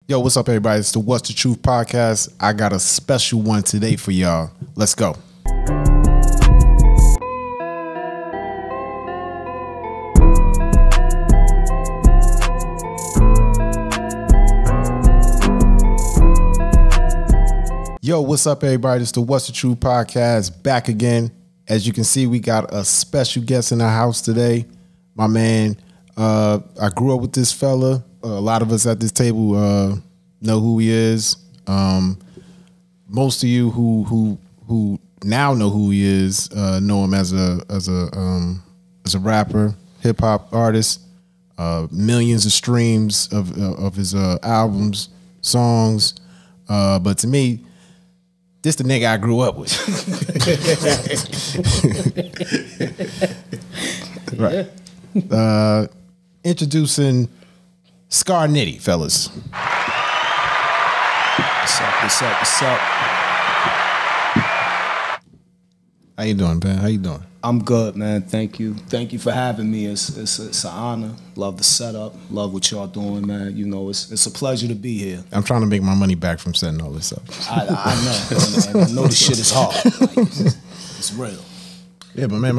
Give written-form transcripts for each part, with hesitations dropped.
Yo, what's up, everybody? It's the What's the Truth podcast. I got a special one today for y'all. Let's go. Yo, what's up, everybody? It's the What's the Truth podcast, back again. As you can see, we got a special guest in the house today. My man, I grew up with this fella. A lot of us at this table know who he is. Most of you who now know who he is know him as a rapper, hip hop artist. Millions of streams of his albums, songs. But to me, this the nigga I grew up with. Right. Introducing Scar Nitti, fellas. What's up, what's up, what's up? How you doing, man? How you doing? I'm good, man. Thank you. Thank you for having me. It's an honor. Love the setup. Love what y'all doing, man. You know, it's a pleasure to be here. I'm trying to make my money back from setting all this up. I know, man. I know this shit is hard. Like, it's real. Yeah, but man,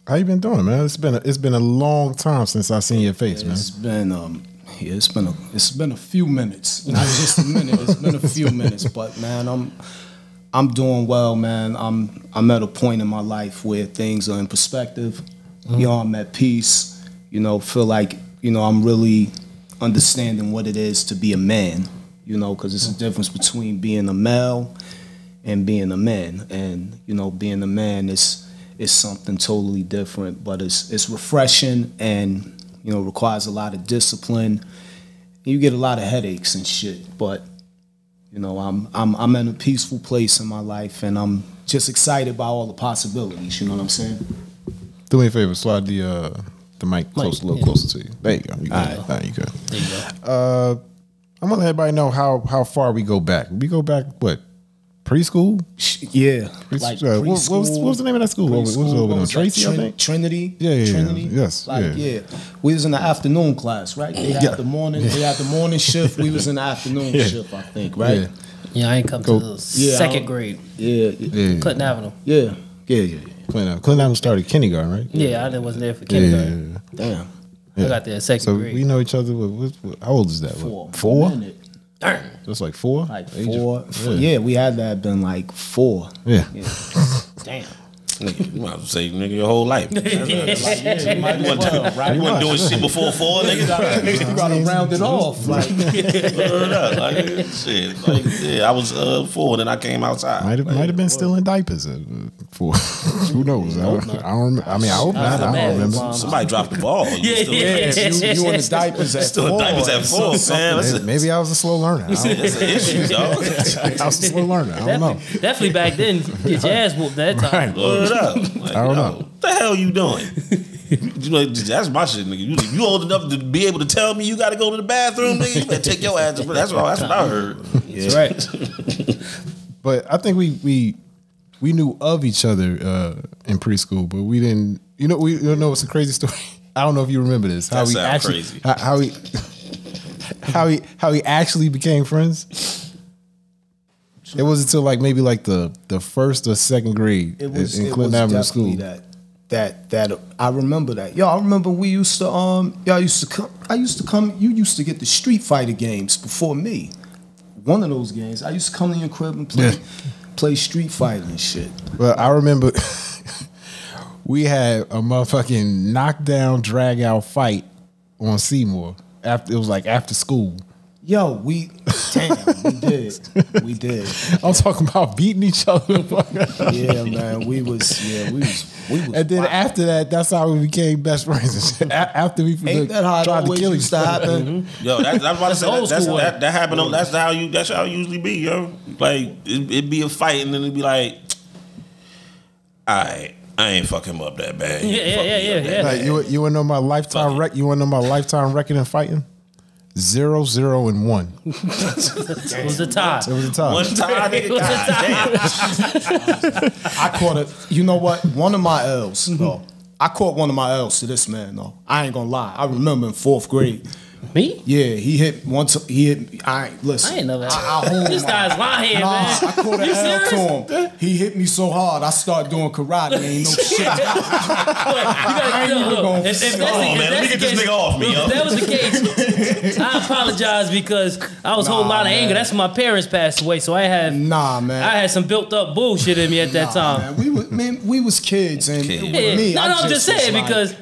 how you been doing, man? It's been a long time since I seen your face, man. It's been a few minutes, not just a minute. It's been a few minutes, but man, I'm doing well, man. I'm at a point in my life where things are in perspective. You know, I'm at peace. You know, feel like, you know, I'm really understanding what it is to be a man. You know, because it's a difference between being a male and being a man. And you know, being a man is something totally different, but it's refreshing and, you know, requires a lot of discipline. You get a lot of headaches and shit, but you know, I'm in a peaceful place in my life, and I'm just excited by all the possibilities. You know what I'm saying? Do me a favor, slide the mic a little closer to you. There you go. You good. All right, you good. There you go. I'm gonna let everybody know how far we go back. We go back what? Preschool? Yeah. Like preschool. What was the name of that school? What was it over there? Tracy, I think? Trinity. Yeah. Trinity. Yes. Like, yeah. We was in the afternoon class, right? They had the morning. They had the morning shift. We was in the afternoon shift, I think, right? Yeah, I ain't come to the second grade. Yeah. Clinton Avenue. Yeah. Clinton Avenue started kindergarten, right? Yeah, I wasn't there for kindergarten. Damn. I got there second grade. So we know each other. How old is that? Four? Just like four? Like four. Yeah, we had to have been like 4. Yeah. Damn. Nigga, you might as well say nigga your whole life. You wasn't doing shit before 4, nigga. You gotta round it off. Like, shit. Like, yeah, I was 4, then I came outside. Might have been still in diapers at 4. Who knows? I don't remember. I mean, I hope not. I don't remember. Somebody dropped the ball. You in the diapers at 4. Still in diapers at 4, man. Maybe I was a slow learner. That's an issue, dog. I was a slow learner. I don't know. Definitely back then, get your ass whooped that time. Word up. Like, I don't know. What the hell you doing? You know, that's my shit, nigga. You old enough to be able to tell me you got to go to the bathroom, nigga? You better take your ass to That's what I heard. Yeah. That's right. But I think we knew of each other in preschool, but we didn't. You know, it's a crazy story. I don't know if you remember this. That sounds crazy. How we actually became friends. It wasn't until like maybe like the first or second grade in Clinton Avenue School. That I remember that. Yo, I remember we used to y'all used to come. I used to come. You used to get the Street Fighter games before me. One of those games, I used to come to your crib and play Street Fighter and shit. Well, I remember we had a motherfucking knockdown, drag out fight on Seymour. It was like after school. Yo, we did. I'm talking about beating each other. Yeah, man, we was. And then after that, that's how we became best friends. After we tried to kill each other. Yo, that's what I said. That happened. That's how it usually be, yo. Like it'd be a fight, and then it'd be like, I ain't fuck him up that bad. Yeah. Like, you wanna know my lifetime record? You wanna know my lifetime record in fighting? 0, 0, and 1. It was a tie. It was a tie. One tie, nigga. Damn. I caught it. You know what? One of my L's. I caught one of my L's to this man. Though I ain't gonna lie. I remember in 4th grade, Me? Yeah, he hit once. He hit me. I ain't listen. I ain't never. I hold This my- guy's lying, Nah, man. I caught an You L serious? to him. He hit me so hard, I started doing karate. Ain't no shit. You gotta, ain't even look, gonna- if that's Come on, the- if man. Let that's me get the this case- nigga off me, look, yo. If that was the case, I apologize because I was holding a lot of man. anger. That's when my parents passed away, so I had Man. I had some built up bullshit in me at that time. Man, we was kids, and Kids. with Yeah. me, No, I'm just was saying like, because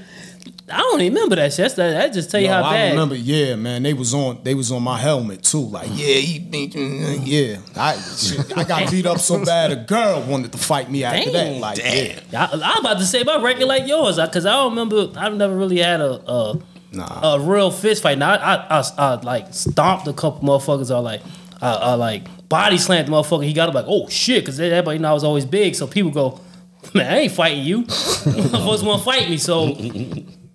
I don't even remember that shit. That just tell you how I bad. remember, yeah, man. They was on my helmet too. Like, yeah. I got beat up so bad. A girl wanted to fight me after that. Dang. Like, Damn. yeah. I'm about to say my record like yours because I don't remember. I've never really had a real fist fight. Now I like stomped a couple motherfuckers. Or like body slammed the motherfucker. He got up like, oh shit, because everybody I was always big. So people go, man, I ain't fighting you. Motherfuckers want to fight me. So.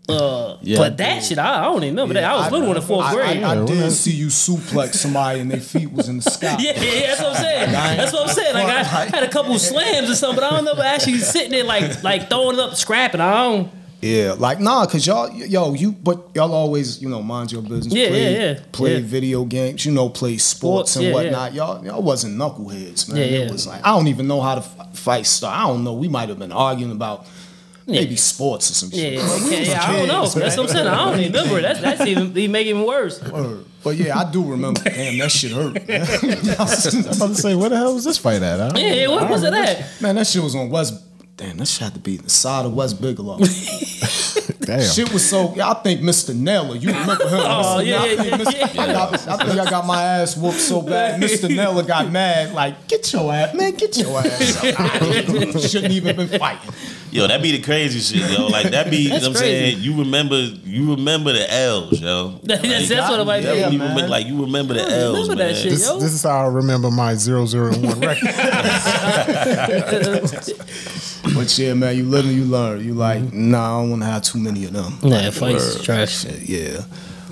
But that shit, I don't even remember that. I was little in the fourth grade. I did see you suplex somebody and their feet was in the sky. Yeah, that's what I'm saying. That's what I'm saying. Like I had a couple slams or something, but I don't know about actually sitting there like throwing it up, scrapping. I don't. Yeah, like cause but y'all always, mind your business. Play video games, play sports and whatnot. Y'all wasn't knuckleheads, man. It was like, I don't even know how the fight started. I don't know. We might have been arguing about maybe sports or some shit. I don't know. That's what I'm saying. I don't even remember. That's even make it even worse. But yeah, I do remember. Damn, that shit hurt. Man. I was about to say, where the hell was this fight at? Yeah, what was it at? Man, that shit was on West. Damn, that shit had to be the side of West Bigelow. Damn. Shit was so. I think Mr. Neller. You remember him? Oh, Mr. yeah, Neller. I think I got my ass whooped so bad. Mr. Neller got mad. Like, get your ass out. Shouldn't even been fighting. Yo, that be the crazy shit, yo. Like that be, you know what I'm saying? You remember the L's, yo. That's what it might be. Yeah, you man. remember, like you remember the L's, remember man. that shit. This is how I remember my 001 record. But yeah, man, you live and you learn. You like, nah, I don't want to have too many of them. Nah, fights trash. Yeah.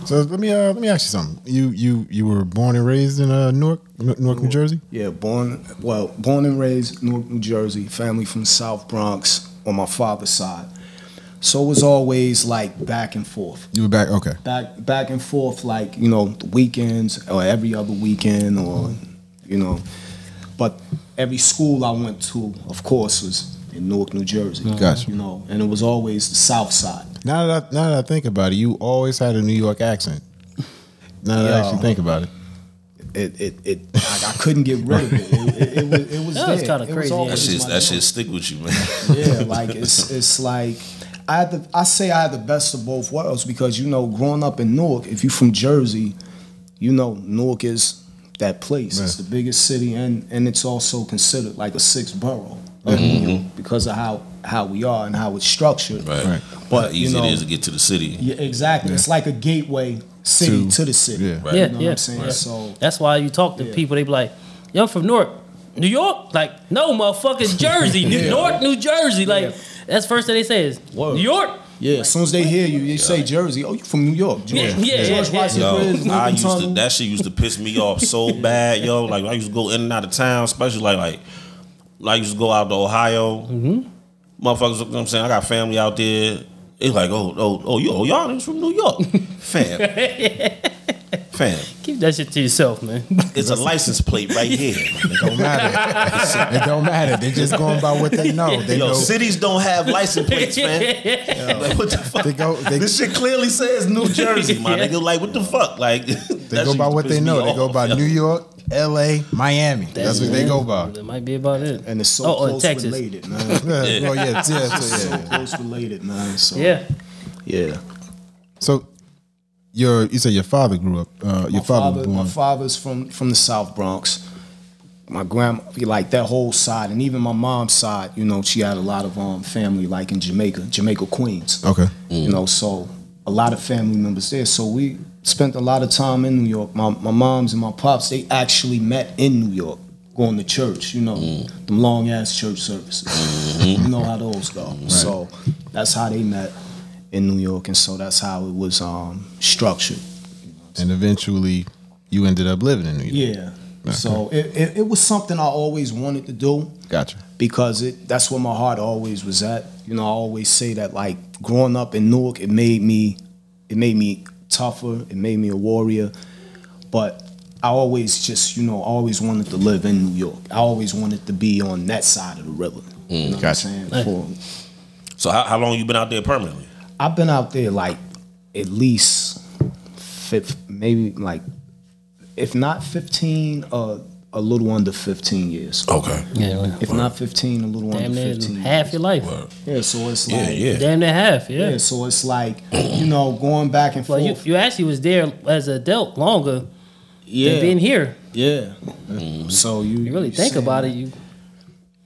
So let me ask you something. You were born and raised in Newark, New Jersey? Yeah, born and raised Newark, New Jersey. Family from South Bronx on my father's side. So it was always like back and forth. You were back, okay. Back and forth, like, the weekends or every other weekend or, But every school I went to, of course, was in Newark, New Jersey. Gotcha. And it was always the South Side. Now that I think about it, you always had a New York accent. Now that I actually think about it. I couldn't get rid of it. It was That was there. kinda It was crazy. always my That joint. shit stick with you, man. Yeah, like it's like I say I had the best of both worlds because growing up in Newark, if you're from Jersey, Newark is that place. Yeah. It's the biggest city and it's also considered like a sixth borough because of how we are and how it's structured. Right. But How easy it is to get to the city. yeah, exactly. Yeah. It's like a gateway city to the city. Yeah. Right. Yeah, You know what I'm saying? So That's why you talk to people. They be like, "Yo, I'm from Newark, New York." Like, no, motherfucker, it's Jersey, Newark, New Jersey. Like, that's first thing they say is New York. yeah, as soon as they hear you, they say Jersey. Oh, you from New York? George. Yeah. George Washington Yo, Bridge, Lincoln Tunnel. that shit used to piss me off so bad, yo. Like I used to go in and out of town, especially like I used to go out to Ohio. Motherfuckers, you know what I'm saying? I got family out there. It's like, y'all is from New York. Fam. Keep that shit to yourself, man. It's a license plate right here. It don't matter. It don't matter. They just going by what they know. They Yo, know. cities don't have license plates, man. Like, what the fuck? This shit clearly says New Jersey, my nigga. Like, what the fuck? Like, They go by what they know. They go by New York, L.A., Miami. That's what they go by. That might be about it. And it's so and close Texas. related, man. Yeah. Well, yeah. So close related, man. So Yeah. So, you said your father grew up. Your father was born. My father's from the South Bronx. My grandma, like that whole side, and even my mom's side, she had a lot of family like in Jamaica, Queens. Okay. So a lot of family members there. So we spent a lot of time in New York. My moms and my pops, they actually met in New York, going to church, them long ass church services. You know how those go. Right. So that's how they met in New York, and so that's how it was structured. And eventually, you ended up living in New York. Yeah. Okay. So it was something I always wanted to do. Gotcha. Because that's where my heart always was at. I always say that, like, growing up in Newark, it made me tougher. It made me a warrior. But I always just, you know, always wanted to live in New York. I always wanted to be on that side of the river. You know what I'm saying? So how long you been out there permanently? I've been out there like at least maybe like, if not 15, a little under 15 years. Okay. Yeah. If not 15, a little under 15. Half your life. Yeah, so it's like damn near half. Yeah. So it's like, you know, going back and forth. Well, you actually was there as an adult longer than being here. Yeah. So you really think about it, you.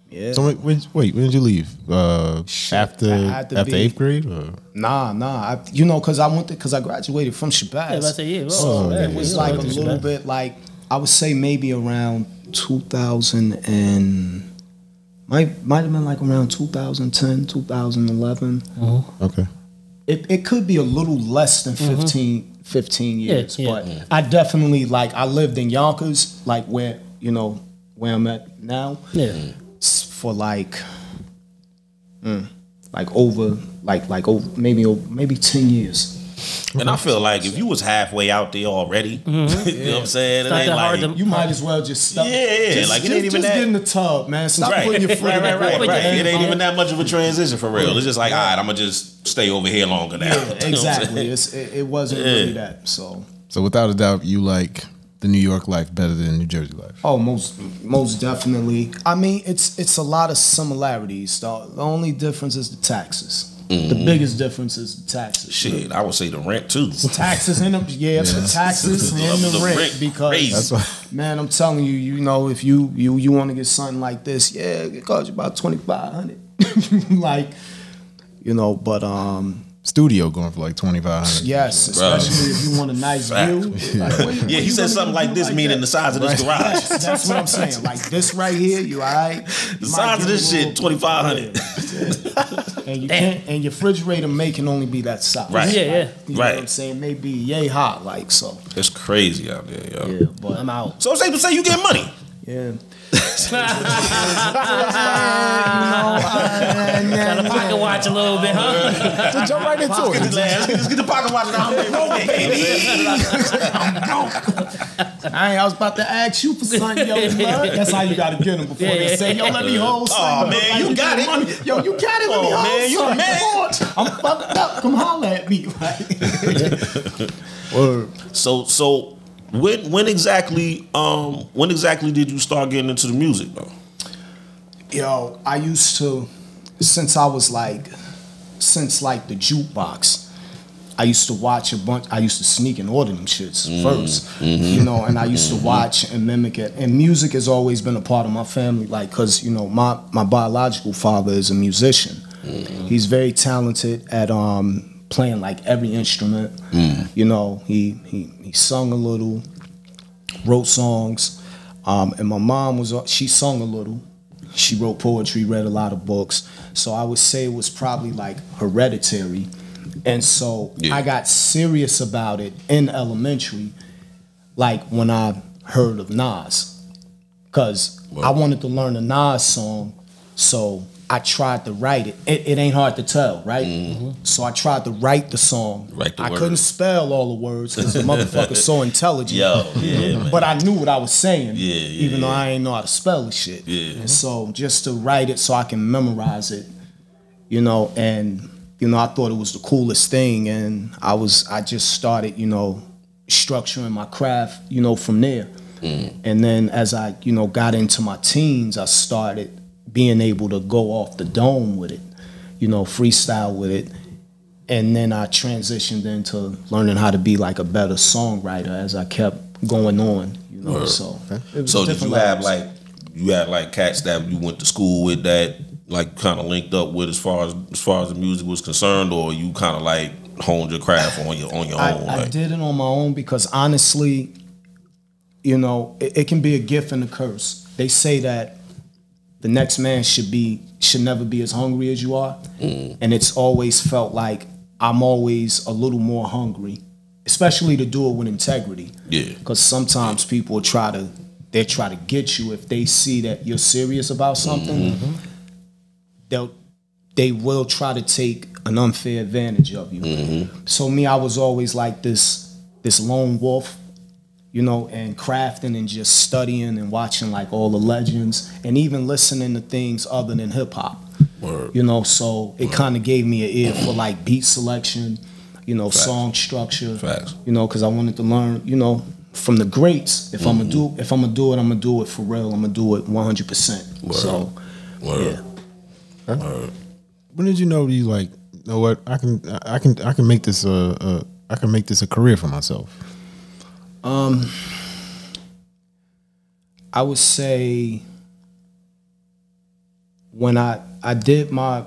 Yeah. So when did you leave? After 8th grade? Or? Nah. You know, because I graduated from Shabazz. Yeah, I say, yeah. So it was like a little bit like, I would say maybe around 2000 and might have been like around 2010, 2011. Okay. It could be a little less than 15 years, but I definitely like, I lived in Yonkers, like where I'm at now. Yeah. For like over maybe 10 years. And I feel like if you was halfway out there already, you know what I'm saying? It ain't like you might as well just stop. Yeah, like it ain't even that. Just get in the tub, man. Stop putting your foot in the water. Right. It ain't even that much of a transition for real. It's just like, all right, I'm gonna just stay over here longer now. Yeah, exactly. It wasn't really that. So without a doubt, you like the New York life better than New Jersey life. Oh, most definitely. I mean, it's a lot of similarities. The only difference is the taxes. The biggest difference is the taxes. Shit, I would say the rent too. The taxes and the taxes and the rent, because man, I'm telling you, you know, if you want to get something like this, it costs you about $2,500. Like, you know, but studio going for like $2,500. Yes, especially if you want a nice view. Like, he said something like this, meaning the size of this garage. That's what I'm saying. Like this right here, you all right? The size of this shit, $2,500. And you can't, and your refrigerator can only be that size. Right. Yeah. You know what I'm saying? Maybe yay hot, like so. It's crazy out there, yo. Yeah, but I'm out. So it's safe to say you get money. Yeah. Trying to pocket watch a little bit, huh? Just jump right into it. Let's get the pocket watch now. I was about to ask you for something, yo. That's how you gotta get them before they say, yo, let me hold something. Oh man, you got it. Money. Yo, you got it. Let me hold something. I'm fucked up. Come holler at me. So when exactly did you start getting into the music though? Yo, I used to, since the jukebox, I used to watch a bunch. I used to sneak and order them shits first, you know, and I used to watch and mimic it. And music has always been a part of my family, like, cause you know my biological father is a musician. He's very talented at playing like every instrument. You know, he sung a little, wrote songs, and my mom she sung a little. She wrote poetry, read a lot of books. So I would say it was probably like hereditary. And so I got serious about it in elementary, like when I heard of Nas. Because I wanted to learn a Nas song, so I tried to write it. It ain't hard to tell, right? So I tried to write the song. I couldn't spell all the words because the motherfucker's so intelligent. But I knew what I was saying, even though I ain't know how to spell the shit. And so just to write it so I can memorize it, you know, and you know, I thought it was the coolest thing, and I just started, you know, structuring my craft, you know, from there. And then as I, you know, got into my teens, I started being able to go off the dome with it, you know, freestyle with it. And then I transitioned into learning how to be like a better songwriter as I kept going on, you know. So did you have like cats that you went to school with that like kind of linked up with as far as the music was concerned, or you kind of like honed your craft on your own? I did it on my own because honestly, you know, it can be a gift and a curse. They say that the next man should never be as hungry as you are, and it's always felt like I'm always a little more hungry, especially to do it with integrity. Because sometimes people try to get you if they see that you're serious about something. They will try to take an unfair advantage of you. So me, I was always like this lone wolf, you know, and crafting and just studying and watching like all the legends and even listening to things other than hip hop. You know, so it kind of gave me an ear for like beat selection, you know, song structure. You know, because I wanted to learn, you know, from the greats. If I'm gonna do it, I'm gonna do it for real. I'm gonna do it 100%. So, yeah. When did you know you like, you know what, I can make this a career for myself? I would say when I did my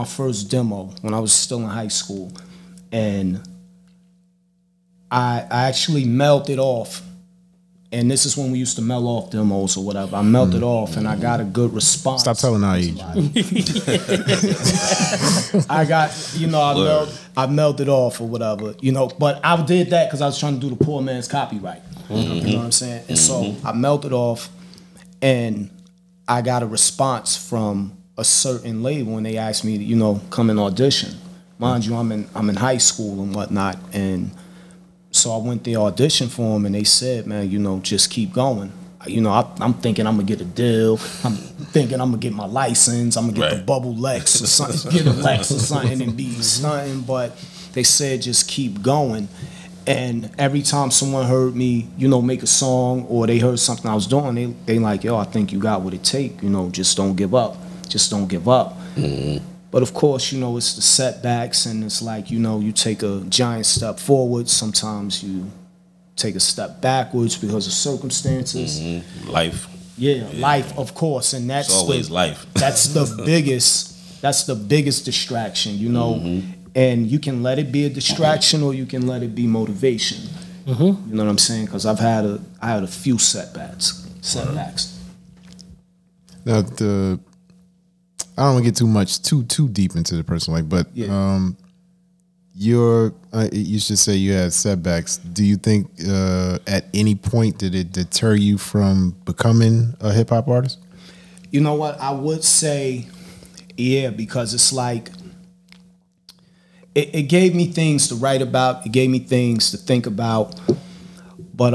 first demo when I was still in high school, and I actually mailed it off. And this is when we used to mail off demos or whatever. I mailed it off, and I got a good response. Stop telling our age. I got, you know, I mailed it off or whatever, you know. But I did that because I was trying to do the poor man's copyright. You know what I'm saying? And so I mailed it off, and I got a response from a certain label, and they asked me to, you know, come and audition. Mind you, I'm in high school and whatnot, and so I went there, auditioned for them, and they said, man, you know, just keep going. You know, I'm thinking I'm gonna get a deal. I'm thinking I'm gonna get my license. I'm gonna get the bubble Lex or something, get a Lex or something and be stunting. But they said just keep going. And every time someone heard me, you know, make a song or they heard something I was doing, they like, yo, I think you got what it take. You know, just don't give up. Just don't give up. But of course, you know, it's the setbacks, and it's like, you know, you take a giant step forward. Sometimes you take a step backwards because of circumstances. Life. Yeah, life, of course. And that's it's always life. That's the biggest distraction, you know. And you can let it be a distraction or you can let it be motivation. You know what I'm saying? Because I had a few setbacks. Now, I don't want to get too deep into the person, like, but you should say you had setbacks. Do you think at any point did it deter you from becoming a hip hop artist? You know what? I would say, yeah, because it's like it gave me things to write about. It gave me things to think about. But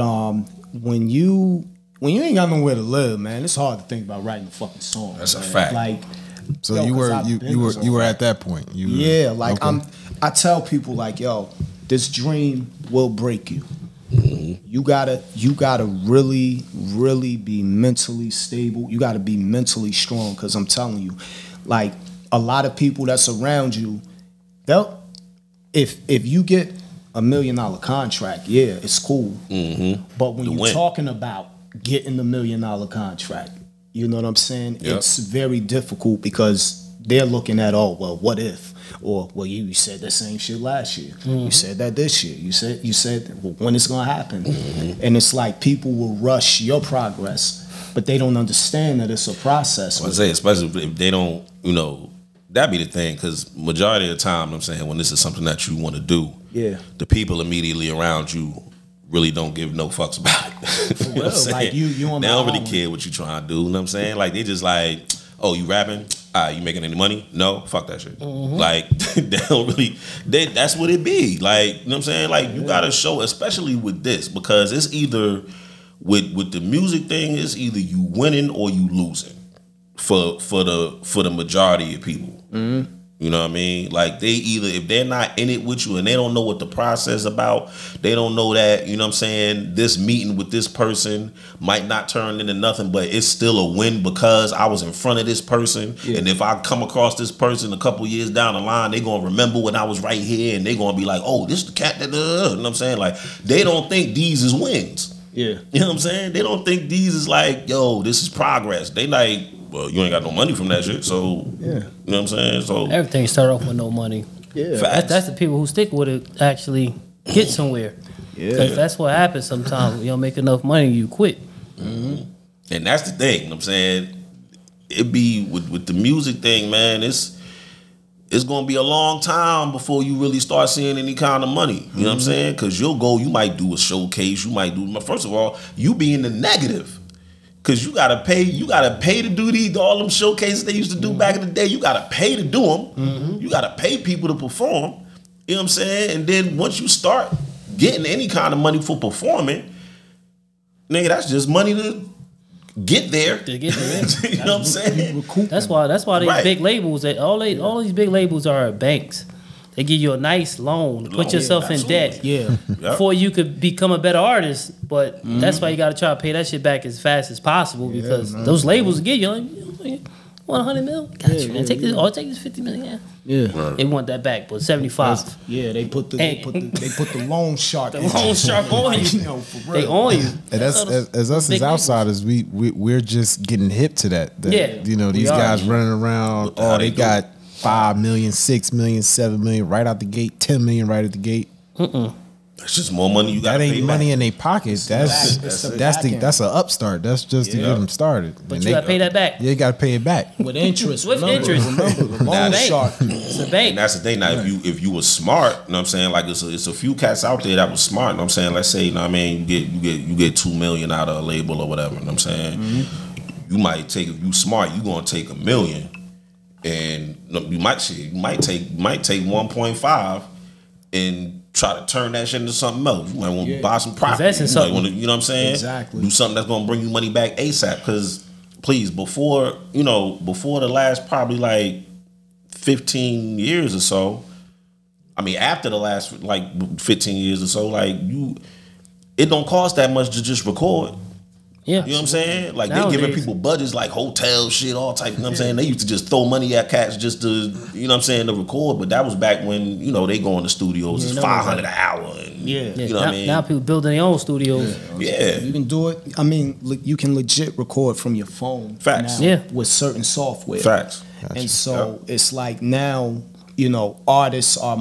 when you ain't got nowhere to live, man, it's hard to think about writing a fucking song. That's man. a fact. Like, so yo, you were at that point. Like okay. I tell people like, yo, this dream will break you. You gotta really, really be mentally stable. You gotta be mentally strong, because I'm telling you, like, a lot of people that's around you, they'll if you get $1 million contract, yeah, it's cool. But when you're talking about getting the $1 million contract, you know what I'm saying? Yep. It's very difficult because they're looking at, oh, well, what if? Or, well, you said the same shit last year. You said that this year. You said, well, when it's gonna happen? And it's like people will rush your progress, but they don't understand that it's a process. I would say, especially if they don't, you know, that'd be the thing, because majority of the time, I'm saying, when this is something that you want to do, the people immediately around you really don't give no fucks about it. You know what I'm saying? Like you on they don't really care what you trying to do. You know what I'm saying? Like, they just like, oh, you rapping? You making any money? No, fuck that shit. Like, they don't really. That's what it be. Like, you know what I'm saying? Like, you gotta show, especially with this, because it's either with the music thing, it's either you winning or you losing for the majority of people. You know what I mean? Like, they either, if they're not in it with you and they don't know what the process about, they don't know that, you know what I'm saying, this meeting with this person might not turn into nothing, but it's still a win because I was in front of this person. And if I come across this person a couple years down the line, they gonna remember when I was right here, and they gonna be like, oh, this the cat that, you know what I'm saying? Like, they don't think these is wins. You know what I'm saying? They don't think these is like, yo, this is progress. They like, well, you ain't got no money from that shit, so you know what I'm saying? So everything start off with no money. That's the people who stick with it actually get somewhere. Because that's what happens sometimes. You don't make enough money, you quit. And that's the thing, you know what I'm saying? It be with the music thing, man, it's gonna be a long time before you really start seeing any kind of money. You know what I'm saying? Because you might do a showcase, you might do, first of all, you be in the negative. Cause you gotta pay to do all them showcases they used to do back in the day. You gotta pay to do them. You gotta pay people to perform. You know what I'm saying? And then once you start getting any kind of money for performing, nigga, that's just money to get there. You know what I'm saying? That's why these big labels, all these big labels are banks. They give you a nice loan to put yourself in debt before you could become a better artist. But that's why you got to try to pay that shit back as fast as possible because those labels give you, like, want 100 mil? Got you, man. Take this 50 million. Yeah. They want that back, but 75. They put the loan shark. The loan shark on you. For real. They own you. And as us as outsiders, we're just getting hip to that. You know, these guys running around. Oh, they got 5 million, 6 million, 7 million right out the gate, 10 million right at the gate. That's just more money you got to pay. That ain't money in their pockets. That's an upstart. That's just to get them started. But you got to pay that back. Yeah, you got to pay it back with interest. Remember, the loan shark. It's a bank. And that's the thing. Now, if you were smart, you know what I'm saying? Like it's a few cats out there that was smart. You know what I'm saying? Let's say, you know what I mean, you get 2 million out of a label or whatever. You know what I'm saying? You might take, if you smart, you gonna take $1 million. And you might take 1.5 and try to turn that shit into something else. You might want to buy some property. You know what I'm saying? Exactly. Do something that's gonna bring you money back ASAP. Because please, before the last probably like 15 years or so, I mean after the last like 15 years or so, like it don't cost that much to just record. Yeah. You know what I'm saying? Like they giving people budgets like hotel shit, all type, you know what I'm saying? They used to just throw money at cats just to, you know what I'm saying, to record, but that was back when, you know, they go in the studios, it's $500 an hour. And, you know what I mean? Now people building their own studios. Yeah. You can do it. I mean, you can legit record from your phone. Facts. Now with certain software. Facts. And so it's like now, you know, artists are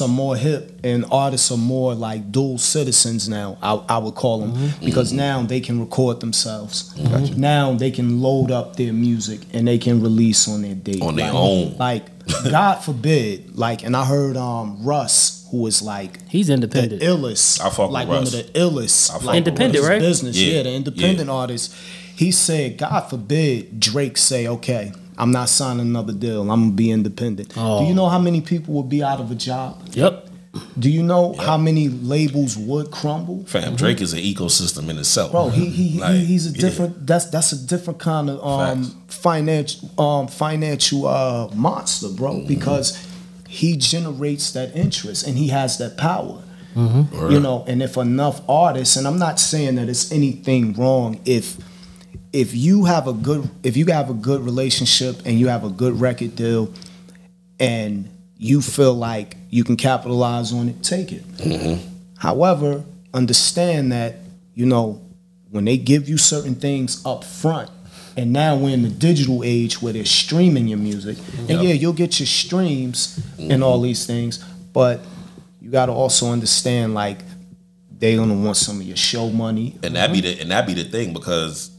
more hip and artists are more like dual citizens now, I would call them, because now they can record themselves. Now they can load up their music and they can release on their date. On their own. Like, God forbid, like, and I heard Russ, who is like he's independent, the illest, I fuck like with one Russ. of the illest, like, independent, right? Business, the independent artist. He said, God forbid Drake say, okay, I'm not signing another deal. I'm gonna be independent. Do you know how many people would be out of a job? Yep. Do you know how many labels would crumble? Fam, Drake is an ecosystem in itself. Bro, he's a different. That's a different kind of financial monster, bro. Because he generates that interest and he has that power. You know, and if enough artists, and I'm not saying that it's anything wrong if you have a good relationship and you have a good record deal and you feel like you can capitalize on it, take it. However, understand that, you know, when they give you certain things up front, and now we're in the digital age where they're streaming your music, and you'll get your streams and all these things, but you got to also understand, like, they're gonna want some of your show money, and that be the thing, because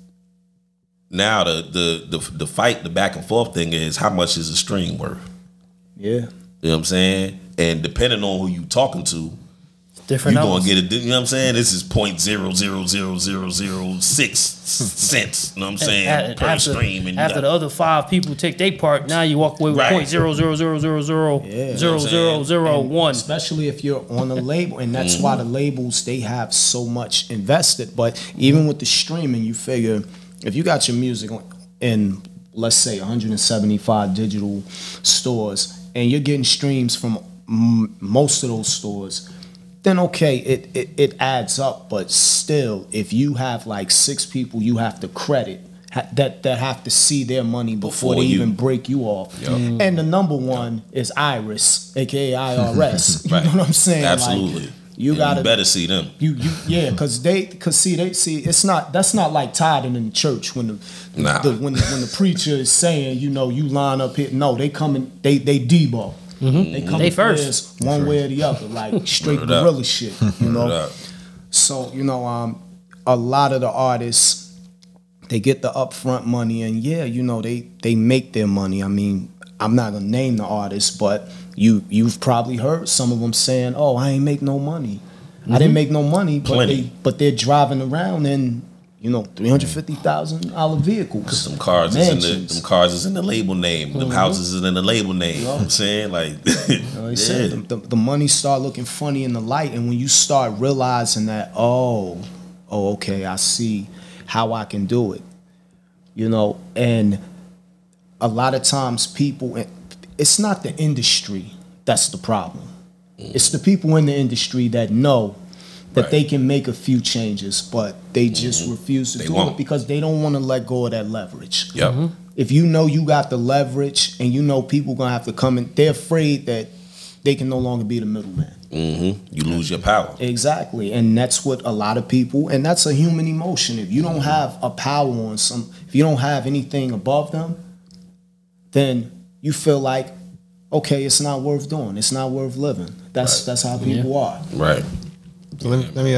now the fight, the back and forth thing is how much is a stream worth? Yeah. You know what I'm saying? And depending on who you talking to, different you gonna get it. You know what I'm saying? This is 0.00006 cents. You know what I'm saying? Per stream. And after the other 5 people take their part, now you walk away with .000000001. Especially if you're on a label, and that's why the labels, they have so much invested. But even with the streaming, you figure if you got your music in, let's say, 175 digital stores, and you're getting streams from most of those stores, then okay, it adds up. But still, if you have like 6 people you have to credit that have to see their money before they even break you off. And the number one is Iris, aka IRS. You know what I'm saying? Absolutely. Like, you better see them. Because it's not, that's not like tithing in the church when the preacher is saying, you know, you line up here. No, they coming, they Debo. They come first, one way or the other, like straight guerrilla shit, you know. So, you know, a lot of the artists, they get the upfront money, and you know, they make their money. I mean, I'm not gonna name the artists, but you've probably heard some of them saying, "Oh, I ain't make no money. I didn't make no money," but they're driving around in $350,000 vehicles. Cause them cars is in the label name. Them houses is in the label name. You know what I'm saying? Like, said, the money start looking funny in the light, and when you start realizing that, okay, I see how I can do it. And a lot of times people, it's not the industry that's the problem. It's the people in the industry that know that they can make a few changes, but they just refuse to do it because they don't want to let go of that leverage. Yep. If you know you got the leverage and you know people going to have to come in, they're afraid that they can no longer be the middleman. You lose your power. Exactly. And that's what a lot of people, and that's a human emotion. If you don't have a power on if you don't have anything above them, then you feel like, okay, it's not worth doing. It's not worth living. That's how people are. Right. So let me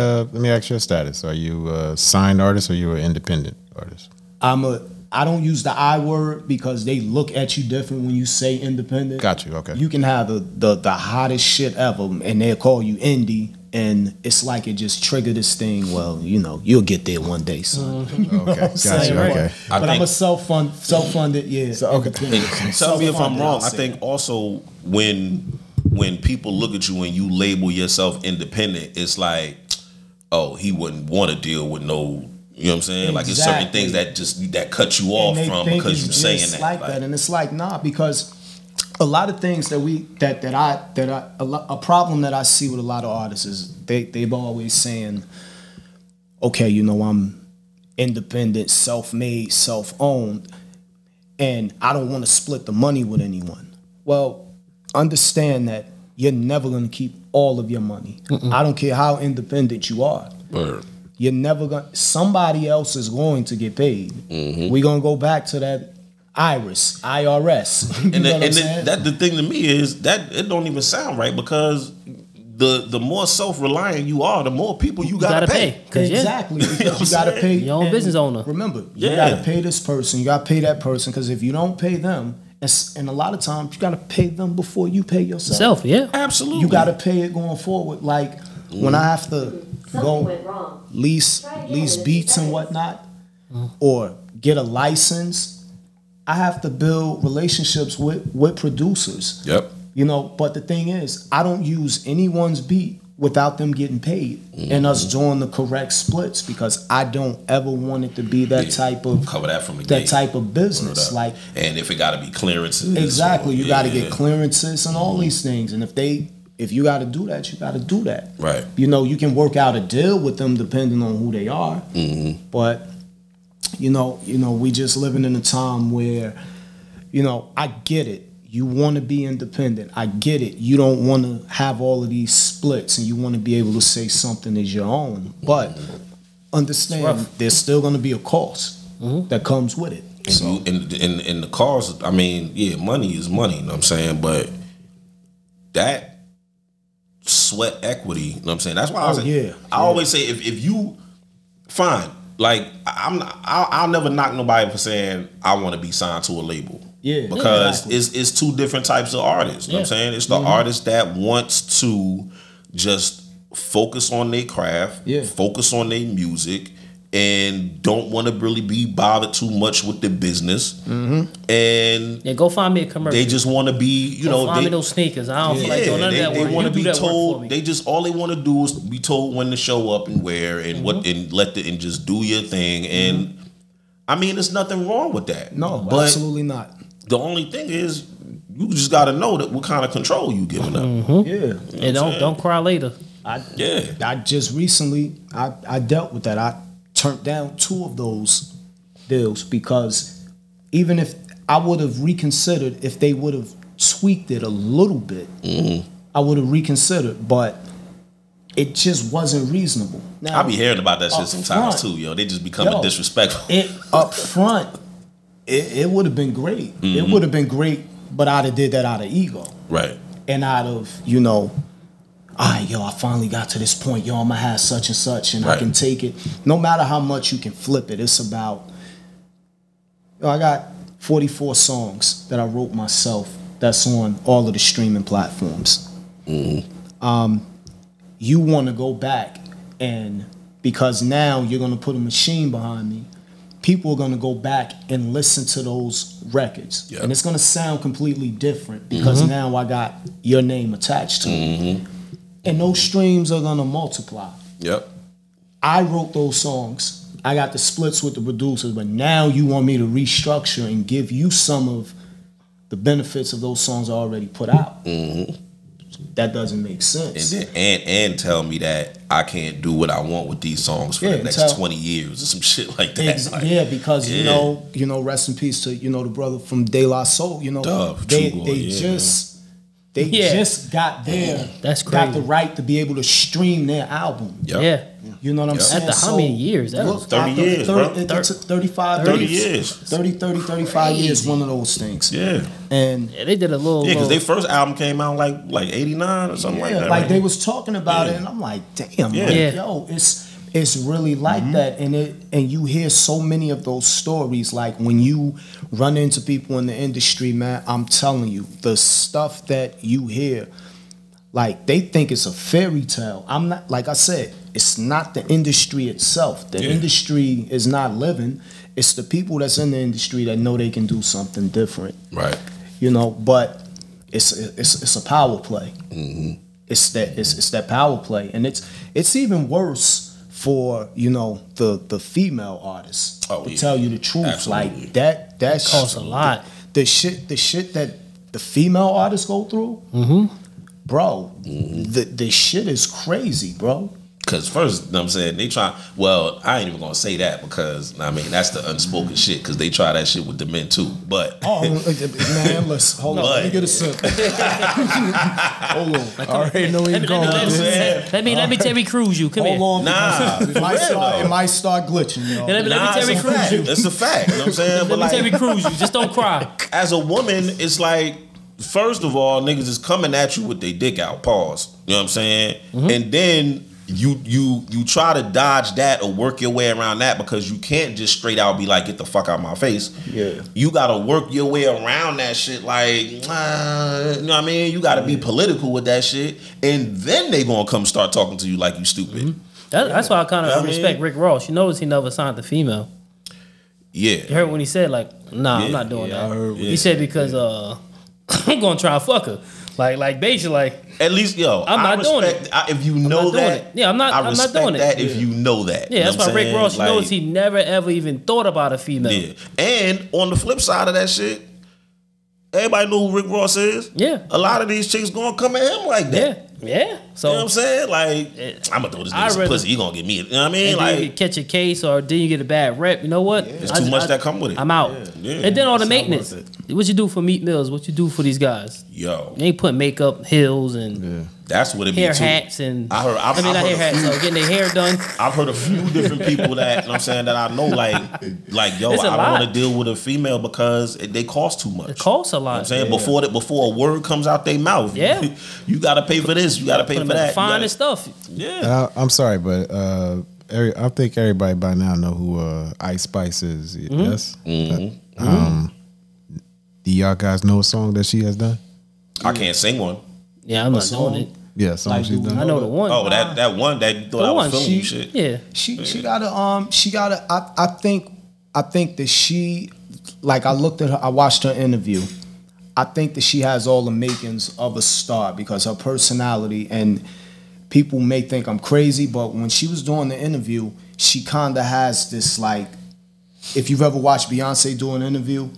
ask your status. Are you a signed artist or are you an independent artist? I don't use the I word because they look at you different when you say independent. Got you. Okay. You can have the hottest shit ever, and they'll call you indie, and it's like it just triggered this thing. Well, you'll get there one day, son. Okay. Got you. Okay. But I'm a self-funded. Yeah. So, okay. Tell me if I'm wrong. I think also when people look at you and you label yourself independent, it's like, oh, he wouldn't want to deal with no. You know what I'm saying? Exactly. Like it's certain things that cut you off from because you're saying that. Like that, and it's like because a lot of things a problem that I see with a lot of artists is they've always saying, okay, I'm independent, self-made, self-owned, and I don't want to split the money with anyone. Well, understand that you're never going to keep all of your money. I don't care how independent you are. Word. You're never going to, somebody else is going to get paid. We're going to go back to that IRS. And the thing to me is that it don't even sound right because the more self-reliant you are, the more people you gotta pay. Exactly. Because you gotta pay your own business owner. Remember, you gotta pay this person, you gotta pay that person, because if you don't pay them, and a lot of times you gotta pay them before you pay yourself. Absolutely. You gotta pay it going forward. Like when I have to go lease beats and whatnot, or get a license, I have to build relationships with producers. Yep. But the thing is, I don't use anyone's beat without them getting paid and us doing the correct splits, because I don't ever want it to be that type of cover that from the gate. Type of business. Like, and if it got to be clearances, exactly, you got to get clearances and all these things. And if you got to do that, you got to do that. Right. You can work out a deal with them depending on who they are. But we just living in a time where, I get it. You want to be independent. I get it. You don't want to have all of these splits, and you want to be able to say something is your own. But understand, there's still going to be a cost that comes with it. And so in the cost, I mean, money is money. You know what I'm saying? But that sweat equity, you know what I'm saying? That's why I always say if you fine, like I'll never knock nobody for saying I want to be signed to a label. Yeah, because it's two different types of artists. You know what I'm saying? It's the artist that wants to just focus on their craft, focus on their music, and don't want to really be bothered too much with the business. And go find me a commercial. They just want to be, find me those sneakers. I don't feel like doing none of that work. They want to be told. They just all they want to do is be told when to show up and where and what and and just do your thing. And I mean, there's nothing wrong with that. No, absolutely not. The only thing is, you just got to know that what kind of control you giving up. And don't cry later. I just recently I dealt with that. I turned down 2 of those deals because even if I would have reconsidered, if they would have tweaked it a little bit, I would have reconsidered, but it just wasn't reasonable. Now, I be hearing about that shit sometimes too, yo. They just becoming disrespectful. Up front, it would have been great. It would have been great, but I'd have did that out of ego. Right. And out of, all right, I finally got to this point. I'm going to have such and such, and I can take it. No matter how much you can flip it, it's about, I got 44 songs that I wrote myself that's on all of the streaming platforms. You want to go back and because now you're gonna put a machine behind me. People are gonna go back and listen to those records, and it's gonna sound completely different because now I got your name attached to it, and those streams are gonna multiply. Yep. I wrote those songs. I got the splits with the producers, but now you want me to restructure and give you some of the benefits of those songs I already put out. That doesn't make sense. And tell me that I can't do what I want with these songs for the next 20 years or some shit like that. Because you know, rest in peace to the brother from De La Soul. They just got there. That's crazy. Got the right to be able to stream their album. Yeah. You know what I'm saying? After how many years? That was 30 years, bro. It took 35 30 years. 35 years, one of those things. Yeah. And they did a little. Yeah, because their first album came out like 89 or something like that. Like they was talking about it, and I'm like, damn, yo, it's really like that. And you hear so many of those stories. Like when you run into people in the industry, man, I'm telling you, the stuff that you hear, like they think it's a fairy tale. I'm not, like I said, it's not the industry itself. The industry is not living. It's the people that's in the industry that know they can do something different. Right. But it's a power play. It's that power play, and it's even worse for the female artists. To tell you the truth, Absolutely. like that costs a lot. The shit that the female artists go through, bro. The shit is crazy, bro. Because first, you know what I'm saying, they try, well, I ain't even going to say that because, I mean, that's the unspoken shit because they try that shit with the men too. But. Man, listen, hold on. Let me get a sip. Hold on. I already know where you're going with this. Let me Terry Crews you. Come here. Hold on. Nah. It might start glitching, yo. Let me Terry Crews you. It's a fact. You know what I'm saying? Let me Terry Crews you. Just don't cry. As a woman, it's like, first of all, niggas is coming at you with their dick out. Pause. You know what I'm saying? And then you try to dodge that or work your way around that because you can't just straight out be like, get the fuck out of my face. Yeah. You gotta work your way around that shit like, you know what I mean? You gotta be political with that shit, and then they gonna come start talking to you like you stupid. That's why I respect Rick Ross. You notice he never signed the female. Yeah. You heard when he said like, nah, I'm not doing that. He said because I'm gonna try and fuck her. Like basically like, at least, I'm not doing it. If you know that, I'm not doing that it. if you know that. Yeah, that's why Rick Ross knows he never ever even thought about a female. Yeah. And on the flip side of that shit, everybody know who Rick Ross is. Yeah. A lot of these chicks gonna come at him like that. Yeah. So you know what I'm saying? Like, I'm gonna throw this nigga some pussy. He gonna get me. You know what I mean? Like, you catch a case or then you get a bad rep. You know what? It's too much that come with it. I'm out. Yeah. And then all the maintenance. What you do for Meat Mills? What you do for these guys? Yo, They ain't put makeup, heels, and that's what it hair be too. hats and I heard not hair hats. So getting their hair done. I've heard a few different people that, you know what I'm saying, that I know like yo, It's a I don't lot. want to deal with a female because they cost too much. It costs a lot. You know what I'm saying? Before a word comes out their mouth, you gotta pay for this, you gotta pay for that. Finest stuff. Yeah. I'm sorry, but I think everybody by now know who Ice Spice is. Yes. Do y'all guys know a song that she has done? I can't sing one. Yeah, I'm not doing it. Yeah, song Like, she's done. I know the one. Oh, that one that you thought I was filming you shit. Yeah. She gotta I think that she, like, I looked at her, I watched her interview. I think that she has all the makings of a star because her personality, and people may think I'm crazy, but when she was doing the interview, she kinda has this, like, if you've ever watched Beyonce do an interview,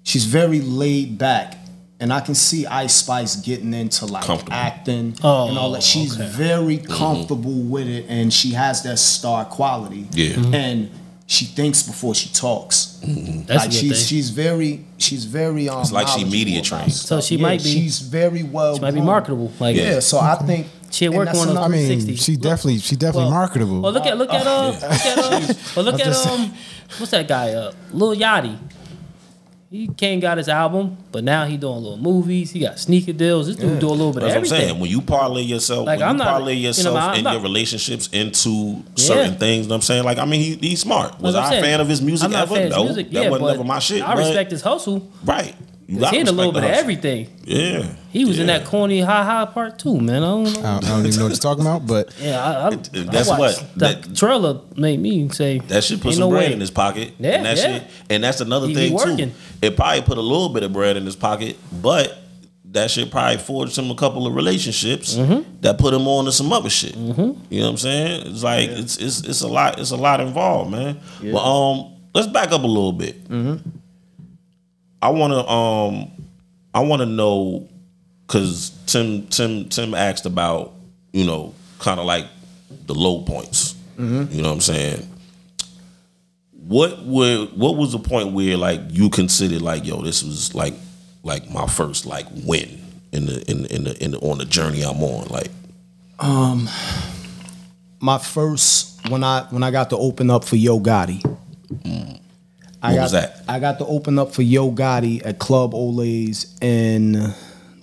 she's very laid back. And I can see Ice Spice getting into like acting and all that. She's very comfortable with it, and she has that star quality. Yeah. And she thinks before she talks. That's Like a good thing. she's very It's like she media knowledgeable trained. about So she stuff. might be- She's very well. She might be groomed. marketable. Like Yeah. So I think she and working that's on those I mean, 360. she definitely marketable. Well, look at what's that guy? Lil Yachty. He came got his album, but now he doing little movies. He got sneaker deals. This dude do a little bit of That's what I'm everything. saying. When you parlay yourself, Like, I'm not- you know, I'm and not- your relationships into certain things, you know what I'm saying? Like, I mean, he's smart. Was That's what I I'm a saying. fan of his music I'm not a ever? fan of his No, music. that Yeah, wasn't but never my shit. I but- respect his hustle. Right. You got he had a little bit of hustle. everything. Yeah, He was in that corny high part too, man. I don't know. I don't even know what you're talking about, but Yeah, guess I watched what? That trailer made me say that shit put ain't some no bread way. in his pocket. Yeah, and that yeah. shit, and that's another He thing working. too. It probably put a little bit of bread in his pocket, but that shit probably forged him a couple of relationships that put him on to some other shit. You know what I'm saying? It's like it's a lot involved, man. Yeah. But let's back up a little bit. I wanna know, because Tim asked about, you know, kind of like the low points. You know what I'm saying? What was the point where like you considered like, yo, this was like my first like win in the on the journey I'm on? Like My first, when I got to open up for Yo Gotti. What was that? I got to open up for Yo Gotti at Club Olays in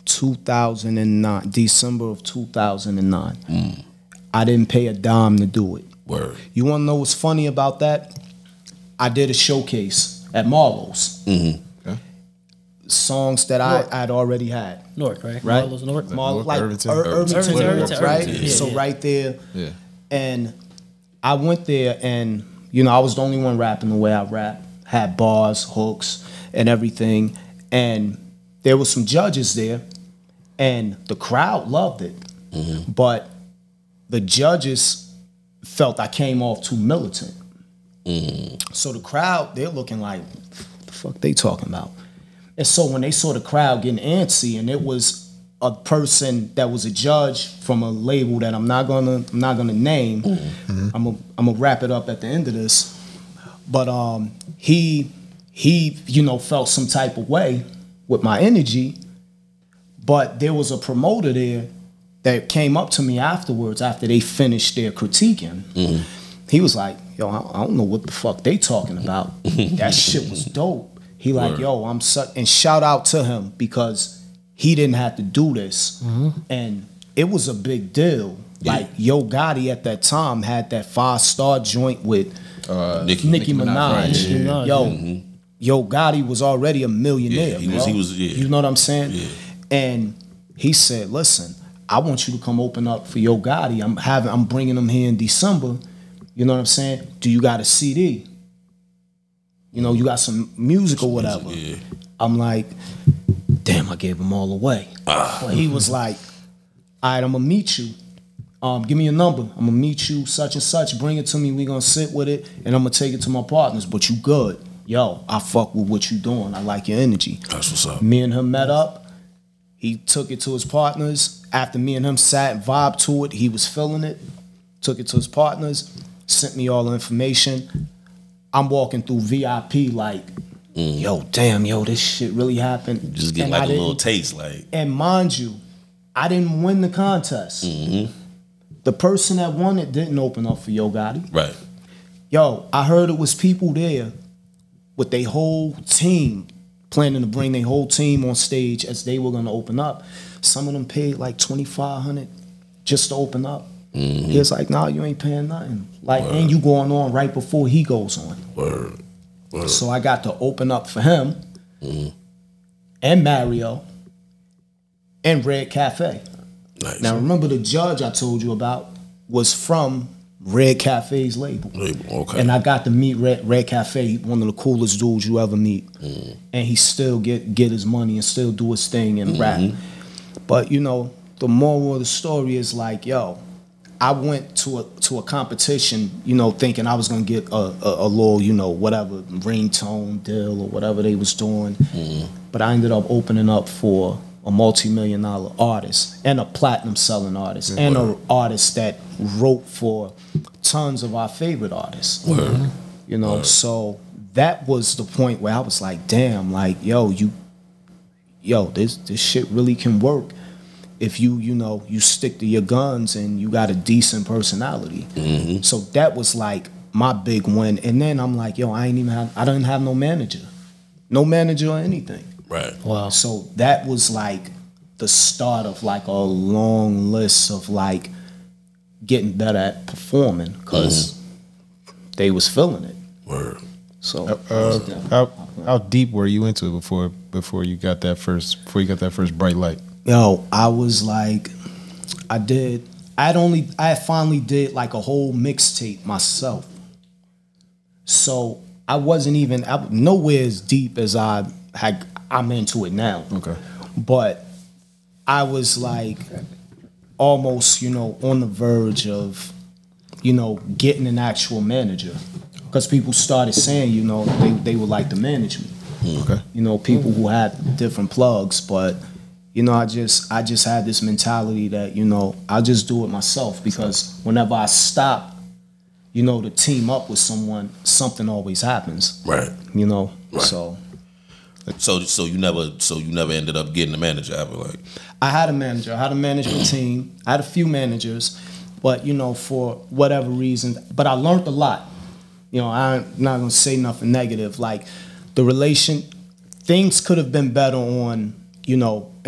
2009, December of 2009. I didn't pay a dime to do it. Word. You want to know what's funny about that? I did a showcase at Marlowe's. Songs that I'd already had. North, right? Right? Marlowe's North. Like Irvington. Irvington, Irvington, right? yeah, So yeah. right there. yeah. And I went there and, you know, I was the only one rapping the way I rap. Had bars, hooks, and everything. And there were some judges there, and the crowd loved it. But the judges felt I came off too militant. So the crowd, they're looking like, what the fuck they talking about? And so when they saw the crowd getting antsy, and it was a person that was a judge from a label that I'm not gonna name. I'm gonna wrap it up at the end of this. But he you know felt some type of way with my energy. But there was a promoter there that came up to me afterwards after they finished their critiquing. He was like, yo, I don't know what the fuck they talking about. That shit was dope. He like, yo, and shout out to him because he didn't have to do this. And it was a big deal. Like Yo Gotti at that time had that 5-star joint with Nicki Minaj. Minaj. Yo, Yo Gotti was already a millionaire. Yeah, he was. You know what I'm saying? Yeah. And he said, listen, I want you to come open up for Yo Gotti. I'm bringing him here in December. You know what I'm saying? Do you got a CD? You know, you got some music or whatever. Yeah. I'm like, damn, I gave him all away. But he was like, all right, I'm gonna meet you. Give me your number. I'm gonna meet you, such and such. Bring it to me. We gonna sit with it, and I'm gonna take it to my partners. But you good, yo. I fuck with what you doing. I like your energy. That's what's up. Me and him met up. He took it to his partners. After me and him sat and vibed to it, he was feeling it. Took it to his partners. Sent me all the information. I'm walking through VIP like, yo, damn, yo, this shit really happened. Just get And like I a little didn't- taste, like. And mind you, I didn't win the contest. The person that won it didn't open up for Yo Gotti. Right. Yo, I heard it was people there with their whole team, planning to bring their whole team on stage as they were gonna open up. Some of them paid like $2,500 just to open up. He was like, nah, you ain't paying nothing. Like, and you going on right before he goes on. Word. So I got to open up for him and Mario and Red Cafe. Nice. Now remember the judge I told you about was from Red Cafe's label. Okay. And I got to meet Red Cafe, one of the coolest dudes you ever meet. And he still get his money and still do his thing and rap. But you know, the moral of the story is like, yo, I went to a competition, you know, thinking I was gonna get a little, you know, whatever ringtone deal or whatever they was doing. But I ended up opening up for a multi-million-dollar artist and a platinum selling artist and an artist that wrote for tons of our favorite artists. You know, so that was the point where I was like, damn, like, yo, this shit really can work if you know, you stick to your guns and you got a decent personality. So that was like my big win. And then I'm like, yo, I didn't have no manager or anything. Right. Wow. So that was like the start of like a long list of like getting better at performing because they was feeling it. Word. So How deep were you into it before before you got that first bright light? Yo, I was like, I finally did like a whole mixtape myself. So I wasn't even nowhere as deep as I'm into it now. Okay. But I was like almost, on the verge of, getting an actual manager. Because people started saying, they would like to manage me. Okay. People who had different plugs, but I just had this mentality that, I'll just do it myself, because whenever I stop, to team up with someone, something always happens. Right. Right. So you never ended up getting a manager ever, like? I had a manager. I had a management team. I had a few managers, but for whatever reason, but I learned a lot. I'm not gonna say nothing negative. Like things could have been better on. In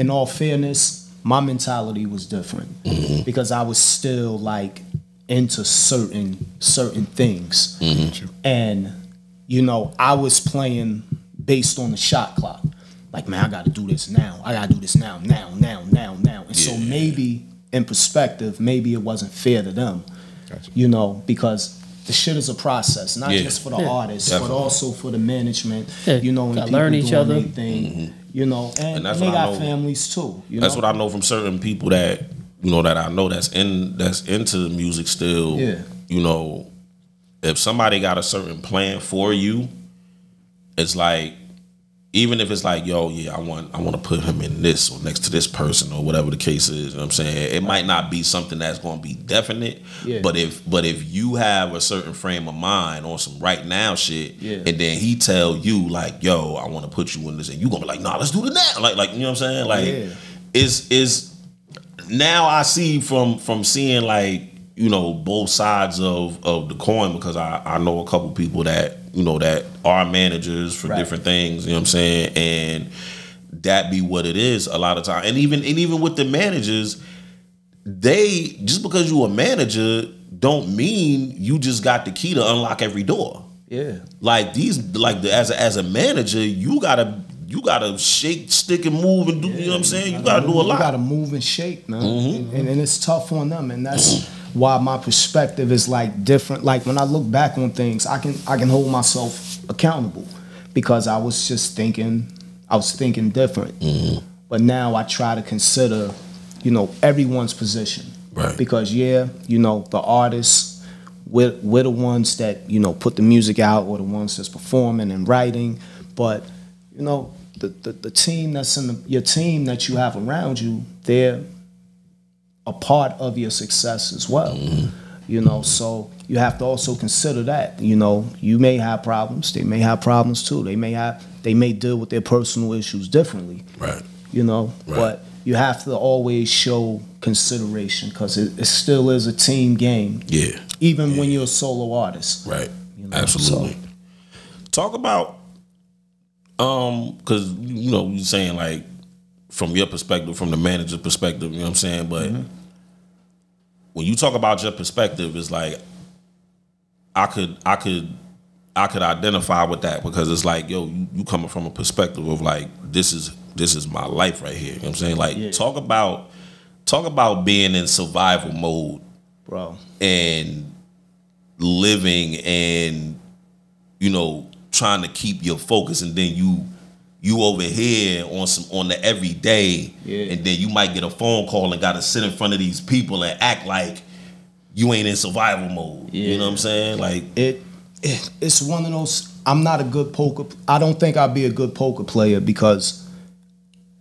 all fairness, my mentality was different because I was still like into certain things, and I was playing based on the shot clock. Like, man, I got to do this now. I got to do this now. And so maybe in perspective, maybe it wasn't fair to them, because the shit is a process, not just for the artists, but also for the management, and people learn each other. Their thing, and they got families too. That's what I know from certain people that, that I know that's into music still. Yeah. If somebody got a certain plan for you, it's like, even if it's like, yo, yeah, I want to put him in this or next to this person or whatever the case is, you know what I'm saying? It might not be something that's going to be definite, but if you have a certain frame of mind on some right now shit, and then he tell you like, yo, I want to put you in this, and you going to be like, nah, let's do it now. Like you know what I'm saying? Like, is now I see from seeing like, both sides of the coin, because I know a couple people that, that are managers for different things, you know what I'm saying? And that be what it is a lot of time. And even with the managers, they, just because you a manager don't mean you just got the key to unlock every door. Yeah. Like as a manager, you gotta shake, stick, and move and do, you know what I'm saying? You gotta do a lot. You gotta move and shake, man. And it's tough on them, and that's why my perspective is like different. Like when I look back on things, I can hold myself accountable, because I was thinking different. But now I try to consider, everyone's position. Right. Because the artists, we're the ones that, put the music out, or the ones that's performing and writing. But, the team that's your team that you have around you, they're a part of your success as well. So you have to also consider that. You may have problems, they may have problems too. They may deal with their personal issues differently. Right. But you have to always show consideration, because it still is a team game. Yeah. Even when you're a solo artist. Right. Absolutely. Talk about because you're saying like, from your perspective, from the manager's perspective, you know what I'm saying? But when you talk about your perspective, it's like I could identify with that, because it's like, yo, you coming from a perspective of like, this is my life right here. You know what I'm saying? Like, talk about being in survival mode, bro, and living and trying to keep your focus, and then you over here on the everyday, and then you might get a phone call and gotta sit in front of these people and act like you ain't in survival mode. You know what I'm saying? Like it's one of those. I'm not a good poker. I don't think I'd be a good poker player, because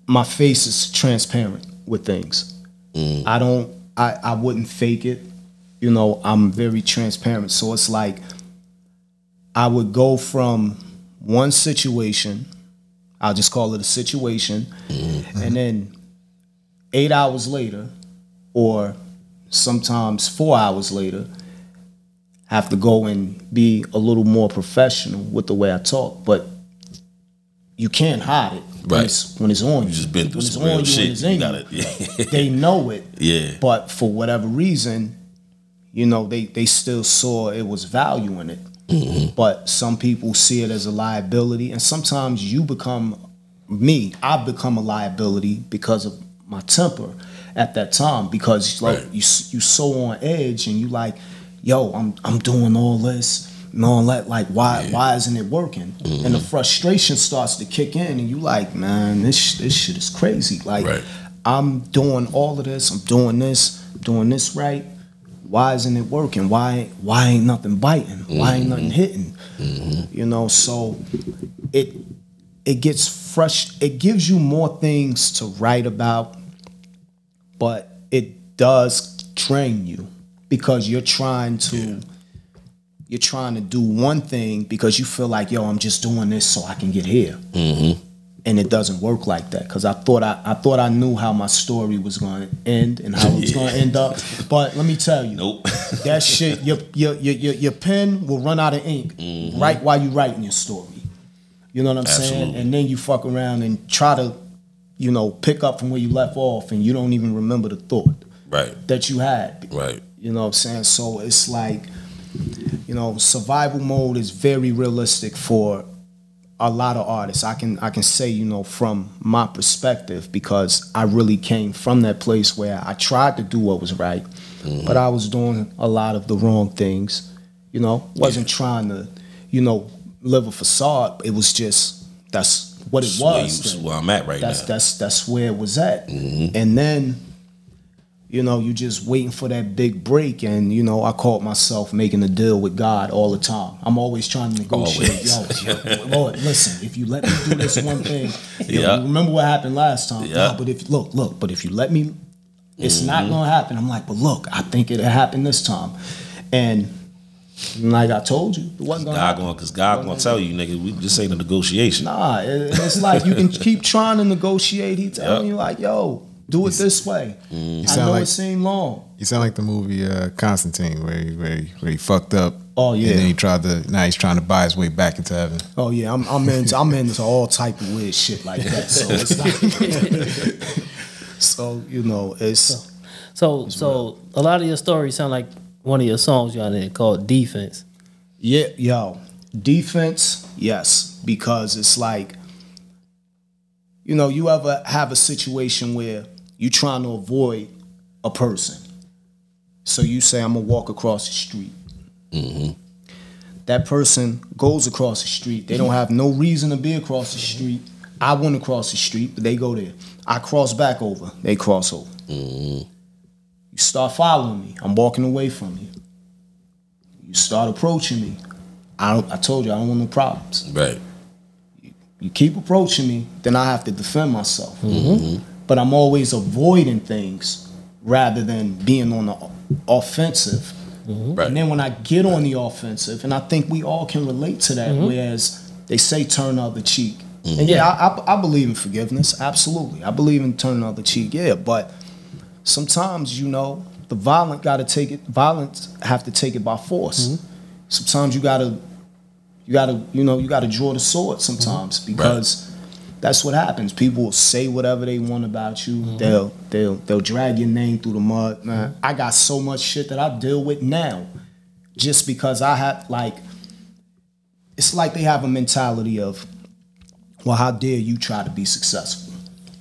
my face is transparent with things. I wouldn't fake it. I'm very transparent. So it's like, I would go from one situation, I'll just call it a situation, and then 8 hours later, or sometimes 4 hours later, have to go and be a little more professional with the way I talk. But you can't hide it when it's on you. You just been through some real shit. They know it. Yeah. But for whatever reason, they still saw it was value in it. But some people see it as a liability, and sometimes you become I've become a liability because of my temper at that time, because like you so on edge and you like, yo, I'm doing all this and all that, like why isn't it working? And the frustration starts to kick in and you like, man, this shit is crazy. Like I'm doing all of this, I'm doing this right. Why isn't it working? Why ain't nothing biting? Why ain't nothing hitting? You know, so it gets fresh. It gives you more things to write about, but it does drain you because you're trying to do one thing because you feel like, yo, I'm just doing this so I can get here. And it doesn't work like that, because I thought I knew how my story was going to end and how it was going to end up. But let me tell you, that shit, your pen will run out of ink right while you writing your story. You know what I'm saying? And then you fuck around and try to, you know, pick up from where you left off, and you don't even remember the thought that you had. You know what I'm saying? So it's like, you know, survival mode is very realistic for a lot of artists. I can say, you know, from my perspective, because I really came from that place where I tried to do what was right, but I was doing a lot of the wrong things. You know, wasn't trying to, you know, live a facade. It was just, that's what it was. Where I'm at right now. That's where it was at. And then, you know, you just waiting for that big break. And, you know, I caught myself making a deal with God all the time. I'm always trying to negotiate. Yo, Lord, listen, if you let me do this one thing, you remember what happened last time. No, but if but if you let me, it's not gonna happen. I'm like, but look, I think it'll happen this time. And like I told you, it wasn't gonna happen. Because God gonna tell you, nigga, we just ain't a negotiation. Nah, it's like you can keep trying to negotiate. He telling you like, yo, do it this way. I know it seemed long. You sound like the movie Constantine, where he fucked up. Oh yeah. And then now he's trying to buy his way back into heaven. Oh yeah, I'm into all type of weird shit like that. So it's like, so you know, it's so a lot of your stories sound like one of your songs you on there called Defense. Yeah, yo, defense, yes, because it's like, you know, you ever have a situation where you trying to avoid a person. So you say, I'm gonna walk across the street. That person goes across the street. They don't have no reason to be across the street. I went across the street, but they go there. I cross back over. They cross over. You start following me. I'm walking away from you. You start approaching me. I told you I don't want no problems. Right. You keep approaching me, then I have to defend myself. But I'm always avoiding things rather than being on the offensive. Right. And then when I get on the offensive, and I think we all can relate to that, whereas they say turn the other cheek. And I believe in forgiveness, absolutely. I believe in turning the other cheek, but sometimes, you know, the violent have to take it by force. Sometimes you gotta draw the sword sometimes, because that's what happens. People will say whatever they want about you. They'll drag your name through the mud. Man, I got so much shit that I deal with now, just because I have, like, it's like they have a mentality of, well, how dare you try to be successful?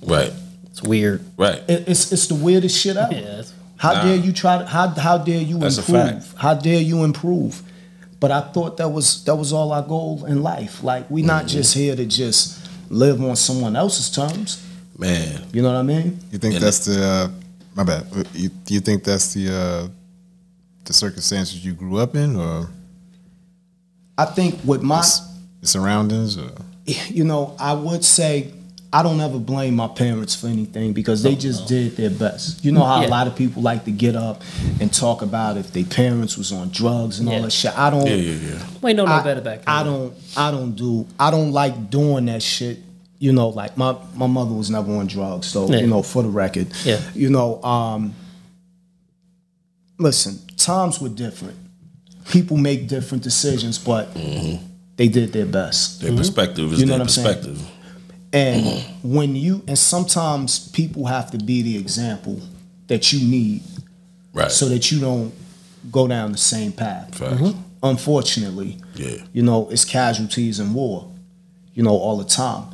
Right. It's weird. Right. It's the weirdest shit ever. How dare you try to, how dare you That's improve? a fact. How dare you improve? But I thought that was all our goal in life. Like, we not just here to just live on someone else's terms. Man. You know what I mean? You think that's the my bad. Do you think that's the circumstances you grew up in, or I think with my the surroundings, or? You know, I would say I don't ever blame my parents for anything, because they just did their best. You know how a lot of people like to get up and talk about if their parents was on drugs and all that shit. I don't. We know no better back then. I don't like doing that shit. You know, like my mother was never on drugs, so you know, for the record, you know, listen, times were different. People make different decisions, but they did their best. Their perspective is their perspective. And sometimes people have to be the example that you need, right, so that you don't go down the same path. Unfortunately, yeah, you know, it's casualties in war. all the time.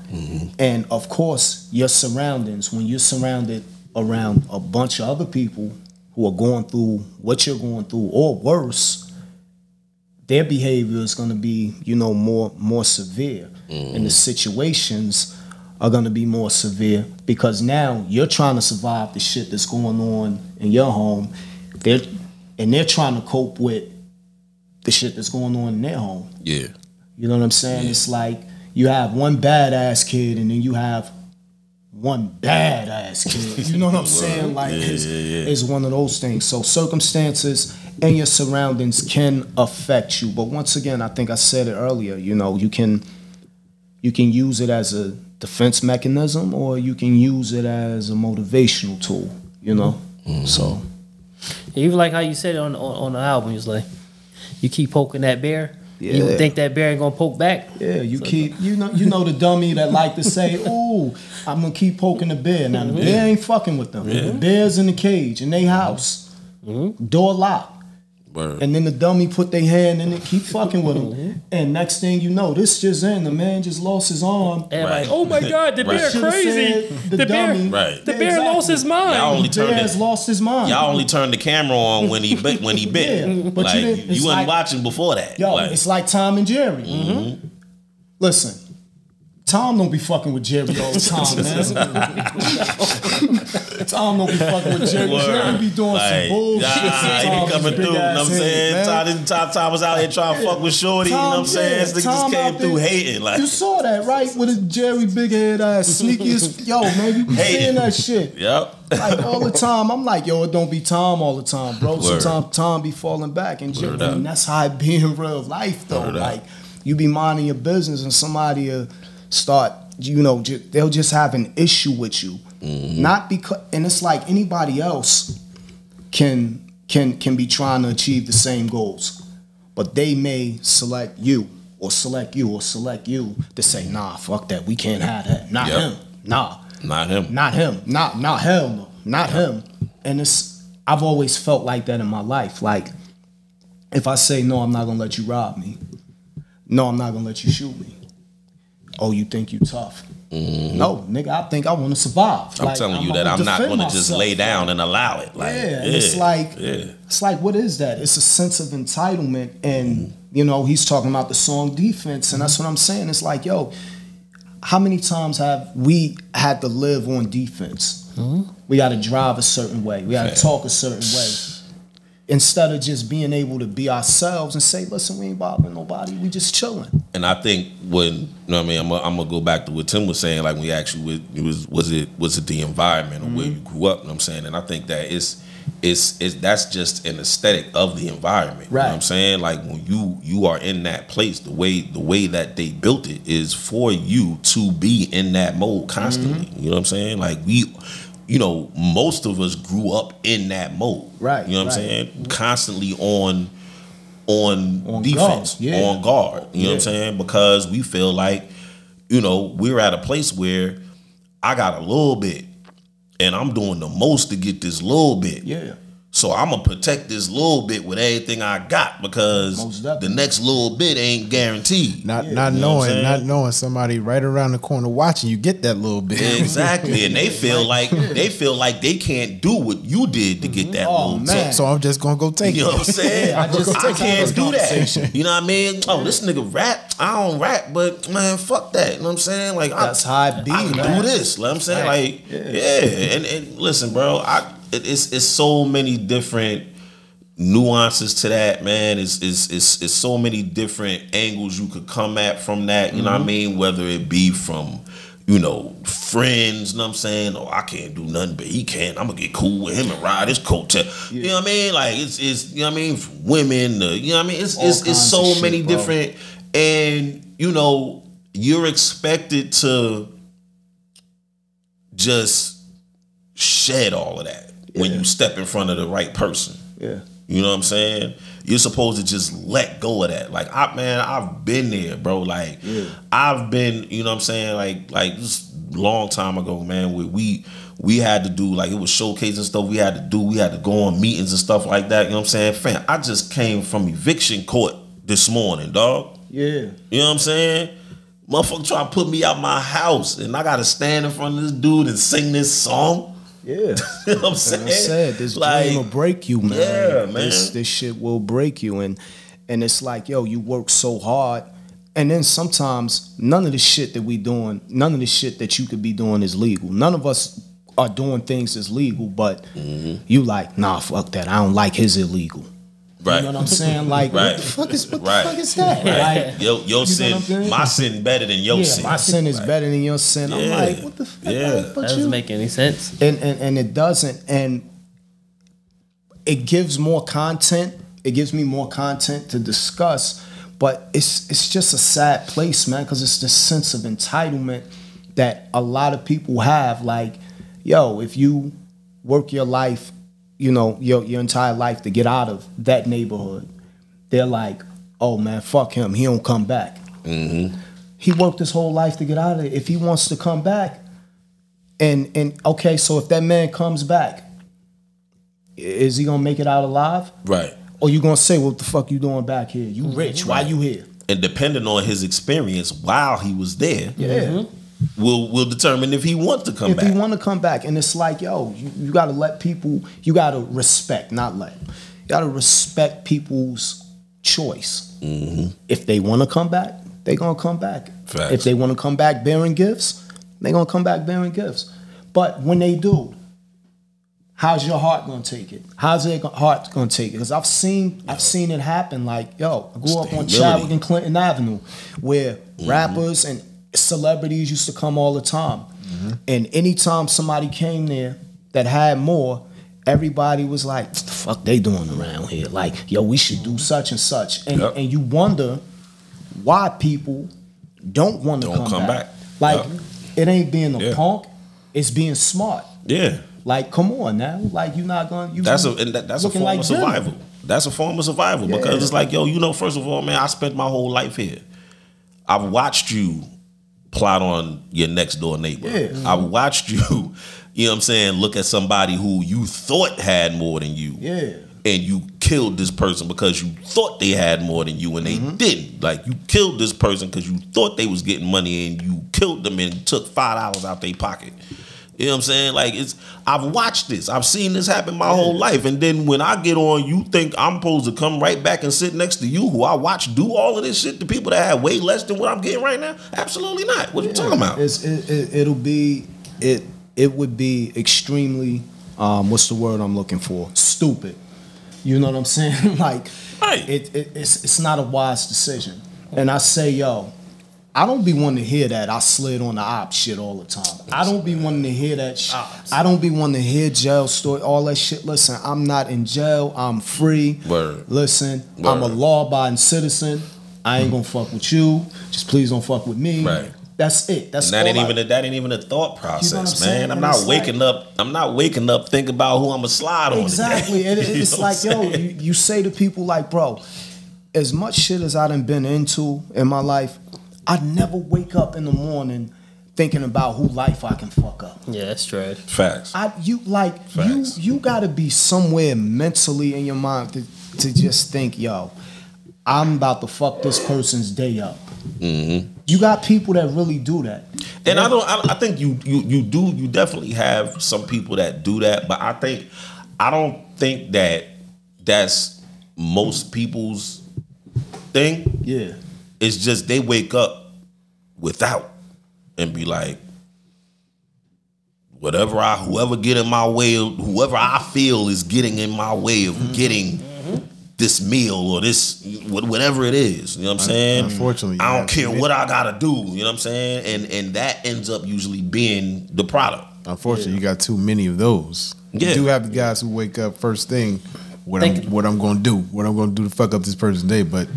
And of course, your surroundings, when you're surrounded around a bunch of other people who are going through what you're going through or worse, their behavior is going to be, more severe. And the situations are going to be more severe because now you're trying to survive the shit that's going on in your home. They're trying to cope with the shit that's going on in their home. Yeah. You know what I'm saying? Yeah. It's like you have one badass kid and then you have one badass kid. You know what I'm saying? Like it's one of those things. So circumstances and your surroundings can affect you. But once again, I think I said it earlier, you can use it as a defense mechanism or you can use it as a motivational tool, So even like how you said it on the album, it's like you keep poking that bear. Yeah. You think that bear ain't gonna poke back? Yeah, you keep the dummy that like to say, "Oh, I'm gonna keep poking the bear." Now the bear ain't fucking with them. The bear's in the cage in their house, door locked. Word. And then the dummy put their hand in it, keep fucking with him. And next thing you know, this just in, the man just lost his arm. And like, oh my God, the bear crazy. The dummy, bear, the bear lost his mind. The bear's lost his mind. Y'all only turned the camera on when he bit. Yeah, but like, you wasn't watching before that. Yo, it's like Tom and Jerry. Listen, Tom don't be fucking with Jerry all the time, man. Tom don't be fucking with Jerry. Jerry be doing some bullshit. He be coming through, you know what I'm saying? Tom was out here trying to fuck with Shorty, you know what I'm saying? This nigga just came through hating. Like, you saw that, right? With his Jerry big head ass, sneakiest. Yo, man, you be saying that shit. Yep. Like all the time. I'm like, yo, it don't be Tom all the time, bro. Sometimes Tom be falling back. And Jerry, and that's how it be in real life, though. Like, you be minding your business and somebody start, they'll just have an issue with you. Not because, and it's like anybody else can be trying to achieve the same goals, but they may select you or select you or select you to say, nah, fuck that, we can't have that. Not him. Nah. Not him. Not him. Not hell no. Not him. And I've always felt like that in my life. Like, if I say, no, I'm not gonna let you rob me. No, I'm not gonna let you shoot me. Oh, you think you tough? No, nigga, I think I want to survive. I'm telling you that I'm not going to just lay down and allow it. Like, it's like, what is that? It's a sense of entitlement, and he's talking about the song Defense, and that's what I'm saying. It's like, yo, how many times have we had to live on defense? We got to drive a certain way. We got to talk a certain way. Instead of just being able to be ourselves and say, listen, we ain't bothering nobody, we just chilling. And I think when, I'm gonna go back to what Tim was saying, like when we actually was it the environment or where you grew up, you know what I'm saying? And I think that that's just an aesthetic of the environment. Right. You know what I'm saying? Like when you are in that place, the way that they built it is for you to be in that mode constantly. You know what I'm saying? Like most of us grew up in that mode. Right. You know what I'm saying? Constantly on defense, on guard. You know what I'm saying? Because we feel like, we're at a place where I got a little bit and I'm doing the most to get this little bit. Yeah. So I'm gonna protect this little bit with everything I got because the next little bit ain't guaranteed. Not knowing somebody right around the corner watching you get that little bit. Exactly, and they feel like they can't do what you did to get that little bit. So I'm just gonna go take it. You know what I'm saying? I can't do that. You know what I mean? Oh, this nigga rap. I don't rap, but man, fuck that. You know what I'm saying? Like that's how I be. I can do this. You know what I'm saying? Like and listen, bro. It's so many different nuances to that, man. It's so many different angles you could come at from that. You know what I mean? Whether it be from, friends, you know what I'm saying? Oh, I can't do nothing, but he can. I'm gonna get cool with him and ride his coattail. You know what I mean? Like it's you know what I mean? From women, you know what I mean? It's so many different, and you're expected to just shed all of that. When you step in front of the right person. Yeah. You know what I'm saying? You're supposed to just let go of that. Like, I've been there, bro. Like, I've been, you know what I'm saying? Like just a long time ago, man, we had to do, like, it was showcasing stuff we had to do. We had to go on meetings and stuff like that. You know what I'm saying? Fam, I just came from eviction court this morning, dog. Yeah. You know what I'm saying? Motherfucker try to put me out my house, and I gotta stand in front of this dude and sing this song. Yeah, You know what I'm saying? I said this Like, dream will break you, man. yeah, man. This shit will break you, and it's like, yo, you work so hard, and then sometimes none of the shit that we doing, none of the shit that you could be doing is legal. None of us are doing things that's legal, but you like, nah, fuck that. I don't like his illegal. Right. You know what I'm saying? Like, Right. what the fuck is Right. that? Right. Like, Your you know what I'm sin, saying? my sin better than your yeah, sin. my sin is better than your sin. I'm Yeah. like, what the fuck? Yeah. Like, but That doesn't you, make any sense. and it doesn't, and it gives more content. It gives me more content to discuss, but it's just a sad place, man, because it's this sense of entitlement that a lot of people have. Like, yo, if you work your life, you know, your entire life to get out of that neighborhood, they're like, oh man, fuck him, he don't come back. He worked his whole life to get out of it. If he wants to come back, and okay, so if that man comes back, is he gonna make it out alive? Right. Or you gonna say, what the fuck you doing back here? You rich, why you here? And depending on his experience while he was there, Yeah. will determine if he wants to come If back. he want to come back, and it's like, yo, you got to let people, you got to respect, not let. You got to respect people's choice. If they want to come back, they gonna come back. Facts. If they want to come back bearing gifts, they gonna come back bearing gifts. But when they do, how's your heart gonna take it? How's their heart gonna take it? Because I've seen it happen. Like, yo, I grew up on humility. Chadwick and Clinton Avenue, where rappers and celebrities used to come all the time. And anytime somebody came there that had more, everybody was like, what the fuck they doing around here? Like, yo, we should do such and such. And Yep. and you wonder why people don't want to Don't come back. Like, Yep. it ain't being a Yeah. punk, it's being smart. Yeah. Like, come on now. Like, you're not gonna That's a looking form like of Jim. survival. That's a form of survival Yeah. because it's like, yo, you know, first of all, man, I spent my whole life here. I've watched you plot on your next door neighbor. Yeah. I've watched you, you know what I'm saying, look at somebody who you thought had more than you. Yeah. And you killed this person because you thought they had more than you and they didn't. Like, you killed this person because you thought they was getting money and you killed them and took $5 out their pocket. You know what I'm saying? Like, I've watched this. I've seen this happen my whole life. And then when I get on, you think I'm supposed to come right back and sit next to you who I watch do all of this shit to people that have way less than what I'm getting right now? Absolutely not. What are you talking about? It would be extremely, what's the word I'm looking for? Stupid. You know what I'm saying? Like, Right. it's not a wise decision. And I say, yo, I don't be wanting to hear that I slid on the op shit all the time. I don't be wanting to hear that shit. I don't be wanting to hear jail story, all that shit. Listen, I'm not in jail. I'm free. Word. Listen, I'm a Word. law-abiding citizen. I ain't gonna fuck with you. Just please don't fuck with me. Right. That's it. That's And that ain't all even a thought process, You know what I'm saying? man. I'm And not it's waking up. I'm not waking up thinking about who I'm gonna slide on. Exactly. today. And You it's know like, what I'm yo, saying? you say to people like, bro, as much shit as I done been into in my life, I never wake up in the morning thinking about who life I can fuck up. Yeah, that's trash. Facts. Facts. You gotta be somewhere mentally in your mind to just think, yo, I'm about to fuck this person's day up. You got people that really do that. And I think you definitely have some people that do that, but I don't think that that's most people's thing. Yeah. It's just they wake up without and be like, whoever get in my way, whoever I feel is getting in my way of getting this meal or this whatever it is. You know what I'm saying? Unfortunately, I don't care what I gotta do. You know what I'm saying? And that ends up usually being the product. Unfortunately, you got too many of those. Yeah. You do have the guys who wake up first thing, what I'm going to do to fuck up this person's day. But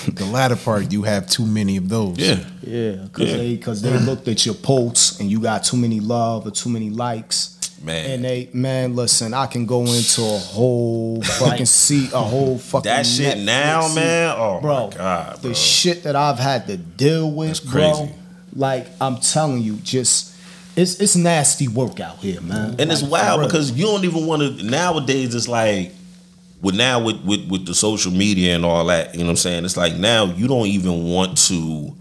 the latter part, you have too many of those. Yeah. Yeah, because they looked at your posts and you got too many love or too many likes. Man. And listen, I can go into a whole fucking a whole fucking That shit Netflix now, series. man. Oh Bro, my God, bro. the shit that I've had to deal with, That's crazy. bro. Like, I'm telling you, just it's nasty work out here, man. And it's Like, wild for real. because you don't even want to. Nowadays, it's like with the social media and all that. You know what I'm saying? It's like now you don't even want to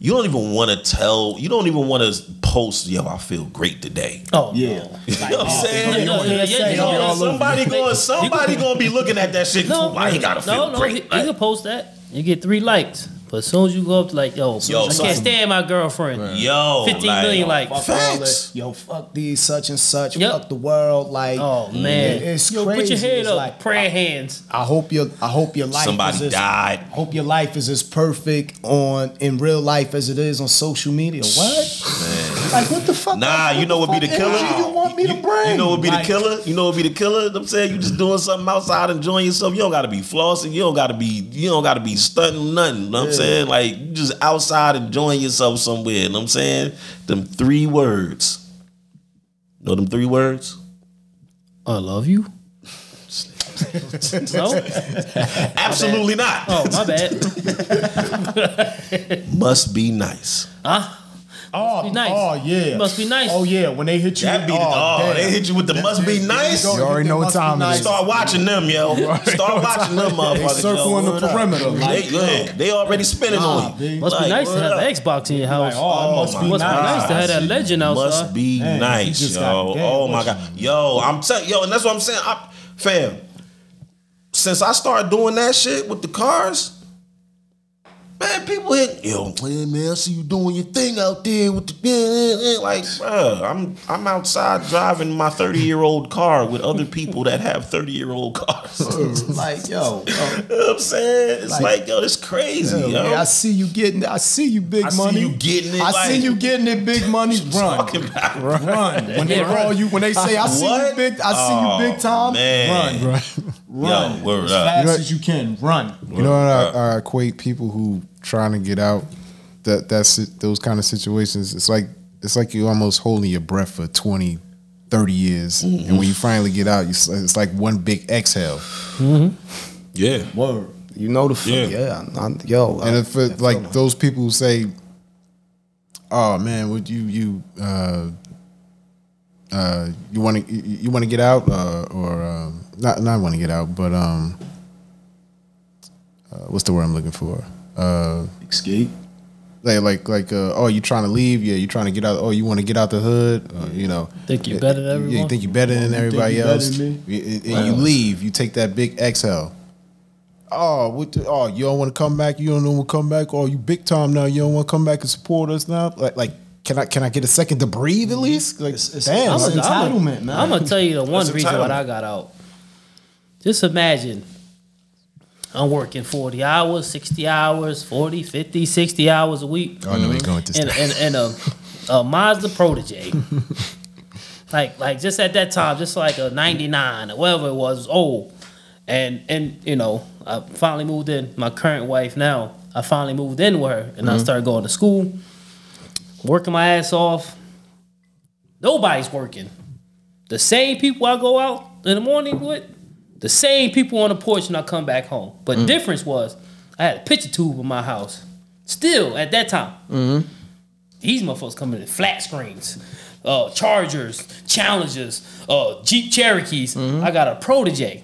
you don't even want to tell. You don't even want to post. Yo, I feel great today. Oh Yeah. no. You know what I'm saying? Yeah. Somebody gonna be looking at that shit. No, Why he gotta feel great? You can post that. You get 3 likes. But as soon as you go up to like, I can't stand my girlfriend. Yo, 15 million likes. Facts. Yo, fuck these such and such. Fuck the world. Like, Oh man, it's yo, crazy. put your head It's up, like, prayer hands. I hope your life Somebody is died. I hope your life is as perfect in real life as it is on social media. What? Man. Like, what the fuck? Nah, you know what be the killer? energy you want me to bring? You know what be Like, the killer? You know what be the killer? I'm saying you just doing something outside, enjoying yourself. You don't gotta be flossing. You don't gotta be stunting nothing. You know what I'm saying? Like, you just outside enjoying yourself somewhere. You know what I'm saying? Them 3 words. Know them 3 words? I love you. No? Absolutely not. Oh, my bad. Must be nice. Huh? Oh, be nice. Oh yeah. Must be nice. Oh yeah. When they hit you, That be damn. they hit you with the must be nice. You already know what time it is. Start watching them, yo. Start watching them, motherfuckers. They circling yo. the perimeter. They already spinning on you. Must be nice to have an Xbox in your house. Must be Must be nice to have that God. legend outside. Must be Man, you nice, just yo. got game. Oh my god, yo. I'm telling, yo, and that's what I'm saying, fam. Since I started doing that shit with the cars, man, people hit, yo, man, I see you doing your thing out there with the, like, bruh, I'm outside driving my 30-year-old car with other people that have 30-year-old cars. Like, yo. You know what I'm saying? It's like, yo, it's crazy, yo. Man, I see you big money. I see you getting it. I like, see you getting it, big money. Run. talking about? Run. When they call you, when they say, I see What? you big, I see you big time, man. run. Run. Yo, word as up. fast You know- as you can. Run. You know what I equate people who trying to get out those kind of situations. It's like you're almost holding your breath for 20, 30 years, and when you finally get out, it's like one big exhale. Yeah. Word. You know the Yeah. yo. And if it, like those people who say, "Oh man, would you want to get out or not want to get out, but what's the word I'm looking for? Escape. Oh, you trying to leave? Yeah, you trying to get out? Oh, you want to get out the hood? You know, Think you're better than everyone? Yeah, you think you're better than everybody you better else, than and you leave. You take that big exhale. Oh, you don't want to come back? You don't want to come back? Oh, you big time now? You don't want to come back and support us now? Like, can I get a second to breathe at least? Like, damn, it's entitlement, man. I'm gonna tell you the one It's reason why entitlement. I got out. Just imagine I'm working 40 hours, 60 hours, 40, 50, 60 hours a week. Oh, I know you're going to And a Mazda Protege. like just at that time, just like a 99 or whatever it was old. And you know, I finally moved in. My current wife now, I finally moved in with her, and I started going to school, working my ass off. Nobody's working. The same people I go out in the morning with, the same people on the porch when I come back home. But the difference was, I had a picture tube in my house. Still, at that time. These motherfuckers coming in flat screens. Chargers, Challengers, Jeep Cherokees. I got a Protege.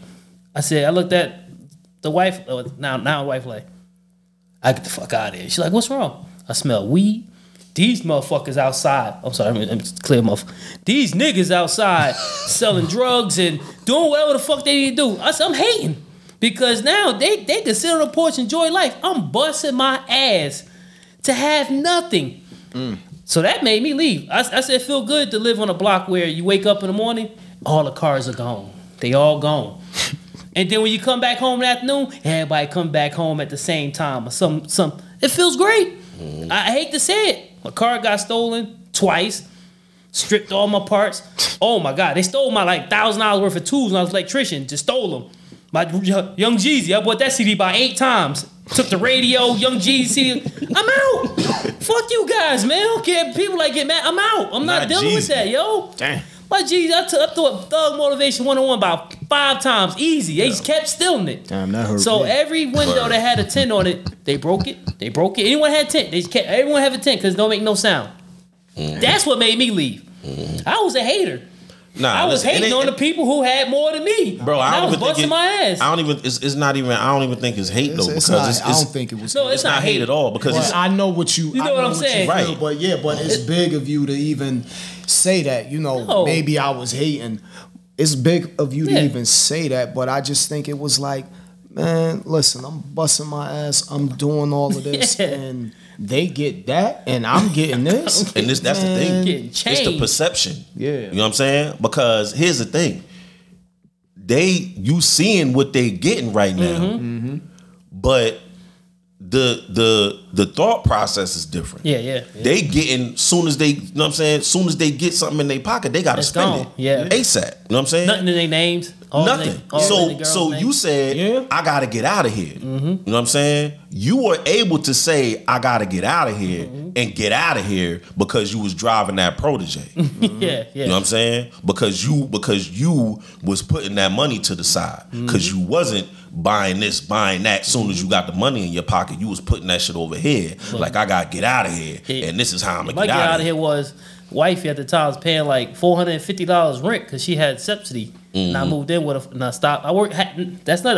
I looked at the wife, now wife like, I get the fuck out of here. She's like, what's wrong? I smell weed. These motherfuckers outside. I'm sorry, let me clear them off. These niggas outside selling drugs and doing whatever the fuck they need to do. I said, I'm hating. Because now they can sit on the porch and enjoy life. I'm busting my ass to have nothing. So that made me leave. I said, it feel good to live on a block where you wake up in the morning, all the cars are gone. They all gone. And then when you come back home in the afternoon, everybody come back home at the same time. Or some. It feels great. I hate to say it. My car got stolen twice. Stripped all my parts. Oh my God, they stole my like $1,000 worth of tools when I was an electrician. Just stole them. My Young Jeezy, I bought that CD about 8 times. Took the radio, Young Jeezy CD. I'm out. Fuck you guys, man. I don't care. People like get mad. I'm out. I'm not dealing with that, yo. Damn. My Jeezy, I threw a Thug Motivation 101 about 5 times. Easy. They just kept stealing it. Damn, that hurt So me. every window that had a tint on it, they broke it. Anyone had a tint, they just kept, everyone have a tint because it don't make no sound. That's what made me leave. I was a hater. Nah, I was hating on the people who had more than me. Bro, I was busting my ass. I don't even. It's not even. I don't even think it's hate though. It's Because not, I don't think it was. No, it's not hate at all. Because but I know what you. You know what I'm saying, right? But but it's big of you to even say that. You know, No. maybe I was hating. It's big of you to even say that. But I just think it was like, man, listen, I'm busting my ass. I'm doing all of this, and they get that, and I'm getting this. And that's the thing. It's the perception. Yeah. You know what I'm saying? Because here's the thing. You seeing what they getting right now. But the thought process is different. Yeah. They getting soon as they, you know what I'm saying? Soon as they get something in their pocket, they gotta It's spend gone. it. Yeah. ASAP. You know what I'm saying? Nothing in their names. Nothing. So you said, I gotta get out of here. You know what I'm saying? You were able to say, I gotta get out of here and get out of here because you was driving that protege. Yeah. You know what I'm saying? Because you was putting that money to the side. Because you wasn't buying this, buying that. Soon as you got the money in your pocket, you was putting that shit over here. Like, I gotta get out of here. And this is how I'm gonna get out of here. Was wifey at the time was paying like $450 rent because she had subsidy. And I moved in with her and I stopped. I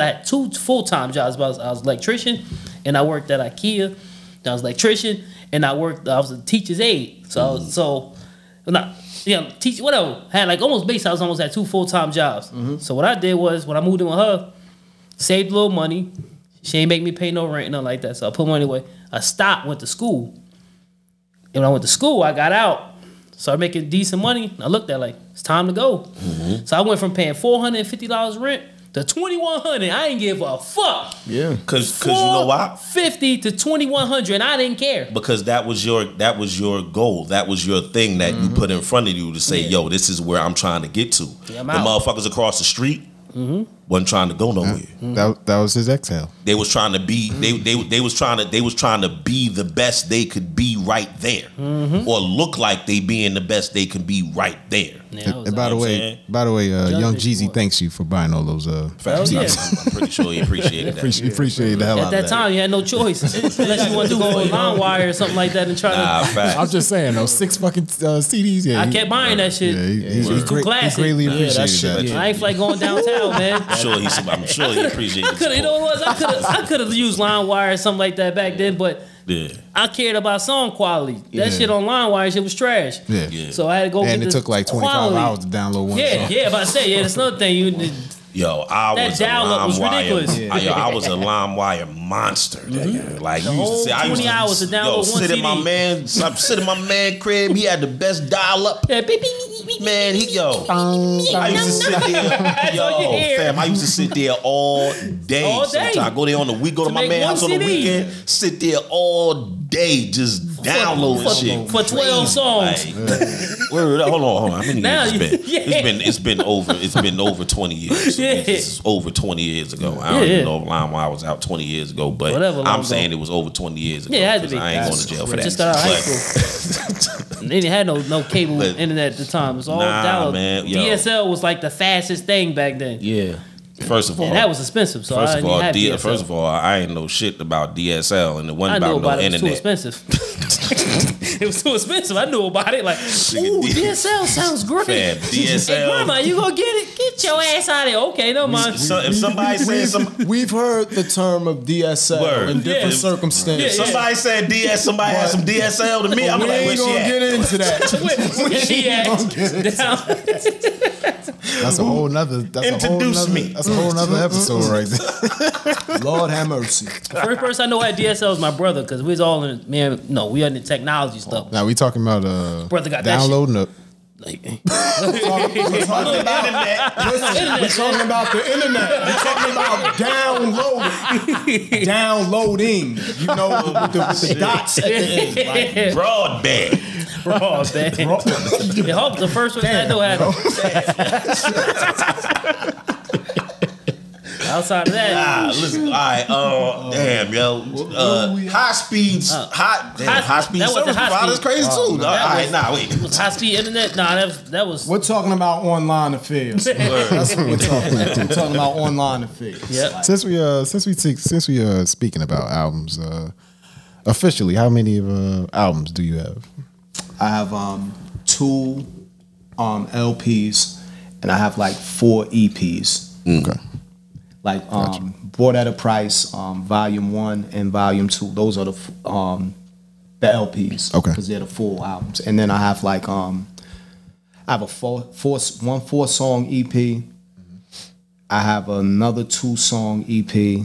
had 2 full-time jobs. I was an electrician and I worked at IKEA. I was an electrician and I was a teacher's aide. So teach whatever. Had like almost base. I was almost had 2 full-time jobs. So what I did was when I moved in with her, saved a little money. She ain't make me pay no rent, nothing like that. So I put money away. I stopped, went to school. And when I went to school, I got out. Started making decent money. I looked at like, it's time to go. So I went from paying $450 rent to $2,100. I didn't give a fuck. Yeah. Cause you know why? $50 to $2,100 and I didn't care. Because that was your goal. That was your thing that you put in front of you to say, yo, this is where I'm trying to get to. Yeah, the motherfuckers across the street wasn't trying to go nowhere. That was his exhale. They was trying to be they was trying to be the best they could be right there, or look like they being the best they can be right there. Yeah, and by the way, Young Jeezy thanks you for buying all those. Facts. Yeah. I'm pretty sure he appreciated that. Appreciate the hell out At of that time, you had no choice unless you wanted to go on LimeWire or something like that and try Facts. I'm just saying, those 6 fucking CDs. Yeah, I kept buying that shit. He's too classic. He greatly appreciated that shit, that. I ain't like going downtown, man. I'm sure he appreciated it. You know what it was? I could have used LimeWire or something like that back then, but I cared about song quality. That shit on LimeWire, shit was trash. Yeah. So I had to go and get it took like 25 quality. hours to download one song. Yeah, but I say, that's another thing. Yo, I That was dial-up was ridiculous. I was a LimeWire monster. Like The whole 20 hours to download one sit CD. I'm sitting in my man crib. He had the best dial-up. Yeah, beep, beep, beep, beep, Man, I used to sit there. Yo, fam, I used to sit there all day. All day. Sometimes I go there on the week, go to my make man's one house on the CD. weekend, sit there all day just downloading shit. For 12 songs. Hold on. How many Now years it's you- been? It's been over 20 years. Yeah. This is over 20 years ago. I don't even know if LimeWire was out 20 years ago, but Whatever, I'm long saying ago. it was over 20 years ago. Yeah, it had to 'cause be. I ain't going to jail for that. Just got out of high But- school. They didn't have no cable internet at the time. It was all dial-up. man, yo. DSL was like the fastest thing back then. Yeah. First of all, And that was expensive. So first I of didn't all, have DSL. first of all, I ain't know shit about DSL, and it I wasn't knew about no about it. It was too internet. expensive. It was too expensive. I knew about it. Like, ooh, DSL sounds great. Fam, DSL. Hey, grandma, you gonna get it? Get your ass out of here. Okay, no mind. So if somebody said We've heard the term of DSL Word. in different Yeah. circumstances. Yeah. somebody said somebody had some DSL to me, I'm We like, where ain't she gonna at? get into that. Where she at? Down. That's a whole nother. Introduce me. That's a whole nother episode right there. Lord have mercy. The first person I know had DSL was my brother because we was all in. We in the technology stuff. Now we talking about Brother got that downloading up. Like, We're talking about the internet. We're talking about downloading. You know, with the dots at the end. Like, Broadband. I hope the first one I know had. Outside of that, Listen, all right, damn, yo, high speed service providers crazy too. All right, wait. was high speed internet. Nah, that was. we're talking about online affairs. That's what we're talking about. We're talking about online affairs. Yep. Since we speaking about albums, officially, how many albums do you have? I have 2 LPs, and I have like 4 EPs. Okay. Like Bought at a Price, Volume 1 and Volume 2. Those are the LPs. Okay. Because they're the full albums. And then I have like I have a 4-song EP. I have another 2-song EP.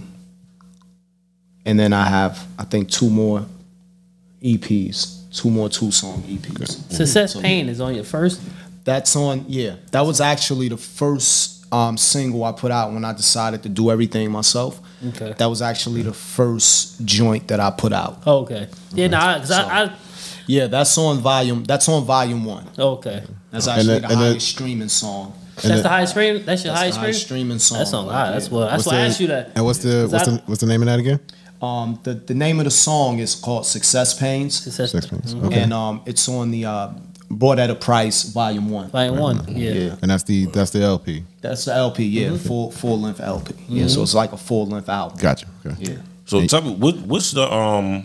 And then I have, I think, 2 more EPs. 2 more 2-song EPs. Success Pain is on your first? That's on, yeah. That was actually the first single I put out when I decided to do everything myself. Okay. That was actually the first joint that I put out. Oh, okay. Yeah, no, yeah, that's on volume 1. Okay. That's actually the highest streaming song. That's the highest stream. That's your highest streaming song. That's on God. That's why I asked you that. And what's the name of that again? The name of the song is called Success Pains. Success Pains. Okay. And it's on the Bought at a Price Volume 1. Volume 1. Yeah. And that's the LP. That's the LP. Yeah, full length LP. Yeah, so it's like a full length album. Gotcha. Okay. Yeah. So tell me, what's the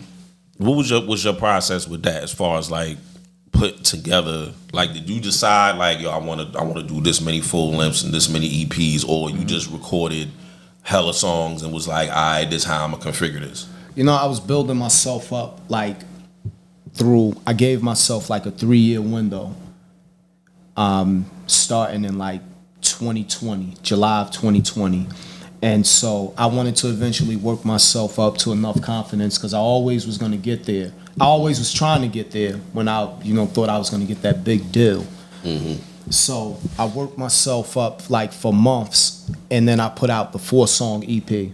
what was your process with that as far as like put together? Like, did you decide like, yo, I want to do this many full lengths and this many EPs, or you just recorded hella songs and was like, all right, this is how I'm gonna configure this? You know, I was building myself up like I gave myself like a 3-year window, starting in like 2020, July of 2020. And so I wanted to eventually work myself up to enough confidence, because I always was going to get there. I always was trying to get there when I, thought I was going to get that big deal. Mm-hmm. So I worked myself up like for months, and then I put out the 4-song EP.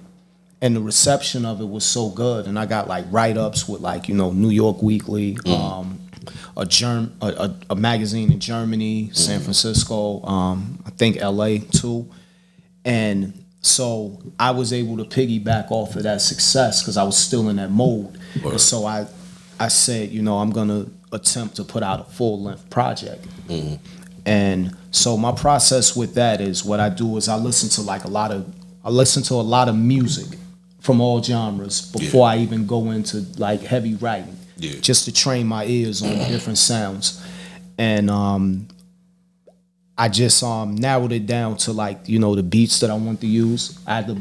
And the reception of it was so good, and I got like write-ups with like New York Weekly, a magazine in Germany, San Francisco, I think LA too, and so I was able to piggyback off of that success because I was still in that mode. And so I said, I'm gonna attempt to put out a full-length project. And so my process with that is, what I do is I listen to a lot of music from all genres before I even go into like heavy writing, just to train my ears on different sounds. And I just narrowed it down to like, the beats that I want to use. I had to,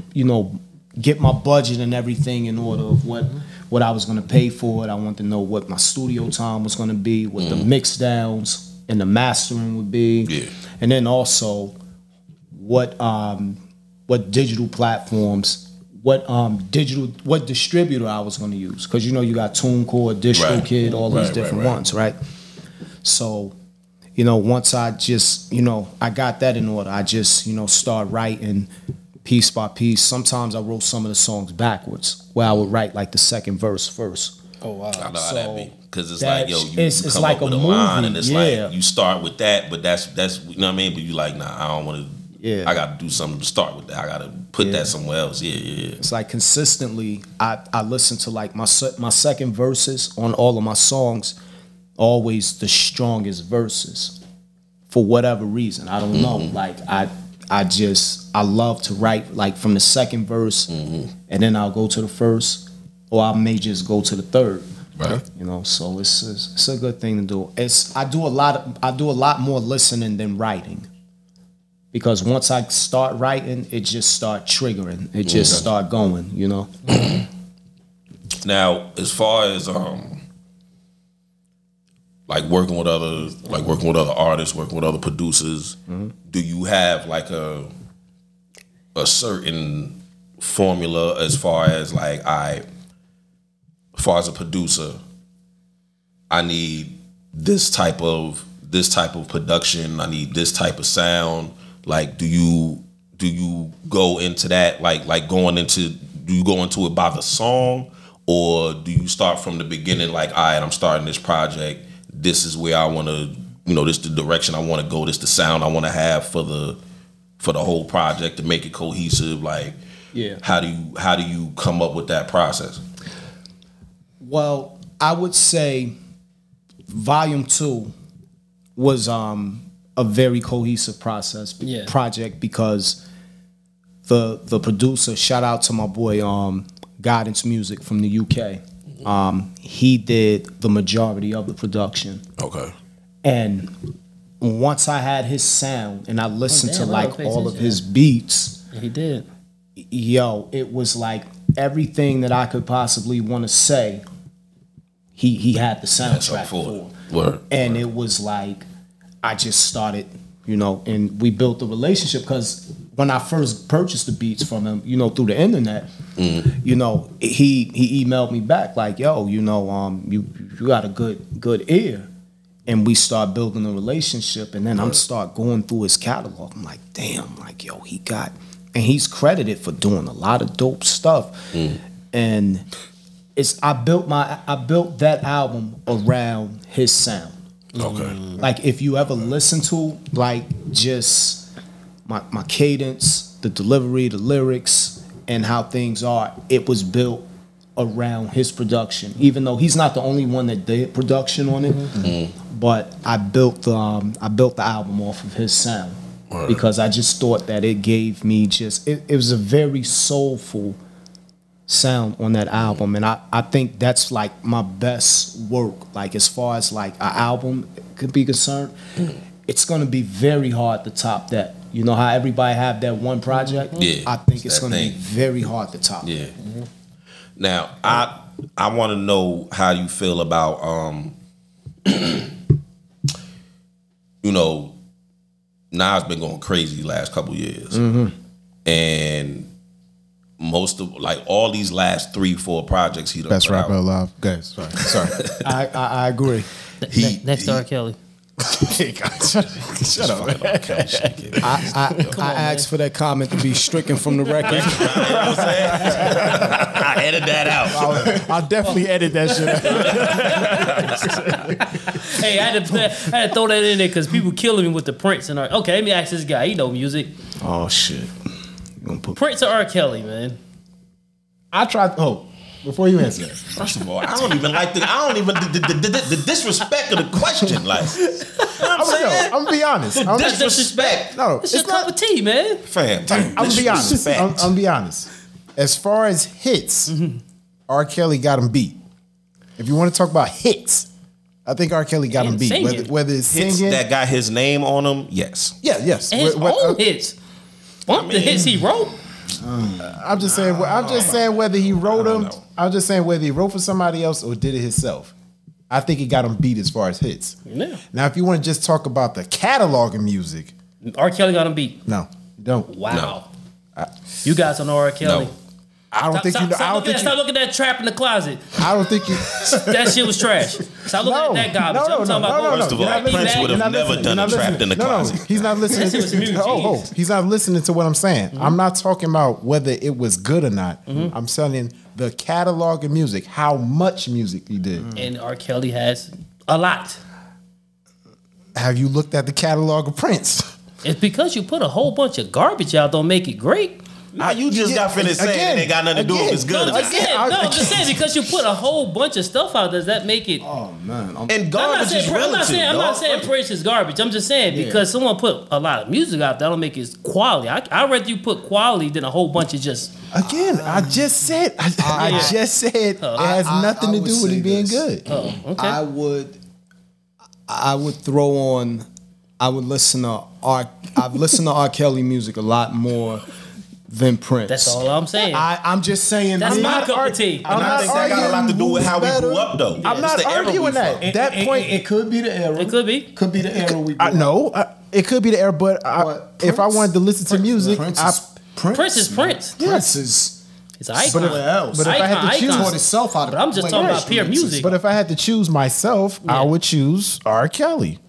get my budget and everything in order of what I was going to pay for it. I wanted to know what my studio time was going to be, what the mix downs and the mastering would be. And then also what digital platforms, what distributor I was going to use, because you got TuneCore, DistroKid, all these different ones, right? So, once I just, I got that in order, I just, start writing piece by piece. Sometimes I wrote some of the songs backwards, where I would write like the second verse first. Oh wow! I know how that be, because it's like, yo, it's come like up with a a line, movie, and it's like you start with that, but that's you know what I mean. But you like, nah, I don't want to. Yeah, I got to do something to start with that. I got to put that somewhere else. Yeah. It's like consistently, I listen to like my second verses on all of my songs, always the strongest verses, for whatever reason. I don't know. Like I love to write like from the second verse, and then I'll go to the first, or I may just go to the third. Right. So it's a good thing to do. I do a lot more listening than writing. Because once I start writing, it just start triggering. It just start going, Now, as far as like working with other artists, working with other producers, do you have like a certain formula as far as like, as far as a producer, I need this type of production, I need this type of sound? Like, do you go into that, do you go into it by the song, or do you start from the beginning, like, all right, I'm starting this project, this is where I want to, this is the direction I want to go, this is the sound I want to have for the whole project to make it cohesive? Like, how do you come up with that process? Well, I would say Volume 2 was a very cohesive project, because the producer, shout out to my boy Guidance Music from the UK, he did the majority of the production. Okay. And once I had his sound and I listened to like I all of his beats, he did. Yo, it was like everything that I could possibly want to say. He had the soundtrack for. Word. And it was like I just started, you know, and we built a relationship because when I first purchased the beats from him, you know, through the internet, you know, he emailed me back like, yo, you know, you got a good ear. And we start building a relationship, and then I'm start going through his catalog. I'm like, damn, like, yo, and he's credited for doing a lot of dope stuff. And I built that album around his sound. Okay. Like if you ever listen to like just my cadence, the delivery, the lyrics, and how things are, it was built around his production. Even though he's not the only one that did production on it, but I built the album off of his sound because I just thought that it gave me it was a very soulful sound on that album, and I think that's like my best work. Like as far as like an album could be concerned, it's gonna be very hard to top that. You know how everybody have that one project? Yeah, I think it's gonna be very hard to top. Yeah. Now I want to know how you feel about you know, Nas been going crazy the last couple years, and most of like all these last 3-4 projects he done Best put rapper out. alive. Guys, sorry. I agree. Next to R. Kelly. Shut up. I asked for that comment to be stricken from the record. You know what I'm saying? I edit that out. I'll definitely edit that shit. Hey, I had to throw that in there because people killing me with the Prince and R. Okay, let me ask this guy. He know music. Oh shit. Prince or R. Kelly, man? I tried. Before you answer that, First of all, I don't even the disrespect of the question. Like, you know what I'm saying? I'm gonna be honest. The disrespect. No, It's your cup of tea, man. Fam, I'm gonna be honest. I'm gonna be honest. As far as hits, R. Kelly got him beat. If you want to talk about hits, I think R. Kelly got him beat. Singing. Whether it's hits singing, that got his name on them, yes. yes. And his own hits. The hits he wrote. I'm just saying whether he wrote them. I'm just saying whether he wrote for somebody else or did it himself. I think he got him beat as far as hits. Yeah. Now, if you want to just talk about the catalog of music, R. Kelly got him beat. no, you don't. Wow. You guys don't know R. Kelly. No. I don't think you know. Stop looking at that trap in the closet. I don't think you. That shit was trash. Stop looking at that garbage. I'm talking about First of all, Prince would have never done a trapped in the closet. No, he's not listening. He's not listening to what I'm saying. I'm not talking about whether it was good or not. I'm saying the catalog of music, how much music he did. And R. Kelly has a lot. Have you looked at the catalog of Prince? It's because you put a whole bunch of garbage out, don't make it great. Now you just got finished saying it ain't got nothing to do with it's good. I'm just saying because you put a whole bunch of stuff out, does that make it? Oh man. And garbage is relative. I'm not saying Prince is garbage. I'm just saying because someone put a lot of music out, that don't make it quality. I'd rather you put quality than a whole bunch of just. Again, I just said it has nothing to do with it being good. Oh, okay. I would throw on. I would listen to I've listened to R. Kelly music a lot more than Prince. That's all I'm saying. I'm just saying. That's my cup of tea. And I think that got a lot to do with how we grew up, though. I'm not arguing that. At that point, it could be the era. It could be. Could be the era we grew up. No, it could be the era. But if I wanted to listen to music, Prince is Prince. Prince is. It's an icon. But if I had to choose itself out of. But I'm just talking about pure music. But if I had to choose myself, I would choose R. Kelly.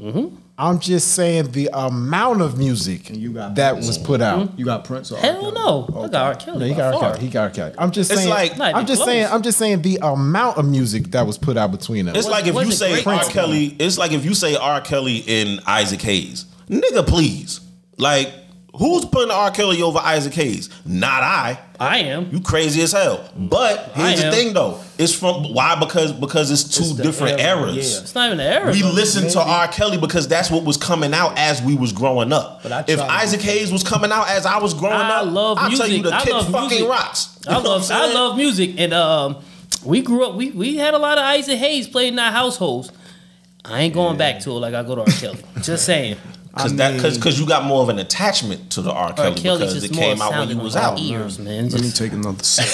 I'm just saying the amount of music that was put out. You got Prince. Or Hell no, I got R. Kelly. No, he got R. Kelly. He got R. Kelly. I'm just saying. I'm just saying the amount of music that was put out between them. It's like if you say R. Kelly. It's like if you say R. Kelly and Isaac Hayes. Nigga, please. Like, who's putting R. Kelly over Isaac Hayes? Not I. I am. You crazy as hell. But here's the thing, though. It's from why? Because it's two different eras. Yeah. It's not even an era. We listened to R. Kelly because that's what was coming out as we was growing up. If Isaac Hayes was coming out as I was growing up, I'll tell you the kick fucking rocks. I love music, and we grew up. We had a lot of Isaac Hayes played in our households. I ain't going back to it like I go to R. Kelly. Just saying. Because you got more of an attachment to the R. Kelly because it came out when you was out. Ears, man. Let me take another sip.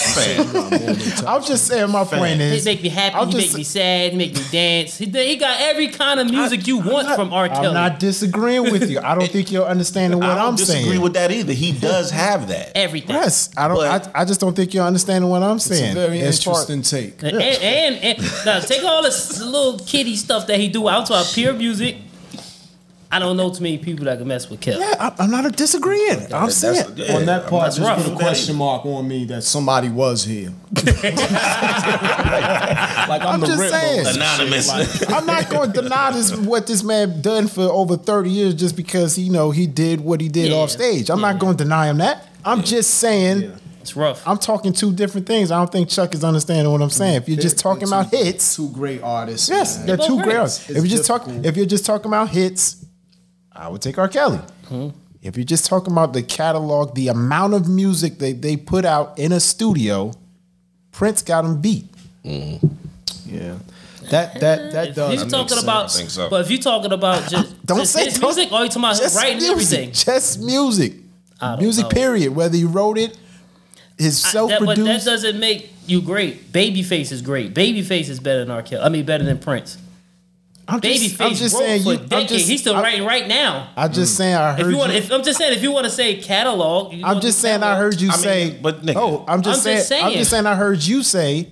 I'm just saying my point is. He make me happy, he make me sad, he make me dance. He got every kind of music you want from R. Kelly. I'm not disagreeing with you. I don't think you're understanding what I'm saying. I don't disagree with that either. He does have that. Everything. Yes. I just don't think you're understanding what I'm saying. It's a very interesting take. And now take all this little kiddie stuff that he do out to our pure music. I don't know too many people that can mess with Kelly. Yeah, I'm not disagreeing. I'm saying on that part, just put a question mark on me that somebody was here. Like I'm just saying, anonymous. I'm not going to deny what this man done for over 30 years just because he did what he did off stage. I'm not going to deny him that. I'm just saying. It's rough. I'm talking two different things. I don't think Chuck is understanding what I'm saying. If you're just talking about hits, two great artists. Yes, they're two great artists. If you're just talking about hits, I would take R. Kelly. If you're just talking about the catalog, the amount of music they put out in a studio, Prince got him beat. Yeah, that does. He's talking about, I think so. but if you're talking about just his music, or you talking about him writing everything? Just music, music. Period. Whether he wrote it, his self-produced. But that doesn't make you great. Babyface is great. Babyface is better than R. Kelly. I mean, better than Prince. Babyface wrote for decades. He's still writing right now. I'm just saying I heard I'm just saying if you want to say catalog, I'm just saying I heard you say. But nigga, I'm just saying I heard you say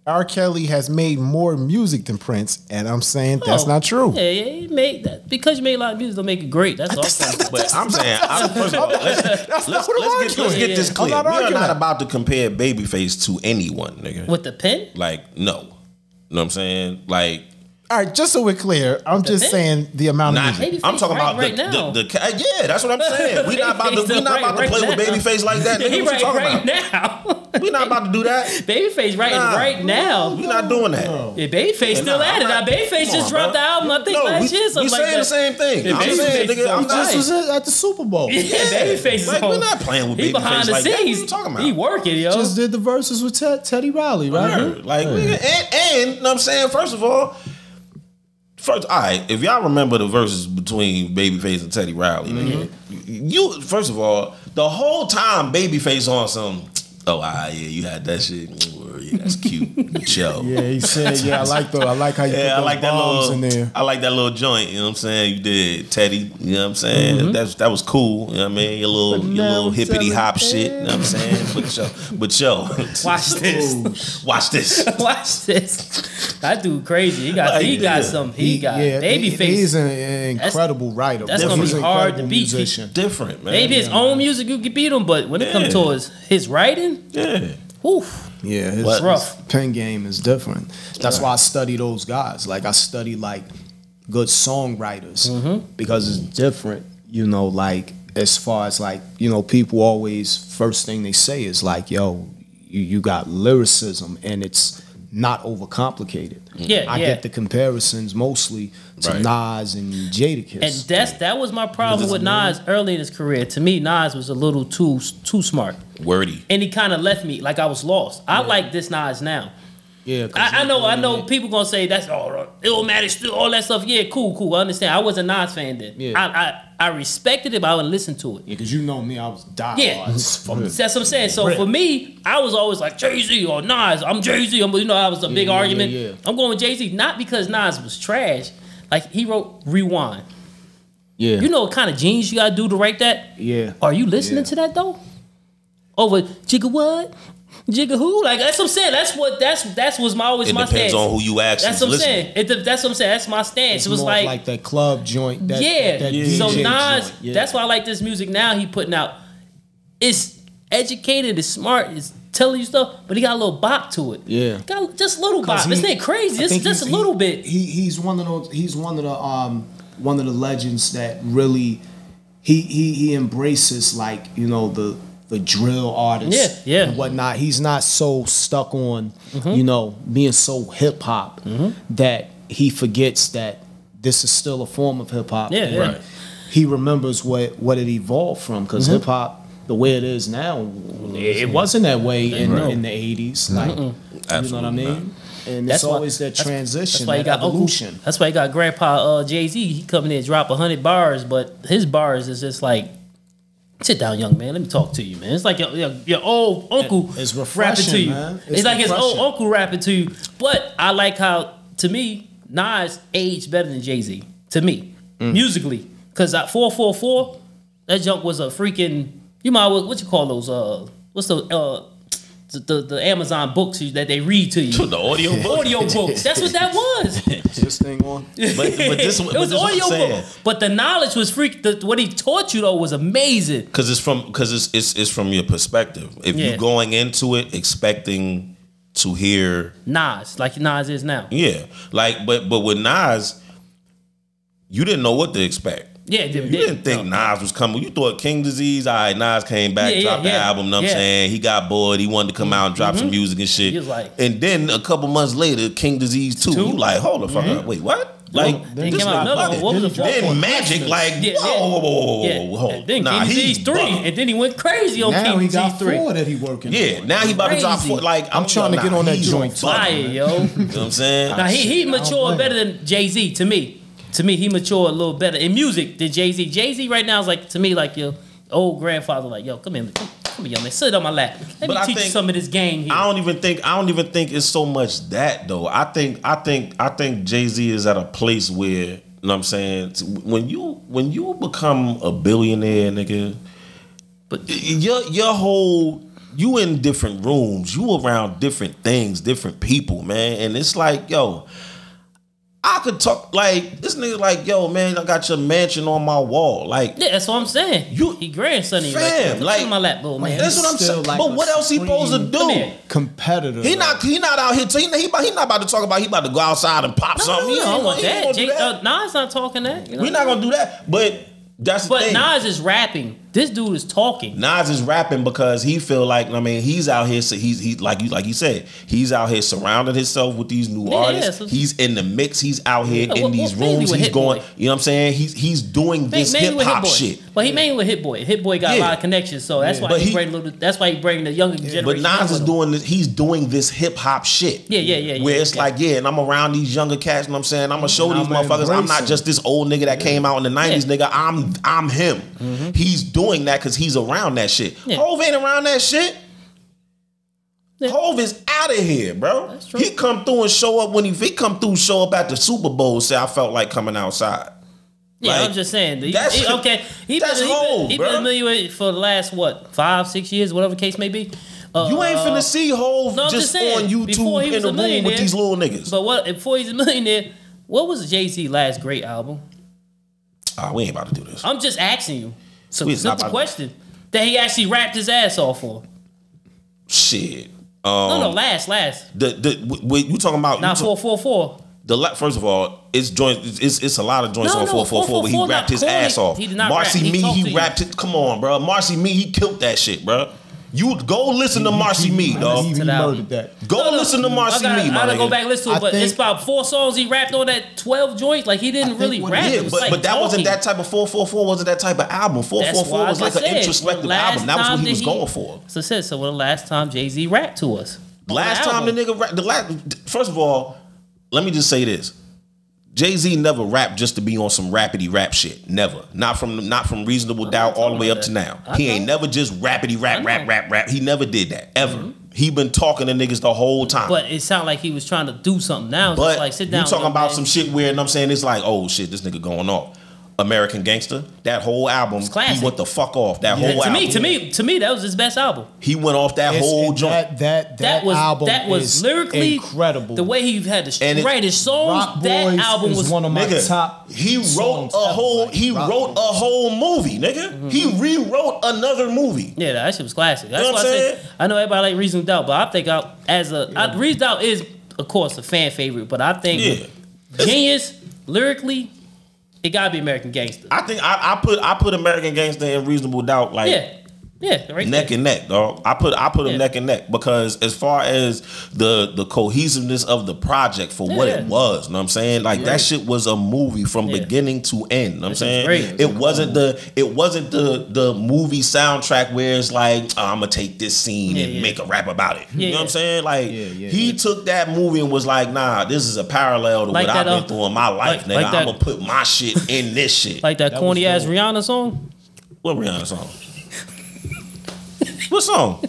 R. Kelly has made more music than Prince, and I'm saying that's not true. Yeah, he made that because you made a lot of music. Don't make it great. That's all. But I'm saying, first of all, let's get this clear. We are not about to compare Babyface to anyone, nigga. With the pen? Like, no. You know what I'm saying? Like. All right, just so we're clear, I'm just saying the amount of music. I'm talking about yeah, that's what I'm saying. We're not about to play with Babyface like that. He what you talking right about? now. We're not about to do that. Babyface writing right now. We're not doing that. Yeah, Babyface still at it. Now Babyface just dropped the album, I think last year, something like that. We saying the same thing. I'm saying, nigga, I'm just was at the Super Bowl. Yeah, Babyface is on. We're not playing with Babyface. He behind the scenes. What you talking about? He working, yo. Just did the verses with Teddy Riley, right? Like, and you know what I'm saying, first of all, all right, if y'all remember the verses between Babyface and Teddy Riley, nigga, you first of all, the whole time Babyface on some, yeah, you had that shit. Yeah, that's cute. Chill. Yeah, he said, I like how you put those bombs in there. I like that little joint, you know what I'm saying? You did Teddy, you know what I'm saying? That was cool, you know what I mean? Your little hippity hop shit, you know what I'm saying? But yo. Watch this. Watch this. That dude crazy. He got Babyface. He's an incredible writer. That's gonna be hard to beat. Different, man. Maybe his own music you could beat him, but when it comes towards his writing, oof. Yeah, his rough pen game is different. That's why I study those guys. Like I study like good songwriters because it's different. You know, like as far as like people always first thing they say is like, "Yo, you got lyricism and it's not overcomplicated." I get the comparisons mostly to Nas and Jadakiss. And that was my problem with Nas early in his career. To me, Nas was a little too smart. Wordy. And he kind of left me like I was lost. I like this Nas now. Yeah, I know people gonna say that's Illmatic, still all that stuff. Yeah, cool. I understand. I was a Nas fan then. Yeah. I respected it, but I wouldn't listen to it. Yeah, because you know me, I was die. Yeah, that's what I'm saying. So for me, I was always like Jay-Z or Nas. I'm Jay-Z. I was a big argument. Yeah. I'm going with Jay-Z, not because Nas was trash. Like he wrote Rewind. Yeah. You know what kind of genius you gotta do to write that? Yeah. Are you listening to that though? Over Jigga what? Jigga who? Like that's what I'm saying. That's always my stance. It depends on who you ask. That's what I'm saying. That's what I'm saying. That's my stance. It was like that club joint. That so DJ Nas, joint. that's why I like this music now. He putting out. It's educated. It's smart. It's telling you stuff, but he got a little bop to it. Yeah, got just a little bop. This ain't crazy. It's just a little bit. He's one of those. He's one of the legends that really he embraces like the drill artists and whatnot. He's not so stuck on, being so hip hop that he forgets that this is still a form of hip hop. Yeah, right. He remembers what it evolved from because hip hop, the way it is now, it wasn't that way in the 80s. Like, you know what I mean? And it's always that transition, that evolution. That's why he got Grandpa Jay-Z. He come in there and drop 100 bars, but his bars is just like, sit down, young man. Let me talk to you, man. It's like your old uncle it's rapping to you. Man. It's like his old uncle rapping to you. But I like how, to me, Nas aged better than Jay-Z. To me, musically, because 444, that junk was a freaking. You might what you call those? What's the Amazon books that they read to you? The audio book. Audio books. That's what that was. This thing on. But this it was audio book. But the knowledge was what he taught you though was amazing. Because it's from your perspective. If you're going into it expecting to hear Nas, like Nas is now. Yeah, like but with Nas, you didn't know what to expect. Yeah, you didn't think Nas was coming. You thought King Disease, all right, Nas came back, dropped the album, know what I'm saying? He got bored, he wanted to come out and drop some music and shit. He was like, and then a couple months later, King Disease 2. You like, hold the fuck up, wait, what? Like, then came out another one. What was the then Magic, like, whoa. And then King Disease 3, and then he went crazy on King Disease 3. Now he got 4 that he working on. Now he about to drop 4. Like, I'm trying to get on that joint. Fire, yo. You know what I'm saying? Now, he matured better than Jay-Z, to me. To me, he matured a little better in music than Jay-Z. Jay-Z right now is like, to me, like your old grandfather, like, yo, come here, young man, sit on my lap. Let me teach you some of this game here. I don't even think it's so much that though. I think Jay-Z is at a place where, you know what I'm saying, when you become a billionaire, nigga, but your whole, you in different rooms, you around different things, different people, man, and it's like, yo, I could talk like this nigga, like, yo, man, I got your mansion on my wall, like, yeah, that's what I'm saying. He grandson, fam, like, on my lap, little man. That's what I'm saying. Like, but what else he supposed to do? Competitor. He not out here. He not about to talk about. He about to go outside and pop something. You don't want that. Nas not talking that. We're not gonna do that. But that's the thing. Nas is rapping. This dude is talking. Nas is rapping because he feel like, I mean, he's out here. So he's like you said, he's out here surrounding himself with these new artists. He's in the mix. He's out here in these rooms. He's going. You know what I'm saying? He's doing this hip hop shit. But he mainly with Hit Boy. Hit Boy got a lot of connections, so that's why that's why he bring the younger generation. But Nas is doing this. He's doing this hip hop shit. Yeah. Where it's like, and I'm around these younger cats. You know what I'm saying? I'm gonna show these motherfuckers I'm not just this old nigga that came out in the '90s, nigga. I'm him. He's doing that because he's around that shit. Hov ain't around that shit. Hov is out of here, bro. That's true. He come through and show up when he come through, show up at the Super Bowl. Say I felt like coming outside. Yeah, like, I'm just saying. He that's been a millionaire for the last 5-6 years, whatever the case may be. You ain't finna see Hov just on YouTube in the room with these little niggas. But before he's a millionaire, what was Jay-Z's last great album? We ain't about to do this. I'm just asking you. So simple question that he actually rapped his ass off for. Shit. No, last. You talking about? Not 444. First of all, it's joints. It's a lot of joints on 444 where he rapped his ass off. He did not Marcy rap. Me, he rapped it. Come on, bro. Marcy Me, he killed that shit, bro. You go listen to Marcy Me, dog. He murdered that. Go listen to Marcy Me, my nigga. I gotta go back and listen to it, but it's about 4 songs he rapped on that 12 joints. Like he didn't really rap. Yeah, but that wasn't that type of 444. Wasn't that type of album? 444 was like an introspective album. That was what he was going for. So when the last time Jay-Z rapped to us? Last time the nigga rapped. First of all, let me just say this. Jay-Z never rapped just to be on some rapidy rap shit. Never. Not from Reasonable Doubt all the way up to now. He ain't never just rapidy rap. He never did that. Ever. He been talking to niggas the whole time. But it sounded like he was trying to do something. Now it's but like sit down. You talking about some shit where, and I'm saying it's like, oh shit, this nigga going off. American Gangster, that whole album, he went the fuck off. That whole album. To me, that was his best album. He went off that whole joint. That album was lyrically incredible. The way he had to write his songs, that album was one of my top. He wrote a whole. He wrote a whole movie, nigga. He rewrote another movie. Yeah, that shit was classic. That's why I said I know everybody like Reasonable Doubt, but I think Reasonable Doubt is of course a fan favorite, but I think Genius lyrically. It gotta be American Gangster. I think I put American Gangster in Reasonable Doubt. Like Yeah, right neck there. and neck, dog. I put them neck and neck because as far as the cohesiveness of the project for what it was, you know what I'm saying? Like that shit was a movie from beginning to end. You know what I'm saying? Great. It wasn't the movie soundtrack where it's like, I'm gonna take this scene and make a rap about it. You know what I'm saying? Like he took that movie and was like, nah, this is a parallel to what I've been through in my life, nigga. Like I'm gonna put my shit in this shit. Like that corny ass Rihanna song? What Rihanna song? What song?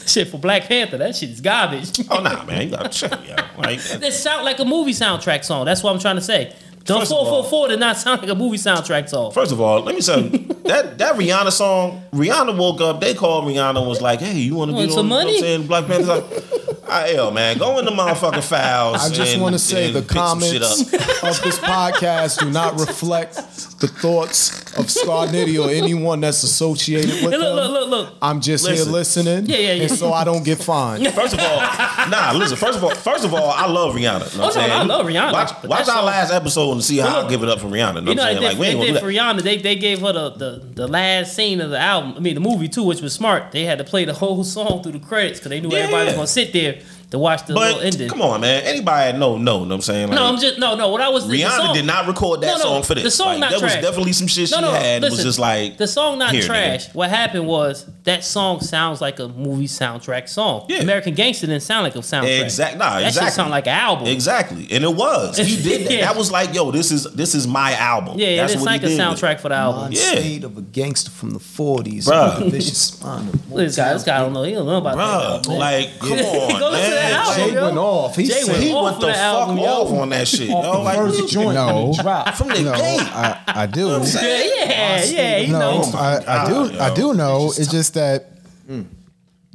Shit for Black Panther. That shit is garbage. Oh nah, man, you gotta check me out. Like That sound like a movie soundtrack song. That's what I'm trying to say. The 444 did not sound like a movie soundtrack song. First of all, let me say that Rihanna song. Rihanna woke up. They called Rihanna and was like, "Hey, you want to be on some money?" You know what I'm saying? Black Panther. Hell, man, go in the motherfucking files. I just want to say the comments of this podcast do not reflect the thoughts of Scar Nitti or anyone that's associated with them. Look. I'm just here listening, and so I don't get fined. First of all, listen. First of all, I love Rihanna. You know what I'm saying? I love Rihanna. Watch our last episode and see how I give it up for Rihanna. You know, they did for Rihanna. They gave her the last scene of the album. I mean, the movie too, which was smart. They had to play the whole song through the credits because they knew everybody was gonna sit there to watch the little ending. Come on, man. Anybody know what I'm saying? Like, No, I'm just no. What I was Rihanna did not record that song for this. The song not there trash. was definitely some shit she had. Listen, was just like the song not here, trash. Nigga. What happened was that song sounds like a movie soundtrack song. Yeah. American Gangster didn't sound like a soundtrack. Exactly. That shit sound like an album. Exactly, and it was. He did that. Yeah. That was like, yo, this is my album. Yeah, That's it's what like he a did soundtrack for the album. Mind state of a gangster from the 40s. Bruh. Vicious spine of This guy don't know. He don't know about that. Bruh, like, come on, Go listen to that man. album, Jay yo. went off. He Jay said went He off went for the that fuck album, yo. off on that shit. Yo, like, first joint No. drop. from the No, gate. I do. Yeah, he No, knows. I do know. It's just that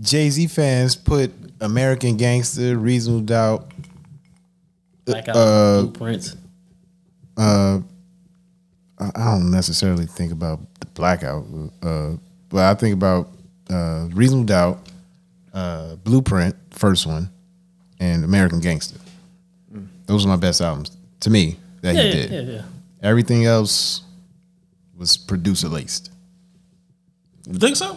Jay-Z fans put American Gangster, Reasonable Doubt, Like Blueprints. I don't necessarily think about the Blackout, but I think about Reasonable Doubt, Blueprint, first one, and American Gangster. Those are my best albums to me that he did. Yeah. Everything else was producer laced. You think so?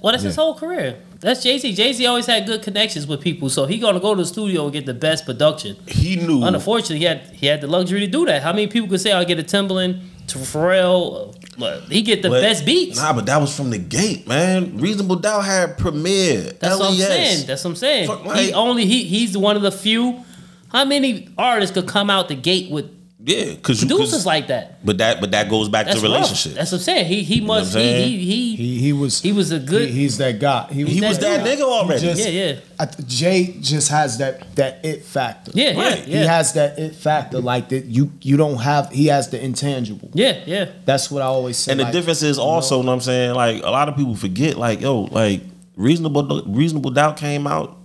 Well, that's his whole career. That's Jay-Z. Jay-Z always had good connections with people, so he gonna go to the studio and get the best production. He knew. Unfortunately, he had the luxury to do that. How many people could say, "I'll get a Timbaland to Pharrell"? He get the best beats. Nah, but that was from the gate, man. Reasonable Doubt had premiere. That's what I'm LES. saying. That's what I'm saying. Fuck, like- He's one of the few. How many artists could come out the gate with because producers like that? But that goes back That's to relationship. rough. That's what I'm saying. He must. what I'm saying? He was a good. He's that guy. He was that nigga already. Yeah. Jay just has that it factor. Yeah. Right. He has that it factor like that. You don't have. He has the intangible. Yeah. That's what I always say. And the like, difference is also, you know what I'm saying, like a lot of people forget, like, yo, like Reasonable Doubt came out,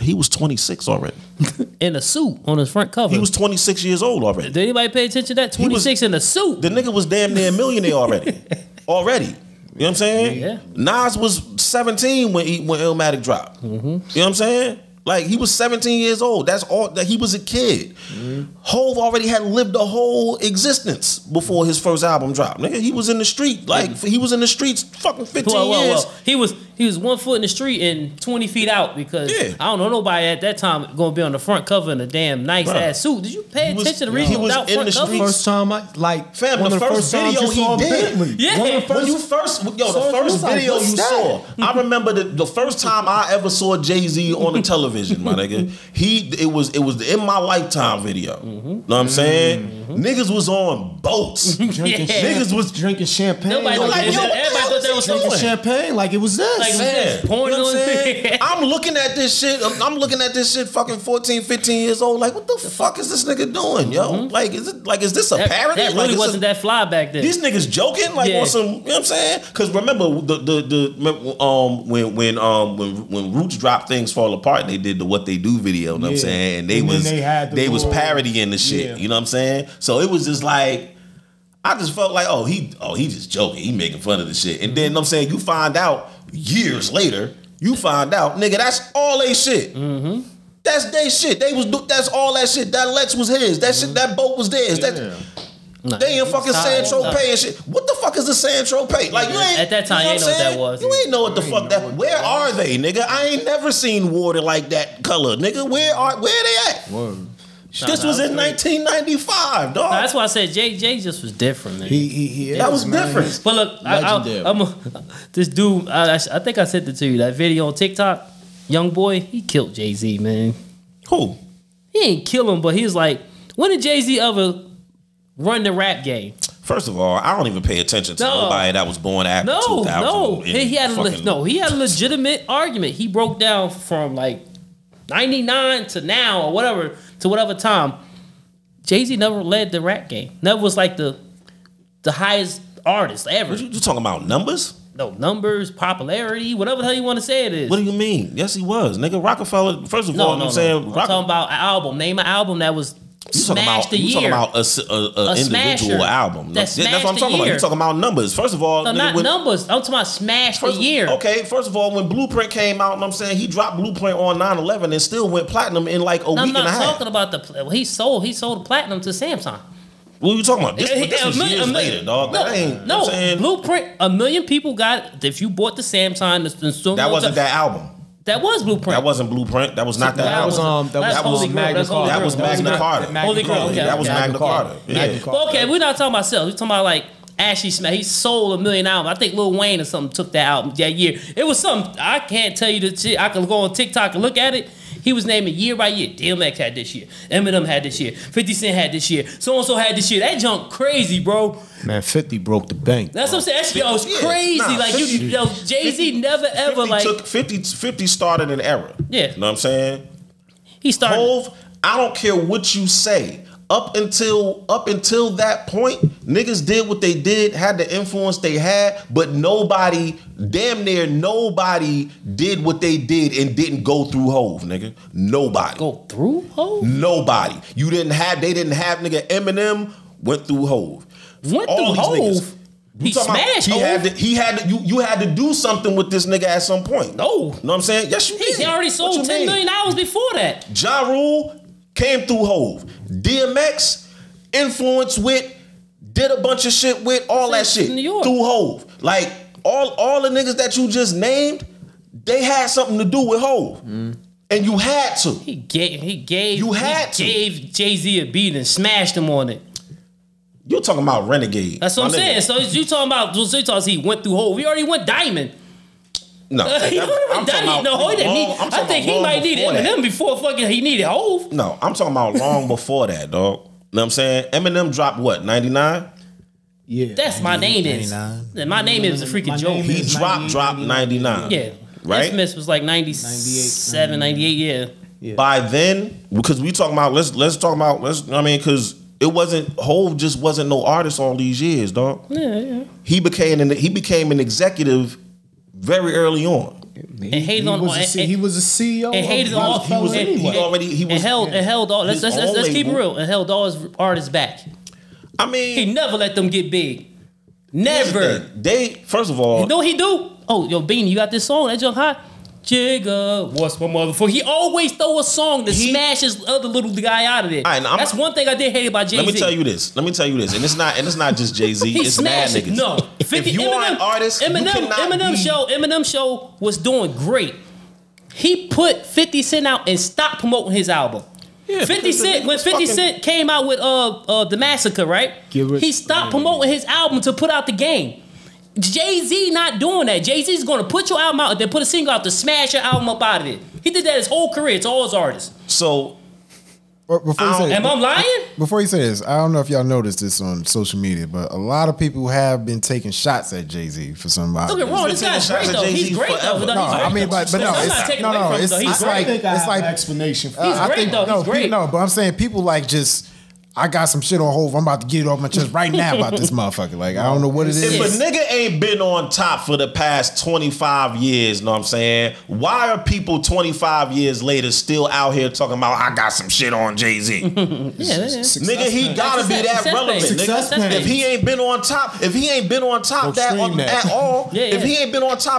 he was 26 already. In a suit on his front cover. He was 26 years old already. Did anybody pay attention to that? 26 in a suit. The nigga was damn near a millionaire already. You know what I'm saying? Yeah. Nas was 17 when Illmatic dropped. You know what I'm saying? Like he was 17 years old. That's all. That he was a kid. Hove already had lived a whole existence before his first album dropped. Nigga, he was in the street. Like he was in the streets fucking 15 years. He was 1 foot in the street and 20 feet out because I don't know nobody at that time gonna be on the front cover in a damn nice ass suit. Did you pay attention to Reasonable Doubt front cover? First time I like Fam, one the of the first video times you saw he did. Bentley. Yeah. One of the When first, the first like, video what's you that? saw, I remember the first time I ever saw Jay-Z on the television, my nigga. It was the In My Lifetime video. Know what I'm saying? Niggas was on boats. Niggas was drinking champagne. Nobody like, yo, everybody thought that was drinking something. champagne like it was this. Like, Man, porn you know what I'm on saying? I'm looking at this shit. I'm looking at this shit fucking 14, 15 years old. Like, what the fuck is this nigga doing, yo? Like, is this a parody? That really wasn't that fly back then. These niggas joking like on some, you know what I'm saying? Because remember when Roots dropped Things Fall Apart, they did the What They Do video. You know what I'm saying? And they was parodying the shit. Yeah. You know what I'm saying? So it was just like, I just felt like, he just joking. He making fun of the shit. And then, you know what I'm saying, you find out years later, nigga, that's all they shit. That's they shit. That's all that shit. That Lex was his. That shit, that boat was theirs. Nah, They in fucking San Tropez and shit. What the fuck is the San Tropez? Like you ain't at that time, you ain't know what that was. You ain't know what the fuck that. Where are they, nigga? I ain't never seen water like that color, nigga. Where they at? Whoa. This was in 1995, dog. That's why I said Jay just was different, man. That was different. But look, this dude, I think I sent it to you. That video on TikTok, young boy, he killed Jay-Z, man. Who? He ain't kill him, but he's like, when did Jay-Z ever run the rap game? First of all, I don't even pay attention to nobody that was born after 2000. No, he had a legitimate argument. He broke down from like 99 to now or whatever to whatever time. Jay-Z never led the rap game. Never was like the highest artist ever. You talking about numbers? No, numbers, popularity, whatever the hell you want to say it is. What do you mean? Yes, he was. Nigga, Rockefeller, first of all, I'm saying... I'm talking about an album. Name an album that was smashed the year. You talking about an individual album. That's what I'm talking about. You talking about numbers. First of all... No, not numbers. I'm talking about smash the year. Okay, first of all, when Blueprint came out, I'm saying he dropped Blueprint on 9/11 and still went platinum in like a week and a half. I'm not talking about the... He sold the platinum to Samsung. What are you talking about? This was years later, dog. No, Blueprint, 1 million people got it. If you bought the Samsung... That wasn't that album. That was Blueprint. That wasn't Blueprint. That was not that album. That was Magna Carta. That was Magna Carta. Holy Grail. That was Magna Carta. Okay, we're not talking about sales. We're talking about like Ashley Smith. He sold 1 million albums. I think Lil Wayne or something took that album that year. It was something. I can't tell you the shit. I could go on TikTok and look at it. He was naming year by year. DMX had this year. Eminem had this year. 50 Cent had this year. So-and-so had this year. That junk crazy, bro. Man, 50 broke the bank. That's what I'm saying. That shit was crazy. Nah, like, Jay-Z never ever, 50 like... 50 started an era. Yeah. You know what I'm saying? He started... Hov, I don't care what you say. Up until that point, niggas did what they did, had the influence they had, but damn near nobody did what they did and didn't go through Hov, nigga. Nobody. Go through Hov? Nobody. They didn't have nigga. Eminem went through Hov. Went through Hov? He smashed Hov? You had to do something with this nigga at some point. No. You know what I'm saying? Yes, you did. He already sold 10 million hours before that. Ja Rule came through Hov. DMX influenced with, did a bunch of shit with, all that shit through Hov. Like all the niggas that you just named, they had something to do with Hov. And you had to. He gave Jay-Z a beat and smashed him on it. You're talking about Renegade. That's what I'm saying. So you talking about he went through Hov. He already went Diamond. No, he think he might need Eminem before fucking he needed Hov. No, I'm talking about long before that, dog. You know what I'm saying? Eminem dropped what, 99? Yeah. That's My Name Is. My Name Is a freaking joke. He dropped 99. Yeah. Right? Smith was like 97, 98, yeah. By then, because we talking about, because it wasn't, Hov just wasn't no artist all these years, dog. Yeah. He became an executive very early on. And hated on he was a CEO. And hated on held all. Let's keep it real. And held all his artists back. I mean, he never let them get big. Never. They first of all, you know what he do? Oh, yo, Beanie, you got this song that junk hot. Jigga, what's my motherfucker? He always throw a song that smashes other little guy out of it. That's one thing I did hate about Jay-Z. Let me tell you this, and it's not just Jay-Z. It's mad niggas. No, if you are an artist, Eminem show was doing great. He put 50 Cent out and stopped promoting his album. Yeah, 50 Cent came out with The Massacre, right? He stopped promoting his album to put out The Game. Jay-Z not doing that. Jay-Z's gonna put your album out and then put a single out to smash your album up out of it. He did that his whole career. It's all his artists. So, am I lying? Before you say this, I don't know if y'all noticed this on social media, but a lot of people have been taking shots at Jay-Z for some reason. Don't get wrong, this guy's great though. He's great though. No, I mean, but no, it's like explanation. He's great though. He's great. No, but I'm saying people like just. I got some shit on Hov. I'm about to get it off my chest right now about this motherfucker. Like, I don't know what it is. If a nigga ain't been on top for the past 25 years, know what I'm saying? Why are people 25 years later still out here talking about, I got some shit on Jay-Z? Nigga, he gotta be that relevant, nigga. If he ain't been on top,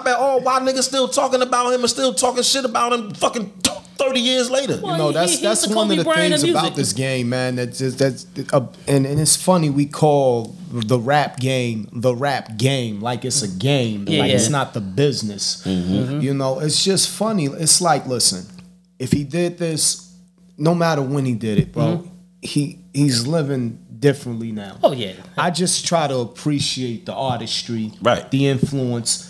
at all, why niggas still talking about him and still talking shit about him fucking 30 30 years later. You know, that's the one of the Kobe Bryant things of about music. this game, man. And it's funny we call the rap game like it's a game, like it's not the business. You know, it's just funny. It's like, listen, if he did this, no matter when he did it, bro, he's living differently now. Oh yeah. I just try to appreciate the artistry, Right. the influence.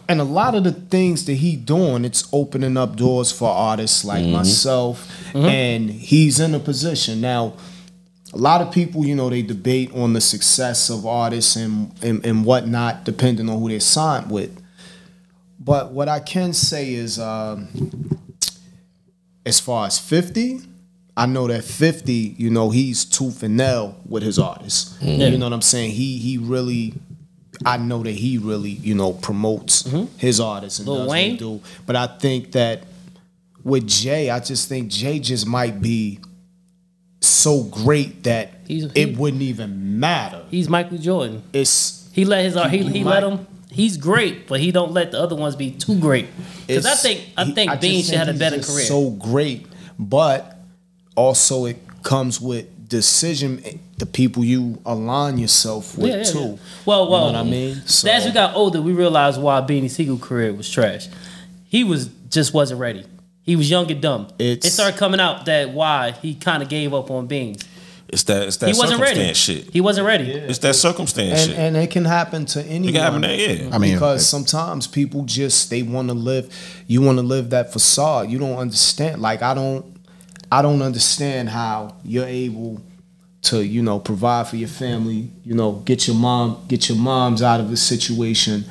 And a lot of the things that he doing, it's opening up doors for artists like myself. And he's in a position. Now, a lot of people, you know, they debate on the success of artists and whatnot, depending on who they're signed with. But what I can say is, as far as 50, I know that 50, you know, he's tooth and nail with his artists. You know what I'm saying? He really... I know that he really, you know, promotes his artists and Lil does Wayne? what he do. But I think that with Jay, I just think Jay just might be so great that it wouldn't even matter. He's Michael Jordan. He let him. He's great, but he don't let the other ones be too great. Because I think Bean should have a better career. So great, but also it comes with decision, the people you align yourself with too. Yeah. Well, you know what I mean? So, as we got older, we realized why Beanie Siegel career was trash. He wasn't ready. He was young and dumb. It started coming out that why he kind of gave up on Beans. It's that He wasn't ready. circumstance shit. He wasn't ready. Yeah. It's that circumstance shit. And it can happen to anyone. It can happen to, yeah. I mean, because sometimes people just they want to live. You want to live that facade. You don't understand. Like I don't understand how you're able to, you know, provide for your family. You know, get your moms out of a situation.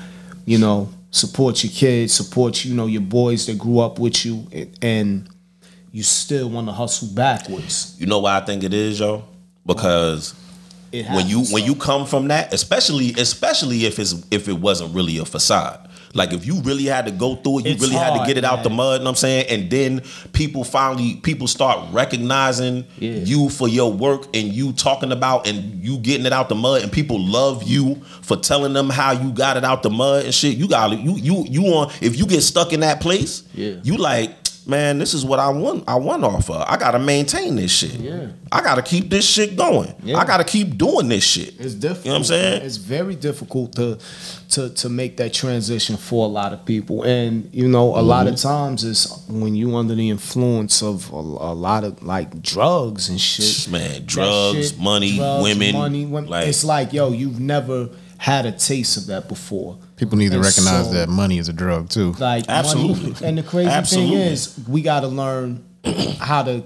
You know, support your kids, support, you know, your boys that grew up with you, and you still want to hustle backwards. You know why I think it is, yo? Because when you come from that, especially if it wasn't really a facade. Like if you really had to go through it, you really had to get it out the mud, you know what I'm saying? And then people start recognizing you for your work and you talking about and you getting it out the mud, and people love you for telling them how you got it out the mud and shit. You if you get stuck in that place, you like, man, this is what I want off of. I gotta maintain this shit. Yeah. I gotta keep this shit going. Yeah. I gotta keep doing this shit. It's difficult. You know what I'm saying? It's very difficult to make that transition for a lot of people. And you know, a lot of times it's when you under the influence of a lot of like drugs and shit. Man, drugs, money, women. Like, it's like, yo, you've never had a taste of that before. People need to recognize that money is a drug too. Like absolutely. Money, and the crazy thing is, we got to learn how to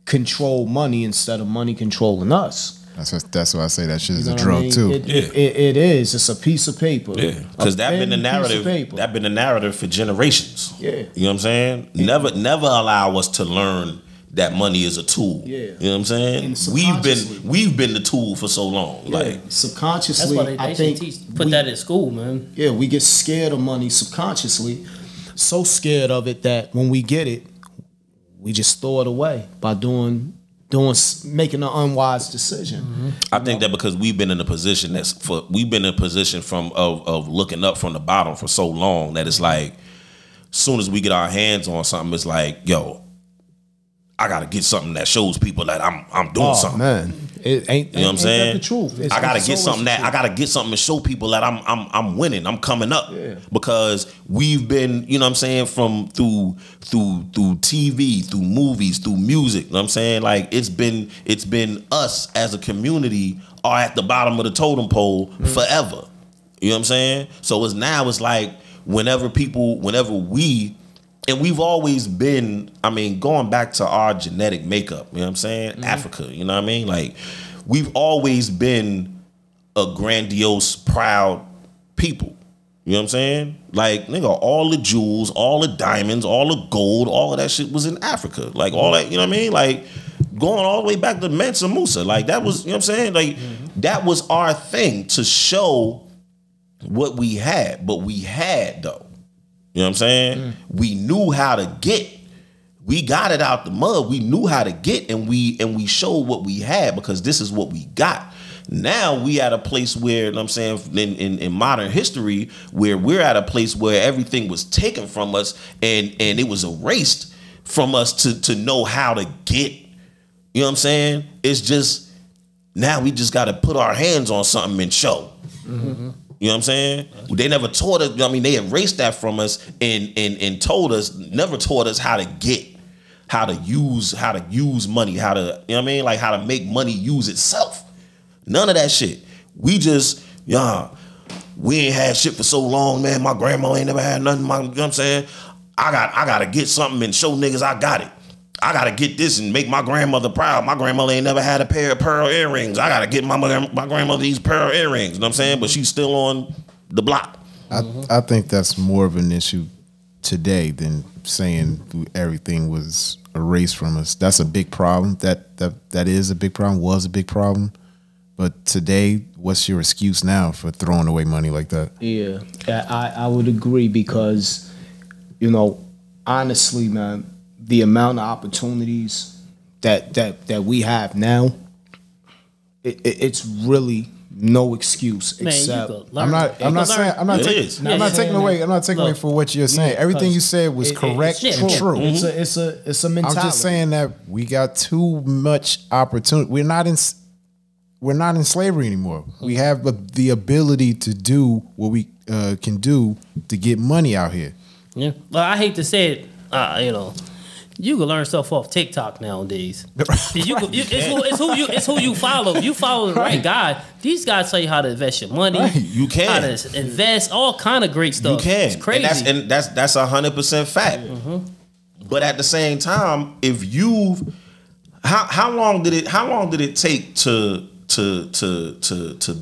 control money instead of money controlling us. That's why I say that shit is a drug too. It is. It's a piece of paper. Yeah, because that been the narrative. That been the narrative for generations. Yeah, you know what I'm saying. Never allow us to learn that money is a tool. Yeah, you know what I'm saying. We've been the tool for so long. Yeah. Like subconsciously, that's why they put that in school, man. Yeah, we get scared of money subconsciously, so scared of it that when we get it, we just throw it away by making an unwise decision. Mm-hmm. I think that because we've been in a position of looking up from the bottom for so long that it's like, as soon as we get our hands on something, it's like, yo, I gotta get something that shows people that I'm doing something. Man, it ain't. You know what I'm saying? The truth. I gotta get something I gotta get something to show people that I'm winning. I'm coming up because we've been, you know what I'm saying, through TV, through movies, through music. You know what I'm saying? Like it's been us as a community are at the bottom of the totem pole forever. You know what I'm saying? So it's like whenever we. And we've always been, I mean, going back to our genetic makeup, you know what I'm saying? Africa, you know what I mean? Like, we've always been a grandiose, proud people. You know what I'm saying? Like, nigga, all the jewels, all the diamonds, all the gold, all of that shit was in Africa. Like, all that, you know what I mean? Like, going all the way back to Mansa Musa. Like, that was, you know what I'm saying? Like, that was our thing to show what we had. But we had, though. You know what I'm saying? We knew how to get. We got it out the mud. We knew how to get, and we showed what we had because this is what we got. Now we at a place where, you know what I'm saying, in modern history, where we're at a place where everything was taken from us and it was erased from us to know how to get. You know what I'm saying? It's just now we just got to put our hands on something and show. Mm-hmm. You know what I'm saying? They never taught us. I mean, they erased that from us and told us, never taught us how to get, how to use money, how to, you know what I mean? Like how to make money use itself. None of that shit. We just, we ain't had shit for so long, man. My grandma ain't never had nothing. You know what I'm saying? I got to get something and show niggas I got it. I got to get this and make my grandmother proud. My grandmother ain't never had a pair of pearl earrings. I got to get my grandmother these pearl earrings. You know what I'm saying? But she's still on the block. I think that's more of an issue today than saying everything was erased from us. That's a big problem. That is a big problem, was a big problem. But today, what's your excuse now for throwing away money like that? Yeah, I would agree because, honestly, man, the amount of opportunities that we have now, it's really no excuse except I'm not taking away for what you're saying. Everything you said was correct and true. It's a mentality. I'm just saying that we got too much opportunity. We're not in slavery anymore. We have the ability to do what we can do to get money out here. Yeah. Well, I hate to say it, you can learn stuff off TikTok nowadays. It's who you follow. If you follow the right guy, these guys tell you how to invest your money. Right. You can how to invest, all kind of great stuff. You can. It's crazy. And that's 100% fact. Mm-hmm. But at the same time, if how long did it take to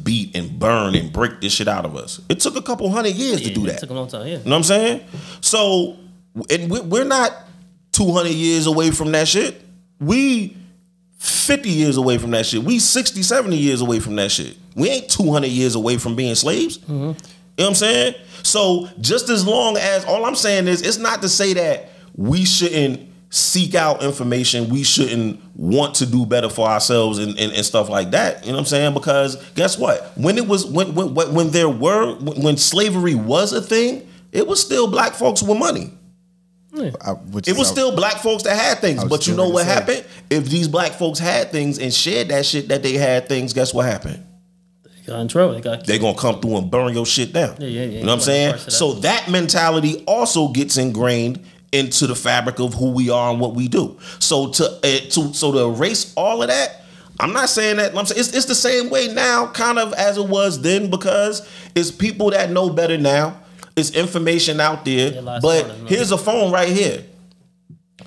beat and burn and break this shit out of us? It took a couple 100 years to do that. It took a long time. Yeah. You know what I'm saying? So, and we're not 200 years away from that shit. We 50 years away from that shit. We 60, 70 years away from that shit. We ain't 200 years away from being slaves. Mm-hmm. You know what I'm saying? So just as long as, all I'm saying is, it's not to say that we shouldn't seek out information, we shouldn't want to do better for ourselves and stuff like that. You know what I'm saying? Because guess what? When slavery was a thing, it was still black folks with money. It was still black folks that had things. But you know what happened? If these black folks had things and shared that shit that they had things, guess what happened? They got in trouble. They're going to come through and burn your shit down. Yeah. You know what I'm saying? So that mentality also gets ingrained into the fabric of who we are and what we do. So to erase all of that, I'm not saying that. I'm saying it's the same way now, kind of as it was then, because it's people that know better now. It's information out there, but here's a phone right here.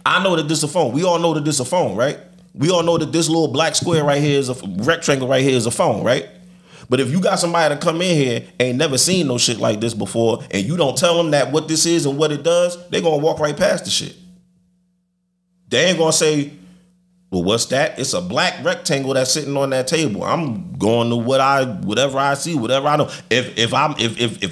I know that this is a phone. We all know that this is a phone, right? We all know that this little black square right here is a rectangle right here is a phone, right? But if you got somebody to come in here ain't never seen no shit like this before, and you don't tell them that what this is and what it does, they're gonna walk right past the shit. They ain't gonna say, well, what's that? It's a black rectangle that's sitting on that table. I'm going to whatever I see, whatever I know. If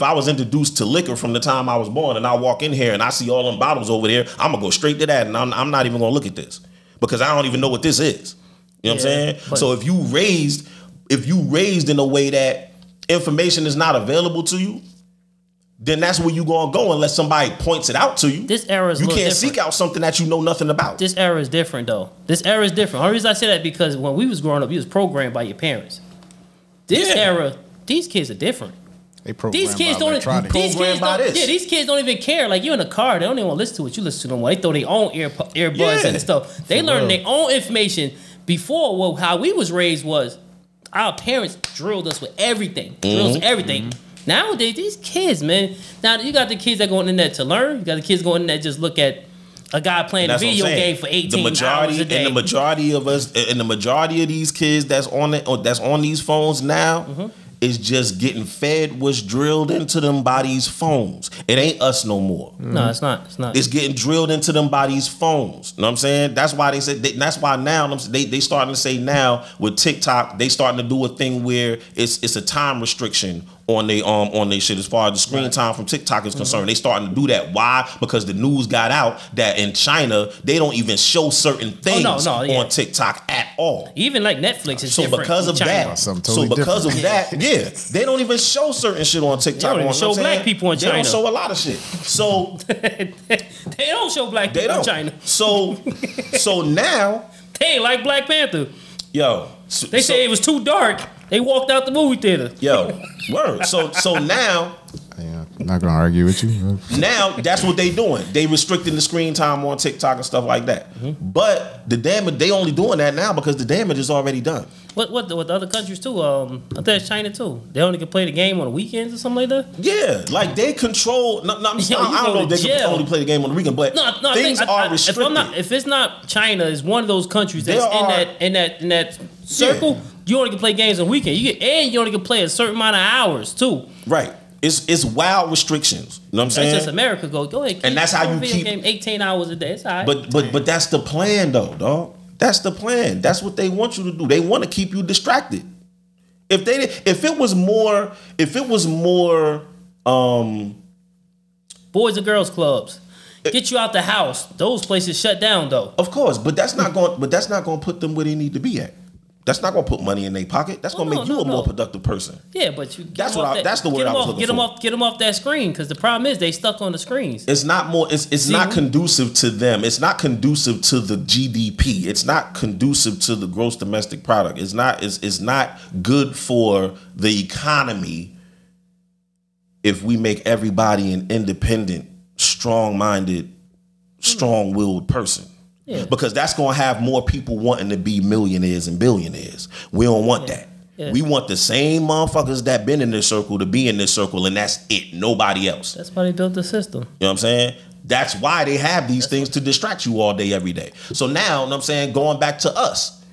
I was introduced to liquor from the time I was born, and I walk in here and I see all them bottles over there, I'm gonna go straight to that, and I'm not even gonna look at this because I don't even know what this is. You know what I'm saying? So if you raised in a way that information is not available to you, then that's where you gonna go unless somebody points it out to you. This era is you can't different. seek out something that you know nothing about. This era is different though. This era is different. The only reason I say that because when we was growing up, you was programmed by your parents. This era, these kids are different. They programmed these kids by don't. These kids don't even care. Like you in a car, they don't even want to listen to what you listen to no more. They throw their own earbuds and stuff. They learn their own information. Before, well, how we was raised was our parents drilled us with everything. Nowadays, these kids, man. Now you got the kids that go on the internet to learn. You got the kids going on the internet just look at a guy playing a video game for 18 hours a day. And the majority of us, and the majority of these kids that's on these phones now, is just getting fed what's drilled into them by these phones. It ain't us no more. No, it's not. It's not. It's getting drilled into them by these phones. You know what I'm saying? That's why they said. That's why now they starting to say now with TikTok, they starting to do a thing where it's a time restriction on they shit as far as the screen time from TikTok is concerned. They starting to do that. Why? Because the news got out that in China they don't even show certain things on TikTok at all. Even like Netflix is different. Because of that, they don't even show certain shit on TikTok. They don't even show black people in China. They don't show a lot of shit. So they don't show black people in China. So now they ain't like Black Panther. Yo, they say it was too dark. They walked out the movie theater. Yo, word. So now, I'm not gonna argue with you. Now that's what they doing. They restricting the screen time on TikTok and stuff like that. But the damage, they only doing that now because the damage is already done. What the other countries too? I think it's China too. They only can play the game on the weekends or something like that. Yeah, like they control. I don't know if they can only play the game on the weekend, but things are restricted. If it's not China, it's one of those countries that's in that circle. Yeah. You only can play games on the weekend. You only can play a certain amount of hours too. Right. It's wild restrictions. You know what I'm saying? That's just America. Go ahead. And that's how you keep game 18 hours a day. It's all right. But that's the plan though, dog. That's the plan. That's what they want you to do. They want to keep you distracted. If it was more boys and girls clubs, get you out the house. Those places shut down though. Of course, but that's not going to put them where they need to be at. That's not gonna put money in their pocket. That's gonna make you a more productive person. Yeah, but you that's the word I was looking for. Get them off that screen, because the problem is they stuck on the screens. It's not more. It's not conducive to them. It's not conducive to the GDP. It's not conducive to the gross domestic product. It's not good for the economy if we make everybody an independent, strong-minded, strong-willed person. Yeah. Because that's going to have more people wanting to be millionaires and billionaires. We don't want that. Yeah. We want the same motherfuckers that been in this circle to be in this circle, and that's it. Nobody else. That's why they built the system. You know what I'm saying? That's why they have these things to distract you all day, every day. So now, you know what I'm saying, going back to us,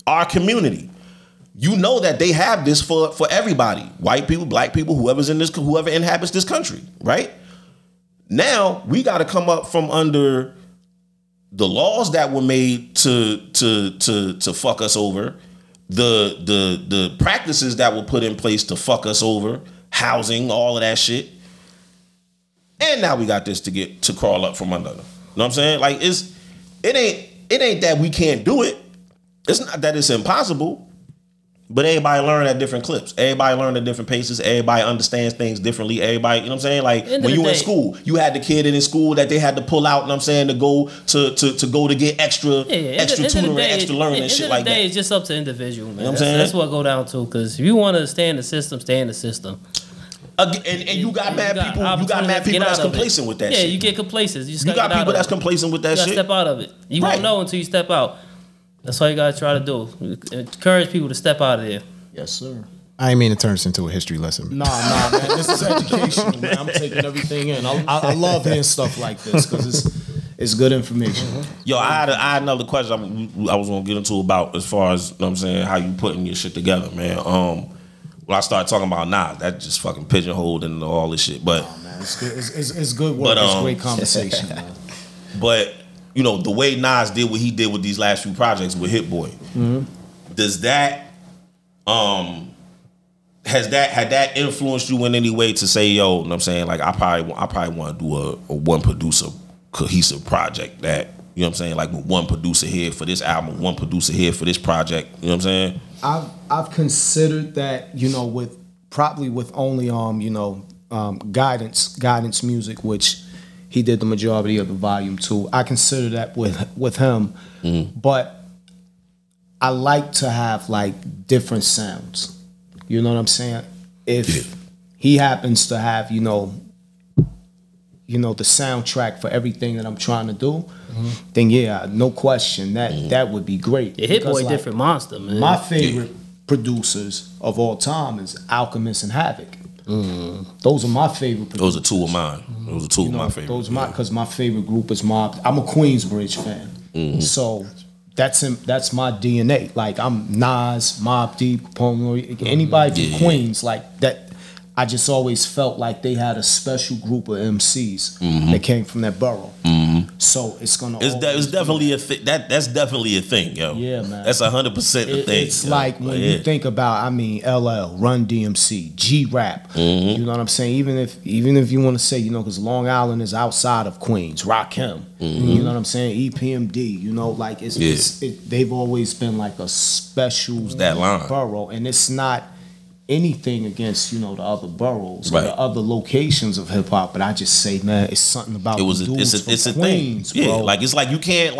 our community, you know that they have this for everybody. White people, black people, whoever inhabits this country, right? Now, we got to come up from under the laws that were made to fuck us over, the practices that were put in place to fuck us over, housing, all of that shit, and now we got this to crawl up from under. You know what I'm saying? Like it ain't that we can't do it. It's not that it's impossible. But everybody learn at different clips. Everybody learn at different paces. Everybody understands things differently. Everybody, you know what I'm saying? Like when you in school, you had the kid in school that they had to pull out, you know what I'm saying, to go to get extra tutoring, extra learning and shit like that. It's just up to individual, man. You know what I'm saying? That's what go down to. Because if you want to stay in the system, stay in the system. And you got mad people. You got mad people that's complacent with that shit. Yeah, you get complacent. You got people that's complacent with that shit. You gotta step out of it. You won't know until you step out. That's all you gotta try to do. Encourage people to step out of there. Yes, sir. I ain't mean to turn this into a history lesson. Nah, man. This is educational, man. I'm taking everything in. I love hearing stuff like this because it's good information. Yo, I had another question I was gonna get into about as far as, you know what I'm saying, how you putting your shit together, man. When I started talking about that just fucking pigeonholed into all this shit. But man, it's good. It's good work. It's great conversation, man. But you know, the way Nas did what he did with these last few projects with Hit Boy, does that had that influenced you in any way to say, yo, you know what I'm saying, like I probably want to do a one producer cohesive project that, you know what I'm saying, like with one producer here for this album, one producer here for this project, you know what I'm saying? I've considered that, you know, with only guidance music, which he did the majority of the volume 2. I consider that with him, but I like to have like different sounds. You know what I'm saying? If he happens to have, you know, the soundtrack for everything that I'm trying to do, then yeah, no question that would be great. The Hit Boy, like, different monster, man. My favorite producers of all time is Alchemist and Havoc. Those are my favorite producers. Those are two of mine. Those are two of my favorite. Those are because my favorite group is Mob. I'm a Queensbridge fan, so that's my DNA. Like I'm Nas, Mobb Deep, anybody from Queens, like that. I just always felt like they had a special group of MCs that came from that borough. So it's gonna. It's definitely a thing. That's definitely a thing, yo. Yeah, man. That's 100% a thing. It's like when you think about, I mean, LL, Run DMC, G-Rap. You know what I'm saying? Even if you want to say, you know, because Long Island is outside of Queens, Rakim. You know what I'm saying? EPMD. You know, like they've always been like a special that line. borough, and it's not anything against, you know, the other boroughs or Right. the other locations of hip hop, but I just say, man, it's something about It's a Queens, thing. bro. Yeah, like it's like you can't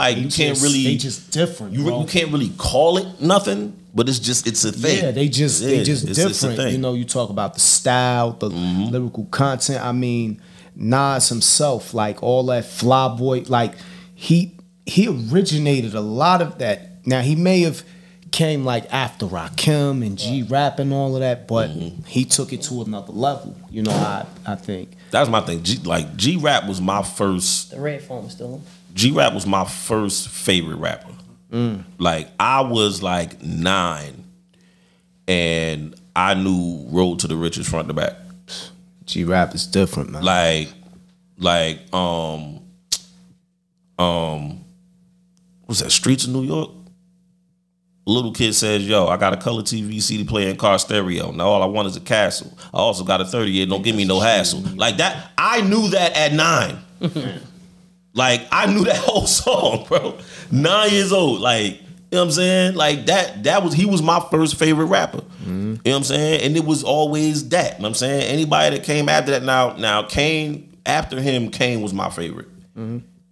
really. They just different. You bro. can't really call it nothing, but it's a thing. Yeah, they just it's a different. thing. You know, you talk about the style, the lyrical content. I mean, Nas himself, like all that fly boy, like he originated a lot of that. Now he may have came like after Rakim and G-Rap and all of that, but he took it to another level. You know, I think. That's my thing. G-Rap was my first. The red phone still. G-Rap was my first favorite rapper. Like I was like 9, and I knew Road to the Riches front to back. G-Rap is different, man. What's that? Streets of New York. A little kid says, yo, I got a color TV CD player and car stereo. Now all I want is a castle. I also got a 38. Don't give me no hassle. Like that, I knew that at 9. Like, I knew that whole song, bro. 9 years old. Like, you know what I'm saying? Like he was my first favorite rapper. You know what I'm saying? And it was always that. You know what I'm saying? Anybody that came after that, now Kane, after him, Kane was my favorite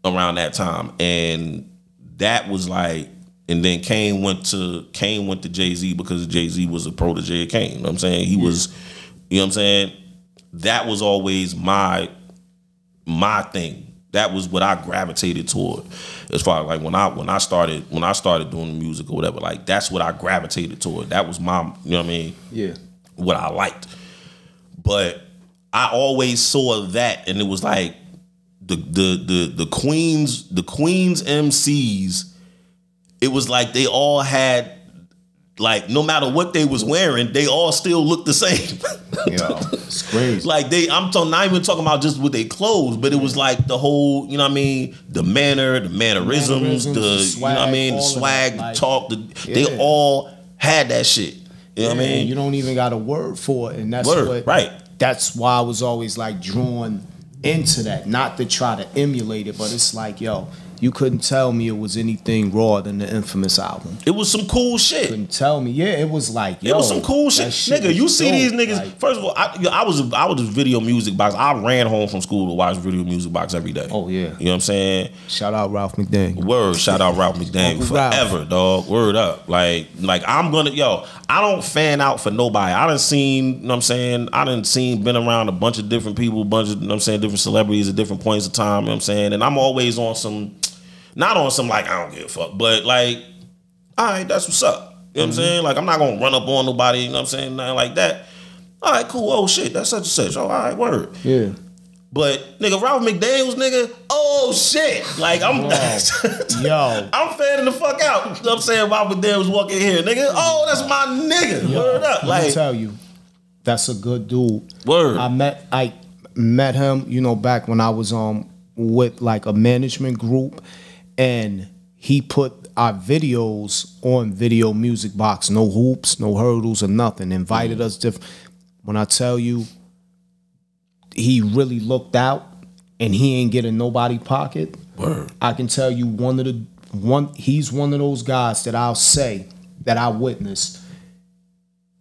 around that time. And that was like, and then Kane went to Jay-Z because Jay-Z was a protege of Kane. You know what I'm saying? He was, you know what I'm saying? That was always my thing. That was what I gravitated toward. As far as like when I started doing the music or whatever, like that's what I gravitated toward. That was my, you know what I mean? Yeah. What I liked. But I always saw that, and it was like the Queens MCs. It was like they all had, like, no matter what they was wearing, they all still looked the same. Yo, it's crazy. Like not even talking about just with their clothes, but it was like the whole, you know what I mean, the mannerisms, the swag, you know what I mean, the swag, the talk, they all had that shit. You know what I mean? You don't even got a word for it, and that's right. That's why I was always like drawn into that, not to try to emulate it, but it's like, yo, you couldn't tell me it was anything rawer than the Infamous album. It was some cool shit. Couldn't tell me. Yeah, it was like, yo, it was some cool shit. Nigga, you see these niggas. Like, first of all, I was a Video Music Box. I ran home from school to watch Video Music Box every day. Oh, yeah. You know what I'm saying? Shout out Ralph McDaniel. Word, shout out Ralph McDaniel. Forever, dog. Word up. Like I'm gonna, I don't fan out for nobody. I done seen, you know what I'm saying? Been around a bunch of different people, you know what I'm saying, different celebrities at different points of time, you know what I'm saying? And I'm always on some, not on some like, I don't give a fuck, but like, all right, that's what's up. You know what I'm saying? Like, I'm not gonna run up on nobody, you know what I'm saying? Nothing like that. All right, cool. Oh shit, that's such and such. Oh, all right, word. Yeah. But nigga, Ralph McDaniels, nigga, oh shit. Like I'm I'm fanning the fuck out. You know what I'm saying? Ralph McDaniels walking here, nigga. Oh, that's my nigga. Word up. Let me tell you, that's a good dude. Word. I met him, you know, back when I was with like a management group, and he put our videos on Video Music Box. No hoops, no hurdles, or nothing. Invited us different. When I tell you, he really looked out, and he ain't getting nobody pocket. Word. I can tell you he's one of those guys that I'll say that I witnessed.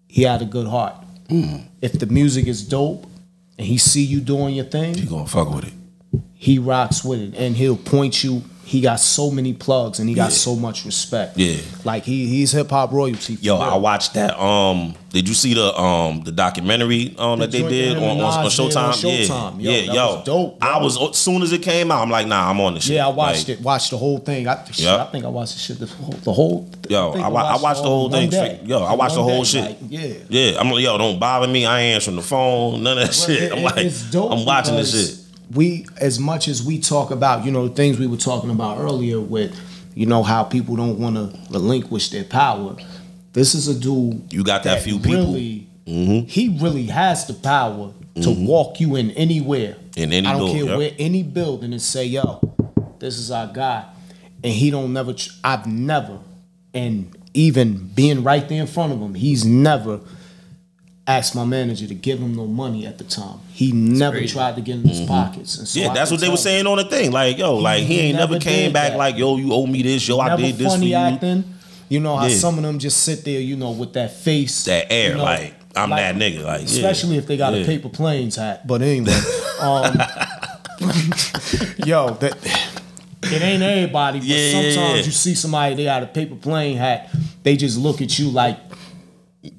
He had a good heart. If the music is dope and he see you doing your thing, he gonna fuck with it. He rocks with it, and he'll point you. He got so many plugs, and he got so much respect. Yeah, like he's hip hop royalty. Yo, I watched that. Did you see the documentary that they did on Showtime? Yeah, yo, dope. Bro. I was, as soon as it came out, I'm like, nah, I'm on this shit. Yeah, I watched it. Watched the whole thing. I think I watched the shit. The whole. Yo, I watched the whole thing. Yo, I watched the whole shit. Like, yeah. I'm like, yo, don't bother me. I ain't answering the phone. None of that shit. I'm like, I'm watching this shit. We, as much as we talk about, you know, the things we were talking about earlier with, you know, how people don't want to relinquish their power. This is a dude. You got that few people. Really He really has the power to walk you in anywhere. In any I don't door, care yep. where, any building, and say, yo, this is our guy. And he don't never, I've never, and even being right there in front of him, he's never asked my manager to give him no money at the time. He never tried to get in his pockets. And so Yeah, that's what they were saying on the thing. Like, yo, like he ain't never came back like, yo, you owe me this, yo, I did this for you. Acting. You know how some of them just sit there, you know, with that face. That air, you know, like, I'm that nigga. Like, especially if they got a paper planes hat. But anyway, yo, that it ain't everybody, but sometimes you see somebody, they got a paper plane hat, they just look at you like,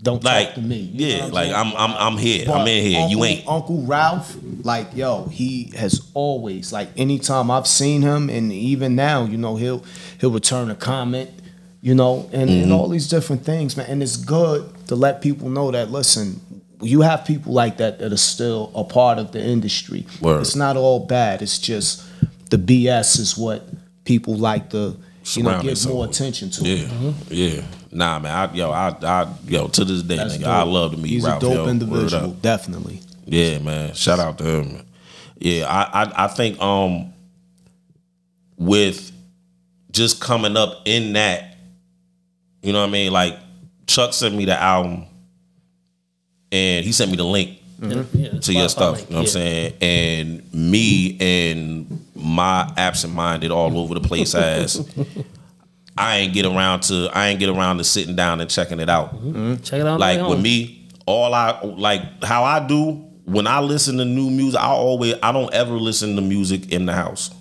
don't talk to me. You know what I'm here. But I'm in here. You ain't. Uncle Ralph, like, yo, he has always, like, anytime I've seen him, and even now, you know, he'll return a comment, you know, and all these different things, man. And it's good to let people know that, listen, you have people like that are still a part of the industry. Word. It's not all bad. It's just the BS is what people like to, you know, give more attention to. Yeah. Nah, man. I to this day, nigga, I love to meet He's Ralph. He's a dope individual, definitely. Yeah, man. Shout out to him. Yeah, I think with just coming up in that, you know what I mean? Like, Chuck sent me the album, and he sent me the link to your stuff. You know what I'm saying? And me and my absent-minded all over the place ass, I ain't get around to sitting down and checking it out. Check it out. Like with me, how I do when I listen to new music, I don't ever listen to music in the house.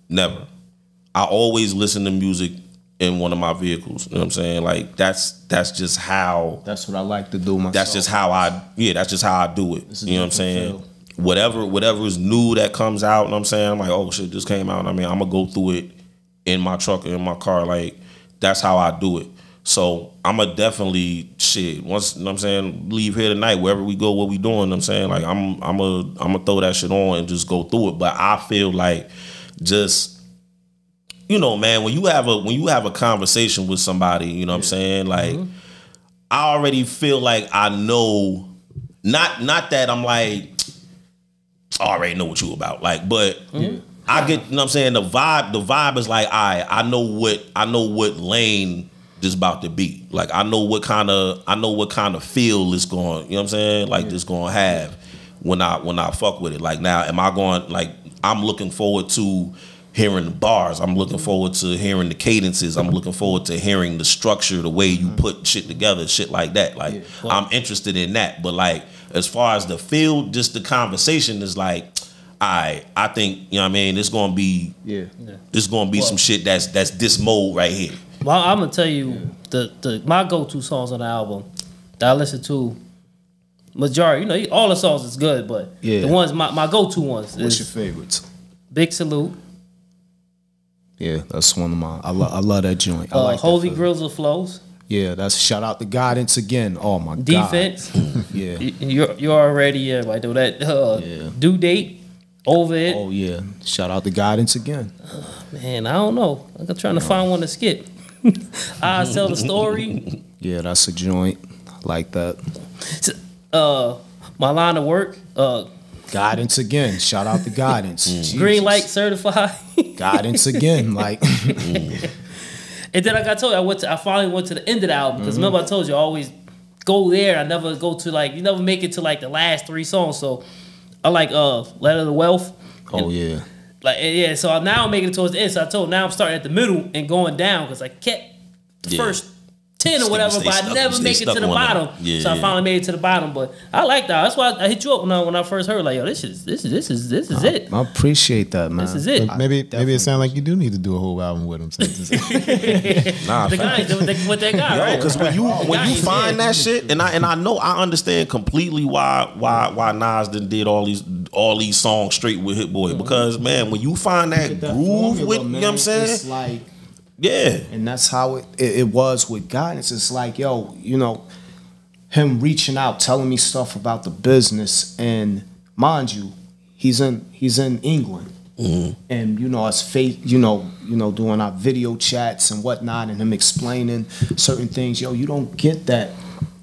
Never. I always listen to music in one of my vehicles. You know what I'm saying? Like that's just how. That's what I like to do myself. That's just how I do it. You know what I'm saying? Feel. Whatever is new that comes out, you know what I'm saying? I'm like, oh shit, this came out. I mean, I'm gonna go through it in my truck or in my car. Like, that's how I do it. So I'ma definitely once, you know what I'm saying, leave here tonight, wherever we go, what we doing, you know what I'm saying? Like I'm throw that shit on and just go through it. But I feel like just, you know, man, when you have a conversation with somebody, you know what I'm saying? Like, I already feel like I know, not that I'm like, I already know what you about. Like, but I get, you know what I'm saying, the vibe is like, I know what lane this about to be. Like, I know what kind of feel it's going, you know what I'm saying? Like, this going to have when I fuck with it. Like, now, am I going, like, I'm looking forward to hearing the bars. I'm looking forward to hearing the cadences. I'm looking forward to hearing the structure, the way you put shit together, shit like that. Like, I'm interested in that. But, like, as far as the feel, just the conversation is like, I think, you know what I mean, it's gonna be some shit that's this mode right here. Well, I'm gonna tell you my go-to songs on the album that I listen to majority, you know, all the songs is good, but the ones my go-to ones What's is your favorites? Big Salute. Yeah, that's one of my. I love that joint. I like Holy Grills of Flows. Yeah, that's shout out to Guidance again. Oh my Defense. God. Yeah. You're already right though that Due Date. Over It. Oh yeah. Shout out to Guidance again. Man, I don't know. I'm trying to find one to skip. I Tell the Story. Yeah, that's a joint. I like that. My Line of Work. Guidance again. Shout out to Guidance. Green Light Certified. Guidance again. Like. And then like I told you, I finally went to the end of the album because remember I told you I always go there. I never go to you never make it to like the last 3 songs. So I like Letter of the Wealth. Oh yeah. So now I'm making it towards the end. So I told now I'm starting at the middle and going down because I kept the first 10 or whatever, but I never make it to the bottom. So I finally made it to the bottom. But I like that. That's why I hit you up when I first heard like, yo, this is it. I appreciate that, man. This is it. Maybe it sounds like you do need to do a whole album with him. The guy with that guy, right? Because when you find that shit, and I know I understand completely why Nas did all these songs straight with Hit Boy. Because man, when you find that groove with, you know what I'm saying? It's like, yeah. And that's how it was with Guidance. It's like, yo, you know, him reaching out, telling me stuff about the business, and mind you, he's in England. And you know, us you know, doing our video chats and whatnot, and him explaining certain things. Yo, you don't get that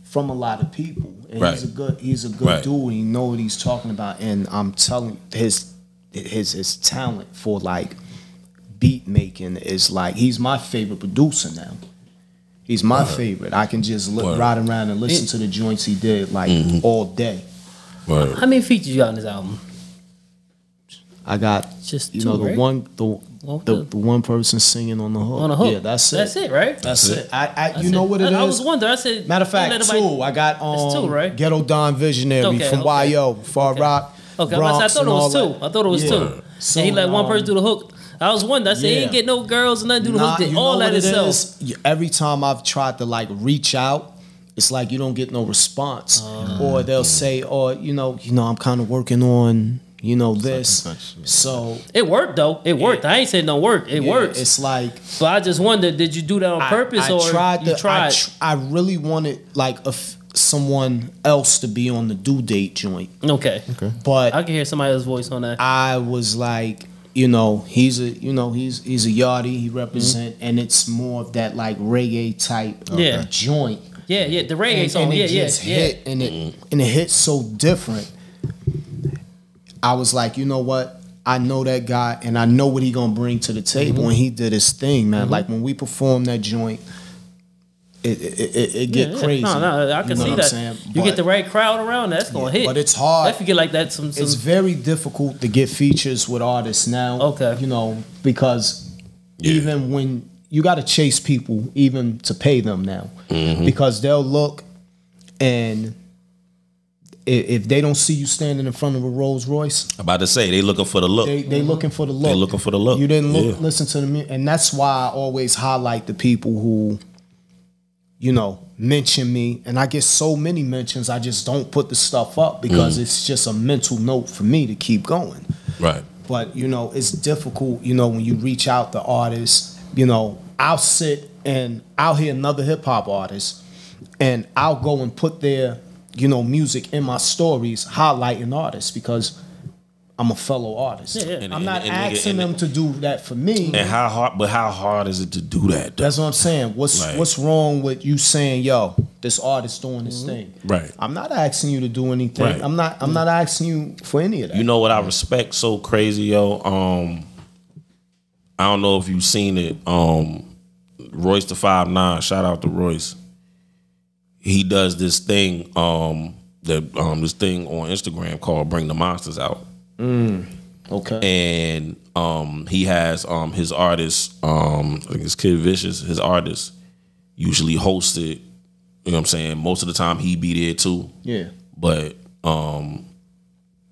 from a lot of people. And Right. he's a good dude. He know what he's talking about, and I'm telling his talent for like beat making is like, he's my favorite producer now. He's my favorite. I can just ride around and listen to the joints he did like all day. Right. How many features you got on this album? I got Just the two, one right? the one person singing on the hook. On the hook. Yeah, that's it. That's it, right? That's it. You know what it is? I was wondering. I said, Matter of fact, don't let nobody- two. I got It's two, right? Ghetto Don Visionary Okay, from okay. YO, Far Rock. Okay, Bronx I thought it and was all two. that. I thought it was Yeah. two. So, and he let one person do the hook. I was wondering. I said he ain't get no girls and nothing do the hook. Did you all know that what it himself. is? Every time I've tried to like reach out, it's like you don't get no response, or they'll say, "Oh, you know, I'm kind of working on, this." So It worked though. It worked. I ain't saying don't work. It works. It's like, But I just wondered, did you do that on purpose or you tried? I really wanted like someone else to be on the due date joint, Okay. but I can hear somebody else's voice on that. I was like, he's a yardie, he represent, and it's more of that like reggae type joint. Yeah, the reggae song. And Yeah, it just hit, and it hit so different. I was like, you know what? I know that guy, and I know what he gonna bring to the table. And he did his thing, man. Like when we performed that joint, it get crazy. No, I can see that. You get the right crowd around, that's gonna hit. But it's hard. If you get like that, some It's very difficult to get features with artists now. Okay. Because even when you got to chase people, even to pay them now, because they'll look, and if they don't see you standing in front of a Rolls Royce, I'm about to say they looking for the look. they looking for the look. They looking for the look. You didn't listen to the music, and that's why I always highlight the people who, mention me, and I get so many mentions. I just don't put the stuff up because it's just a mental note for me to keep going. Right. But it's difficult, when you reach out to artists. I'll sit and I'll hear another hip hop artist, and I'll go and put their music in my stories, highlighting artists because I'm a fellow artist. Yeah. I'm not asking them to do that for me. And how hard is it to do that, though? That's what I'm saying. What's wrong with you saying, yo, this artist doing this thing? Right. I'm not asking you to do anything. Right. I'm not asking you for any of that. You know what I respect so crazy, yo? I don't know if you've seen it. Royce the 5'9", shout out to Royce. He does this thing, this thing on Instagram called Bring the Monsters Out. Okay. And he has his artists, I think it's Kid Vicious, his artists usually host it. You know what I'm saying? Most of the time he be there too. Yeah. But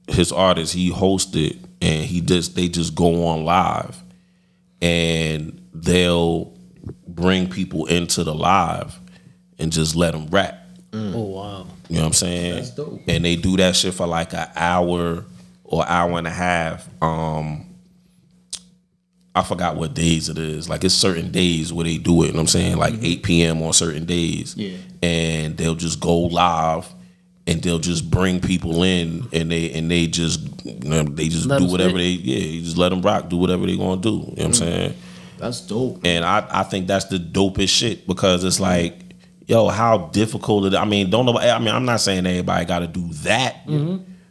his artists, he hosts it, and they just go on live, and they'll bring people into the live and just let them rap. Oh wow. Mm. You know what I'm saying? That's dope. And they do that shit for like an hour or hour and a half. I forgot what days it is. Like it's certain days where they do it. You know what I'm saying? Like 8 p.m. on certain days. Yeah. And they'll just go live, and they'll just bring people in, and they just do whatever you just let them rock, do whatever they gonna do. You know what I'm saying? That's dope. And I think that's the dopest shit, because it's like, yo, how difficult it is. I mean, I'm not saying everybody got to do that,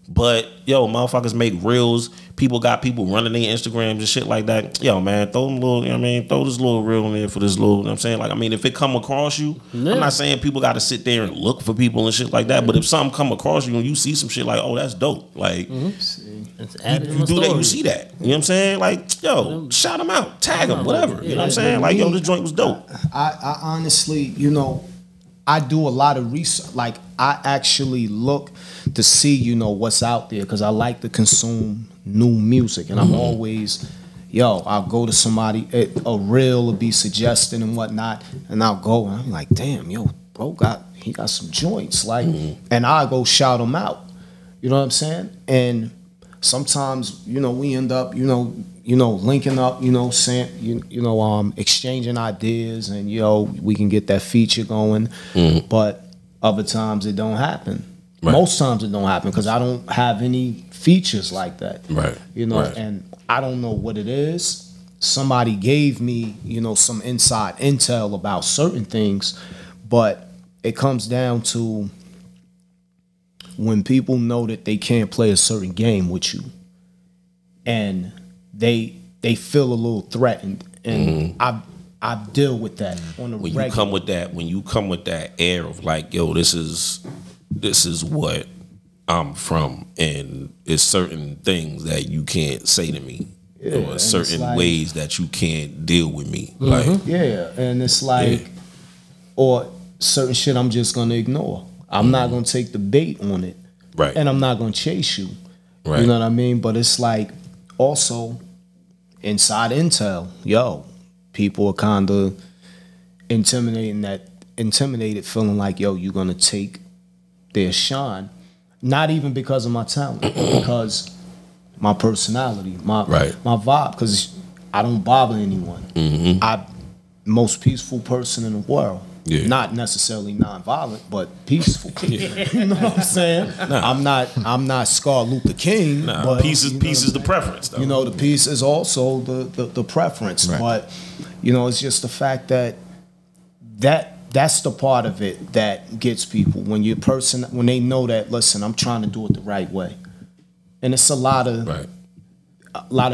but yo, motherfuckers make reels. People got people running their Instagrams and shit like that. Yo, man, throw them little, throw this little reel in there for this little, you know what I'm saying? Like, I mean, if it come across you, I'm not saying people got to sit there and look for people and shit like that, but if something come across you and you see some shit like, oh, that's dope. Like, you do that, you see that. You know what I'm saying? Like, yo, shout them out, tag them, whatever. You know what I'm saying? Like, yo, this joint was dope. I honestly, I do a lot of research. Like, I actually look to see, what's out there, because I like to consume new music, and I'm always, I'll go to somebody, a reel will be suggested and whatnot, and I'll go and I'm like, damn, bro he got some joints, like, and I'll go shout them out. You know what I'm saying? And sometimes, we end up, linking up, saying, exchanging ideas, and we can get that feature going. But other times it don't happen. Right. Most times it don't happen because I don't have any features like that. Right. Right. And I don't know what it is. Somebody gave me, some inside intel about certain things, but it comes down to when people know that they can't play a certain game with you, and they feel a little threatened, and I deal with that on the when regular. you come with that air of like, yo, this is what I'm from, and it's certain things that you can't say to me, or certain ways that you can't deal with me. Like, and it's like, or certain shit I'm just gonna ignore. I'm not gonna take the bait on it, right? And I'm not gonna chase you, right? You know what I mean? But it's like also inside intel, yo, people are kind of intimidated, feeling like, yo, you're gonna take their shine, not even because of my talent, but because my personality, my vibe, because I don't bother anyone. I'm most peaceful person in the world. Not necessarily non-violent, but peaceful. You know what I'm saying? I'm not Scar Luther King. But peace is the preference, though. You know, the peace is also the preference. Right. But you know, it's just the fact that's the part of it that gets people when they know that, listen, I'm trying to do it the right way. And it's a lot of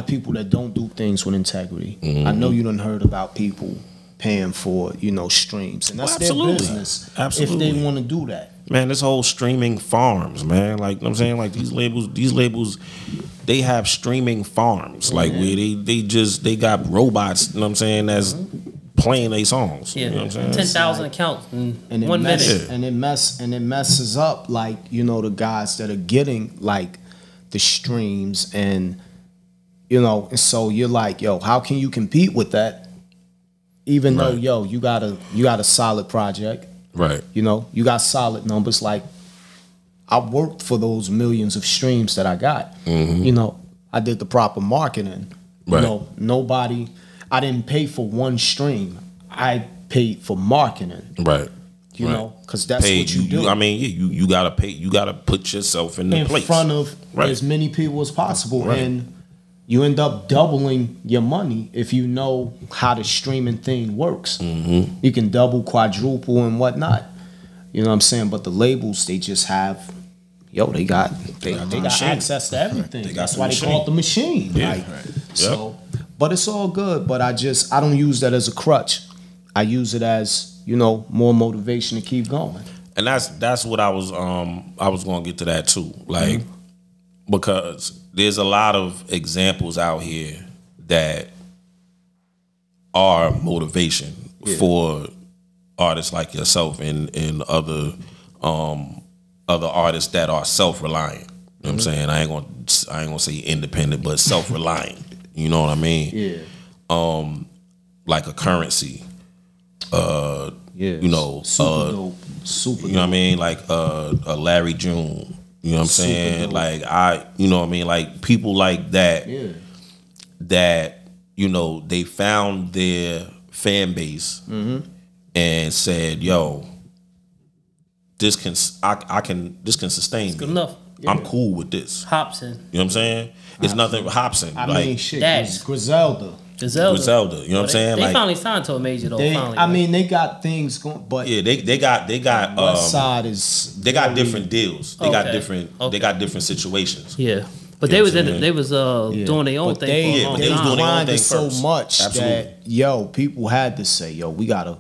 people that don't do things with integrity. I know you done heard about people paying for, you know, streams, and that's their business. Absolutely. If they want to do that. Man, this whole streaming farms, man. Like, you know what I'm saying, like these labels, they have streaming farms, like where they got robots, you know what I'm saying, that's playing their songs. Yeah, you know what I'm saying? 10,000 accounts in and 1 minute. And it messes up, like, you know, the guys that are getting like the streams, and you know, and so you're like, yo, how can you compete with that? Even though, yo, you got a solid project, right? You know, you got solid numbers. Like, I worked for those millions of streams that I got. You know, I did the proper marketing. You know, I didn't pay for one stream. I paid for marketing. Right. You know, because that's what you do. I mean, you gotta pay. You gotta put yourself in place in front of as many people as possible, and you end up doubling your money if you know how the streaming thing works. You can double, quadruple, and whatnot. You know what I'm saying? But the labels, they just have, they got access to everything. That's why they call it the machine. Yeah. So, but it's all good. But I don't use that as a crutch. I use it as, you know, more motivation to keep going. And that's what I was going to get to that too. Like, because there's a lot of examples out here that are motivation for artists like yourself and other artists that are self-reliant. You know what I'm saying? I ain't gonna say independent, but self-reliant. You know what I mean? Yeah. Like a Currency. You know, super dope. Super. You know what I mean? Like a Larry June. You know what I'm saying? Like you know what I mean? Like people like that. Yeah. That, you know, they found their fan base and said, "Yo, this can sustain me. Good enough. Yeah. I'm cool with this." Hobson. You know what I'm saying? It's nothing Hobson. I mean, shit. Griselda. You know what I'm saying? They finally signed to a major though. I mean, they got things going, but yeah, they got West Side is got different deals. They got different situations. Yeah, but they was doing their own thing. They was doing their own thing so much that people had to say, we gotta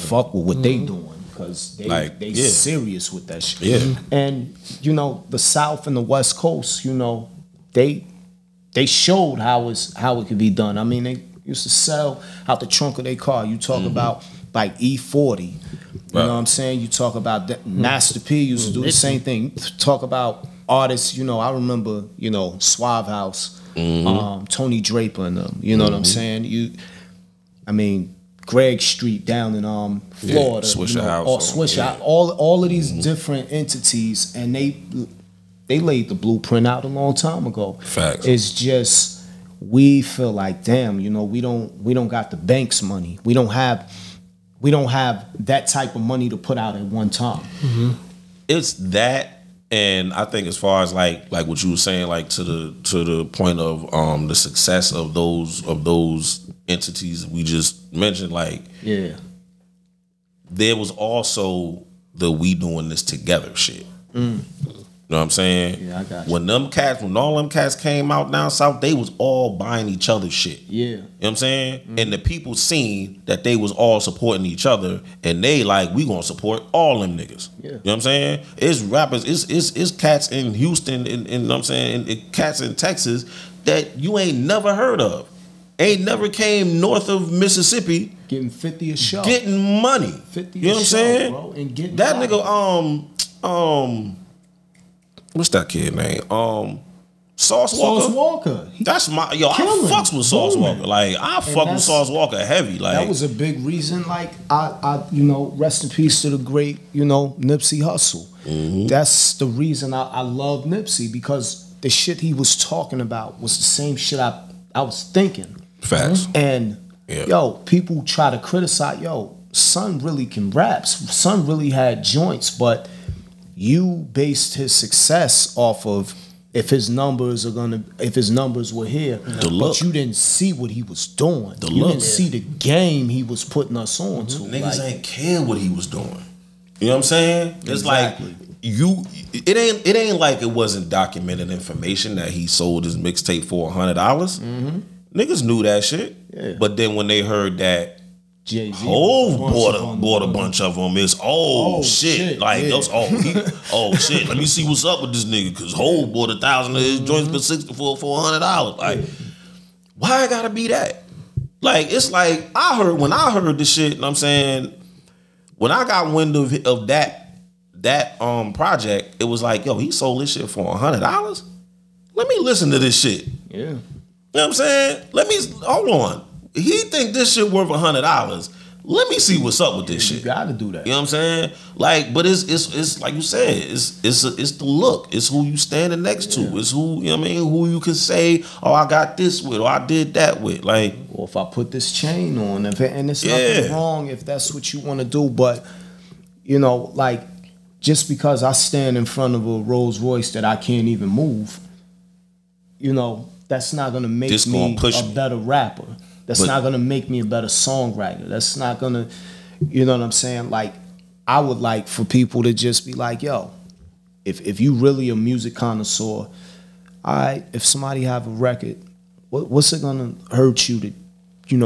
fuck with what they doing, because they serious with that shit. Yeah, and you know, the South and the West Coast, you know, they showed how it could be done. I mean, they used to sell out the trunk of their car. You talk about like E40. You know what I'm saying? You talk about that. Master P used to do the same thing. You talk about artists, you know, I remember, you know, Suave House, Tony Draper and them. You know what I'm saying? I mean, Greg Street down in Florida. Swisher House. Swisher. All of these different entities, and they laid the blueprint out a long time ago. Facts. It's just we feel like, damn, you know, we don't got the bank's money. We don't have that type of money to put out at one time. It's that, and I think as far as like what you were saying, like to the point of the success of those entities we just mentioned, like there was also the we doing this together shit. You know what I'm saying? Yeah, I got you. When all them cats came out down south, they was all buying each other's shit. Yeah. You know what I'm saying? And the people seen that they was all supporting each other, and they like, we gonna support all them niggas. Yeah. You know what I'm saying? It's rappers, it's cats in Houston, and you know what I'm saying, and cats in Texas that you ain't never heard of. Ain't never came north of Mississippi. Getting 50 a show. Getting money. 50 You know what I'm saying? bro, and getting that money. nigga, what's that kid name? Sauce Walker. Sauce Walker. That's my I Killing. fucks with Sauce Booming. Walker. Like I fuck with that's- Sauce Walker heavy. Like That was a big reason. Like I rest in peace to the great, Nipsey Hussle. That's the reason I love Nipsey, because the shit he was talking about was the same shit I was thinking. facts. And Yeah. people try to criticize. Son really can rap. Son really had joints, but you based his success off of if his numbers were here, look. but you didn't see what he was doing. You look. didn't see the game he was putting us on to. Niggas Like, ain't care what he was doing. You know what I'm saying? It's Exactly. like it ain't like it wasn't documented information that he sold his mixtape for $100. Niggas knew that shit. Yeah. But then when they heard that Jay-Z Hov bought a bunch of them, it's shit. Like yeah. those shit. Let me see what's up with this nigga, cause Hov bought 1,000 of his joints for $100. Like, why I gotta be that? Like, it's like when I heard this shit, and I'm saying, when I got wind of that project, it was like, yo, he sold this shit for $100. Let me listen to this shit. Yeah. You know what I'm saying? Hold on. He think this shit worth $100. Let me see what's up with this shit. You gotta do that. You know what I'm saying? Like, but it's like you said, it's the look. It's who you standing next to. It's who, you know what I mean, who you can say, oh, I got this with, or I did that with. Like, Or if I put this chain on, and it's nothing wrong if that's what you want to do, but like, just because I stand in front of a Rolls Royce that I can't even move, that's not gonna make This me gonna push a me. better rapper. That's not gonna make me a better songwriter. That's not gonna, you know what I'm saying? Like, I would like for people to just be like, yo, if you really a music connoisseur, all right, if somebody have a record, what's it gonna hurt you to,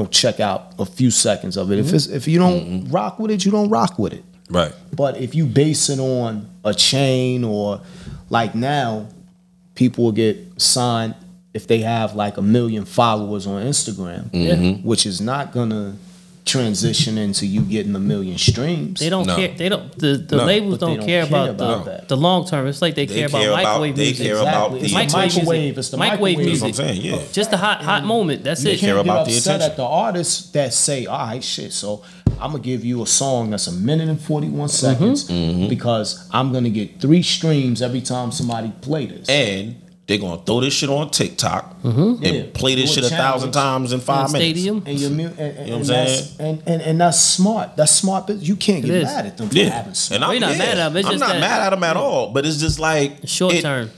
check out a few seconds of it? If you don't rock with it, you don't rock with it. right. But if you base it on a chain, or like now, people will get signed if they have like 1 million followers on Instagram, which is not gonna transition into you getting 1 million streams. They don't care. They don't. The labels But they don't care about that. the long term. It's like they care about microwave they music. care about It's the microwave. It's the microwave That's music. what I'm saying, yeah. Just the hot moment. That's You it. care can't about get the upset attention. at the artists that say, all right, shit, so I'm gonna give you a song that's 1 minute and 41 seconds because I'm gonna get 3 streams every time somebody play this. And they're gonna throw this shit on TikTok and play this Do a shit 1,000 challenge.知in 5 minutes. Stadium. And You know what I'm saying? And that's smart. That's smart. But you can't get is. mad at them for Yeah, having smart. and I'm We're not mad at 'em, it's I'm just not that- mad at them at all. But it's just like Short term.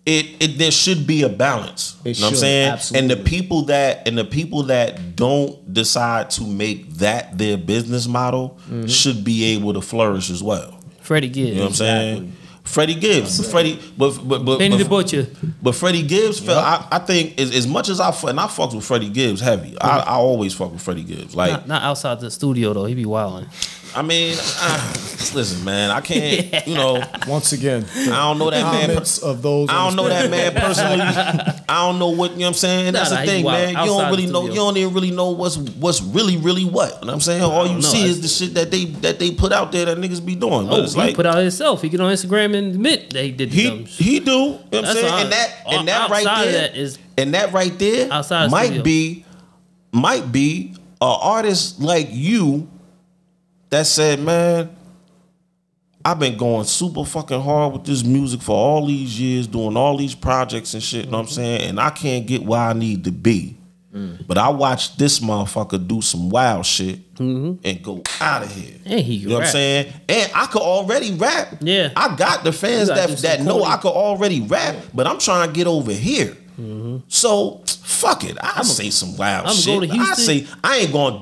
There should be a balance. It You know what I'm should, saying? absolutely. And the people that don't decide to make that their business model should be able to flourish as well. Freddie Gibbs. You know what I'm saying? Freddie Gibbs, but Benny the Butcher. But Freddie Gibbs felt. I think as much as I fucked with Freddie Gibbs heavy. I always fuck with Freddie Gibbs. Like, Not outside the studio though. He be wilding. I mean, listen, man. I can't. Once again, I don't know that man. comments of those. I don't know that man personally. I don't know what, you know what I'm saying? That's the he thing, wild. man. You Outside don't really the know. studio. You don't even really know what's really what. You know what I'm saying? All you don't know. see is the shit that they put out there that niggas be doing. But Oh, it's he like put out himself. He get on Instagram and admit that he did the dumb shit. he do. You know what I'm That's saying? all. And that right Outside of there, that is- and that right there Outside might studio. be a artist like you that said, man, I've been going super fucking hard with this music for all these years, doing all these projects and shit, you know what I'm saying? And I can't get where I need to be. But I watched this motherfucker do some wild shit and go out of here. And he You know what I'm rap. saying? And I could already rap. Yeah. I got the fans You gotta do that some know corny. I could already rap, but I'm trying to get over here. So fuck it. I say some wild shit. Go to Houston. I say I ain't gonna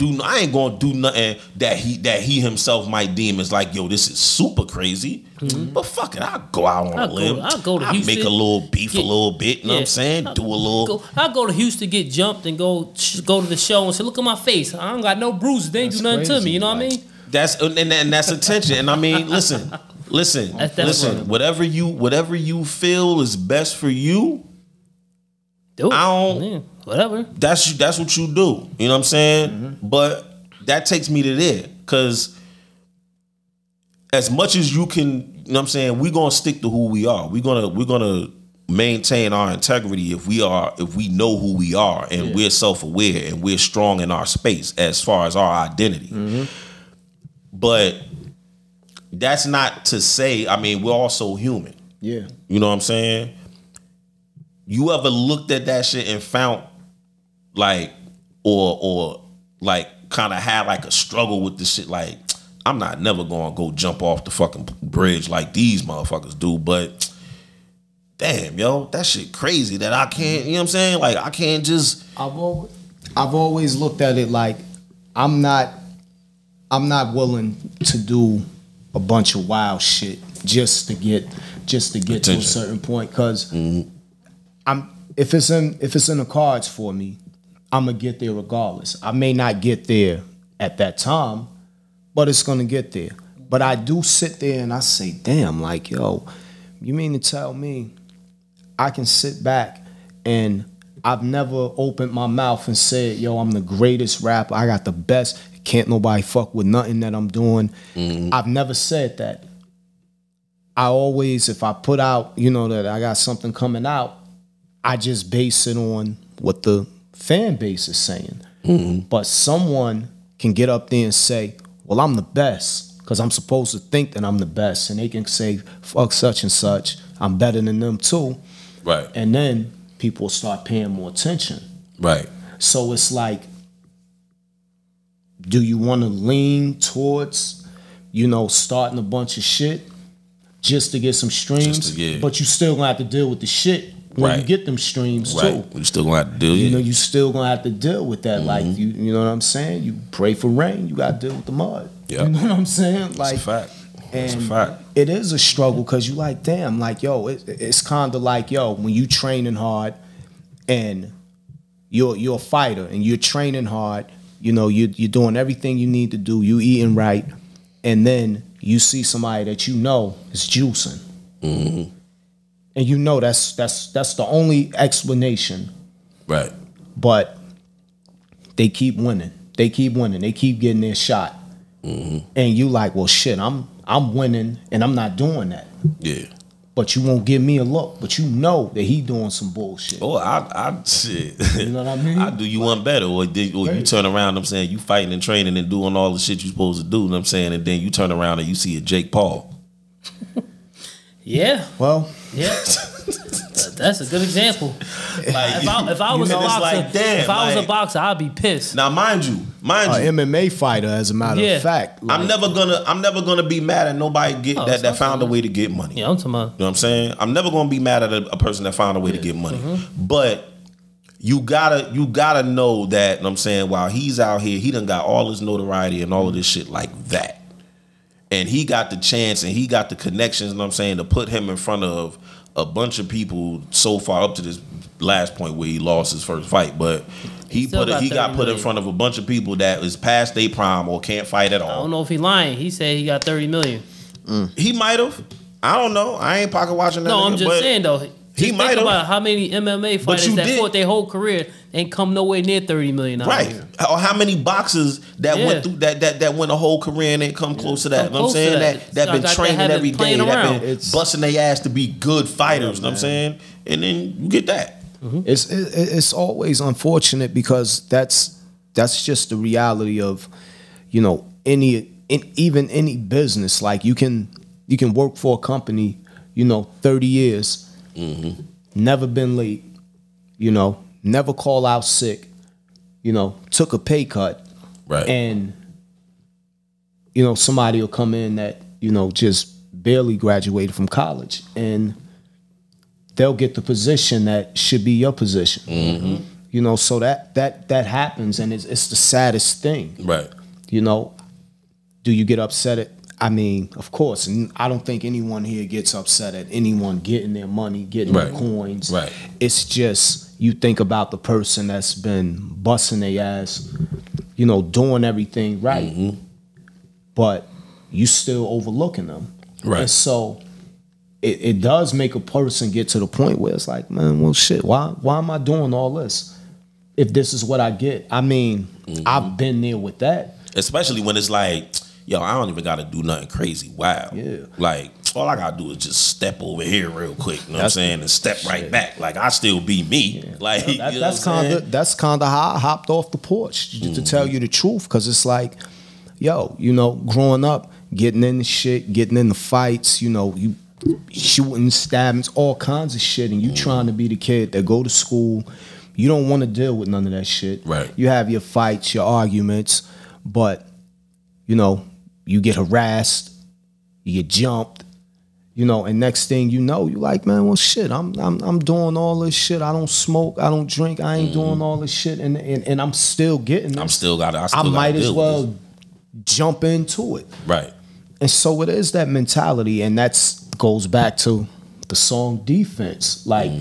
do nothing that he himself might deem as like, yo, this is super crazy. Mm-hmm. But fuck it, I'll go out on a limb. I'll go to Houston. Make a little beef a little bit. You know what I'm saying? Do a little. I'll go to Houston, get jumped, and go to the show and say, look at my face. I don't got no bruises. They ain't do nothing to me. You know what I mean? That's attention. And I mean, listen. Whatever you feel is best for you. Do it. Whatever. That's what you do. You know what I'm saying? Mm-hmm. But that takes me to there, because as much as you can, you know what I'm saying, we're gonna stick to who we are. We're gonna maintain our integrity if we know who we are and we're self-aware and we're strong in our space as far as our identity. Mm-hmm. But that's not to say, I mean, we're also human. Yeah. You know what I'm saying? You ever looked at that shit and found like, or like kind of had like a struggle with this shit? Like, I'm not never gonna go jump off the fucking bridge like these motherfuckers do, but damn, yo, that shit crazy that I can't, you know what I'm saying? Like, I can't just. I've always looked at it like I'm not willing to do a bunch of wild shit just to get attention to a certain point, because if it's in the cards for me, I'm gonna get there regardless. I may not get there at that time, but it's gonna get there. But I do sit there and I say, damn, like, yo, you mean to tell me I can sit back and I've never opened my mouth and said, yo, I'm the greatest rapper, I got the best, can't nobody fuck with nothing that I'm doing. Mm-hmm. I've never said that. I always, if I put out, you know, that I got something coming out, I just base it on what the fan base is saying. Mm-hmm. But someone can get up there and say, well, I'm the best, because I'm supposed to think that I'm the best. And they can say, fuck such and such, I'm better than them too. Right. And then people start paying more attention. Right. So it's like, do you want to lean towards, you know, starting a bunch of shit just to get some streams? But you still gonna have to deal with the shit when you get them streams too. You still gonna have to deal. You know, you still gonna have to deal with that. Mm-hmm. Like you know what I'm saying? You pray for rain, you gotta deal with the mud. Yep. You know what I'm saying? Like, it's a fact. It's a fact. It is a struggle, because you like, damn, like, yo, it's kind of like, yo, when you training hard and you're a fighter and you're training hard, you know, you're doing everything you need to do, you eating right, and then you see somebody that you know is juicing. Mm-hmm. And you know that's the only explanation. Right. But they keep winning. They keep winning. They keep getting their shot. Mm-hmm. And you like, well, shit, I'm winning and I'm not doing that. Yeah. But you won't give me a look. But you know that he doing some bullshit. Oh, I shit. You know what I mean? I do you one better. Or you turn around, I'm saying, you fighting and training and doing all the shit you supposed to do, you know what I'm saying? And then you turn around and you see a Jake Paul. Yeah. Well. Yeah. That's a good example. Like, if I was a boxer, like, damn, if I was a boxer, I'd be pissed. Now, mind you, MMA fighter, as a matter of fact. Like, I'm never gonna be mad at nobody that found a way to get money. Yeah, I'm talking about. You know what I'm saying? I'm never gonna be mad at a person that found a way to get money. Mm-hmm. But you gotta know that, you know what I'm saying, while he's out here, he done got all his notoriety and all of this shit like that. And he got the chance and he got the connections, you know what I'm saying, to put him in front of a bunch of people so far up to this last point where he lost his first fight. But he got put in front of a bunch of people that is past their prime or can't fight at all. I don't know if he lying. He said he got 30 million. He might have. I don't know. I ain't pocket watching that. No, I'm just saying though. He might have. About how many MMA fighters that fought their whole career ain't come nowhere near 30 million. Right. Or how many boxers that went through that went a whole career and ain't come close to that. You know what I'm saying? That been training every day, that been busting their ass to be good fighters. You know what I'm saying? And then you get that. Mm-hmm. It's always unfortunate, because that's just the reality of, you know, even any business. Like, you can work for a company, you know, 30 years. Mm-hmm. Never been late, you know, never call out sick, you know, took a pay cut. Right. And, you know, somebody will come in that, you know, just barely graduated from college, and they'll get the position that should be your position. Mm-hmm. You know, so that happens, and it's the saddest thing. Right. You know, do you get upset at? I mean, of course, and I don't think anyone here gets upset at anyone getting their money, getting their coins. Right. It's just you think about the person that's been busting their ass, you know, doing everything right, but you still overlooking them. Right. And so it does make a person get to the point where it's like, man, well, shit, why am I doing all this if this is what I get? I mean, I've been there with that. Especially when it's like, yo, I don't even got to do nothing crazy. Wow. Yeah. Like, all I got to do is just step over here real quick, you know what I'm saying, and step right back. Like, I still be me. Yeah. Like, that's kind of how I hopped off the porch, to tell you the truth, because it's like, yo, you know, growing up, getting in the shit, getting in the fights, you know, you shooting, stabbing, all kinds of shit, and you trying to be the kid that go to school. You don't want to deal with none of that shit. Right. You have your fights, your arguments, but, you know, you get harassed, you get jumped, you know, and next thing you know, you like, man, well, shit, I'm doing all this shit. I don't smoke, I don't drink, I ain't doing all this shit, and I'm still getting this. I might as well jump into it. Right. And so it is that mentality, and that's goes back to the song Defense. Like,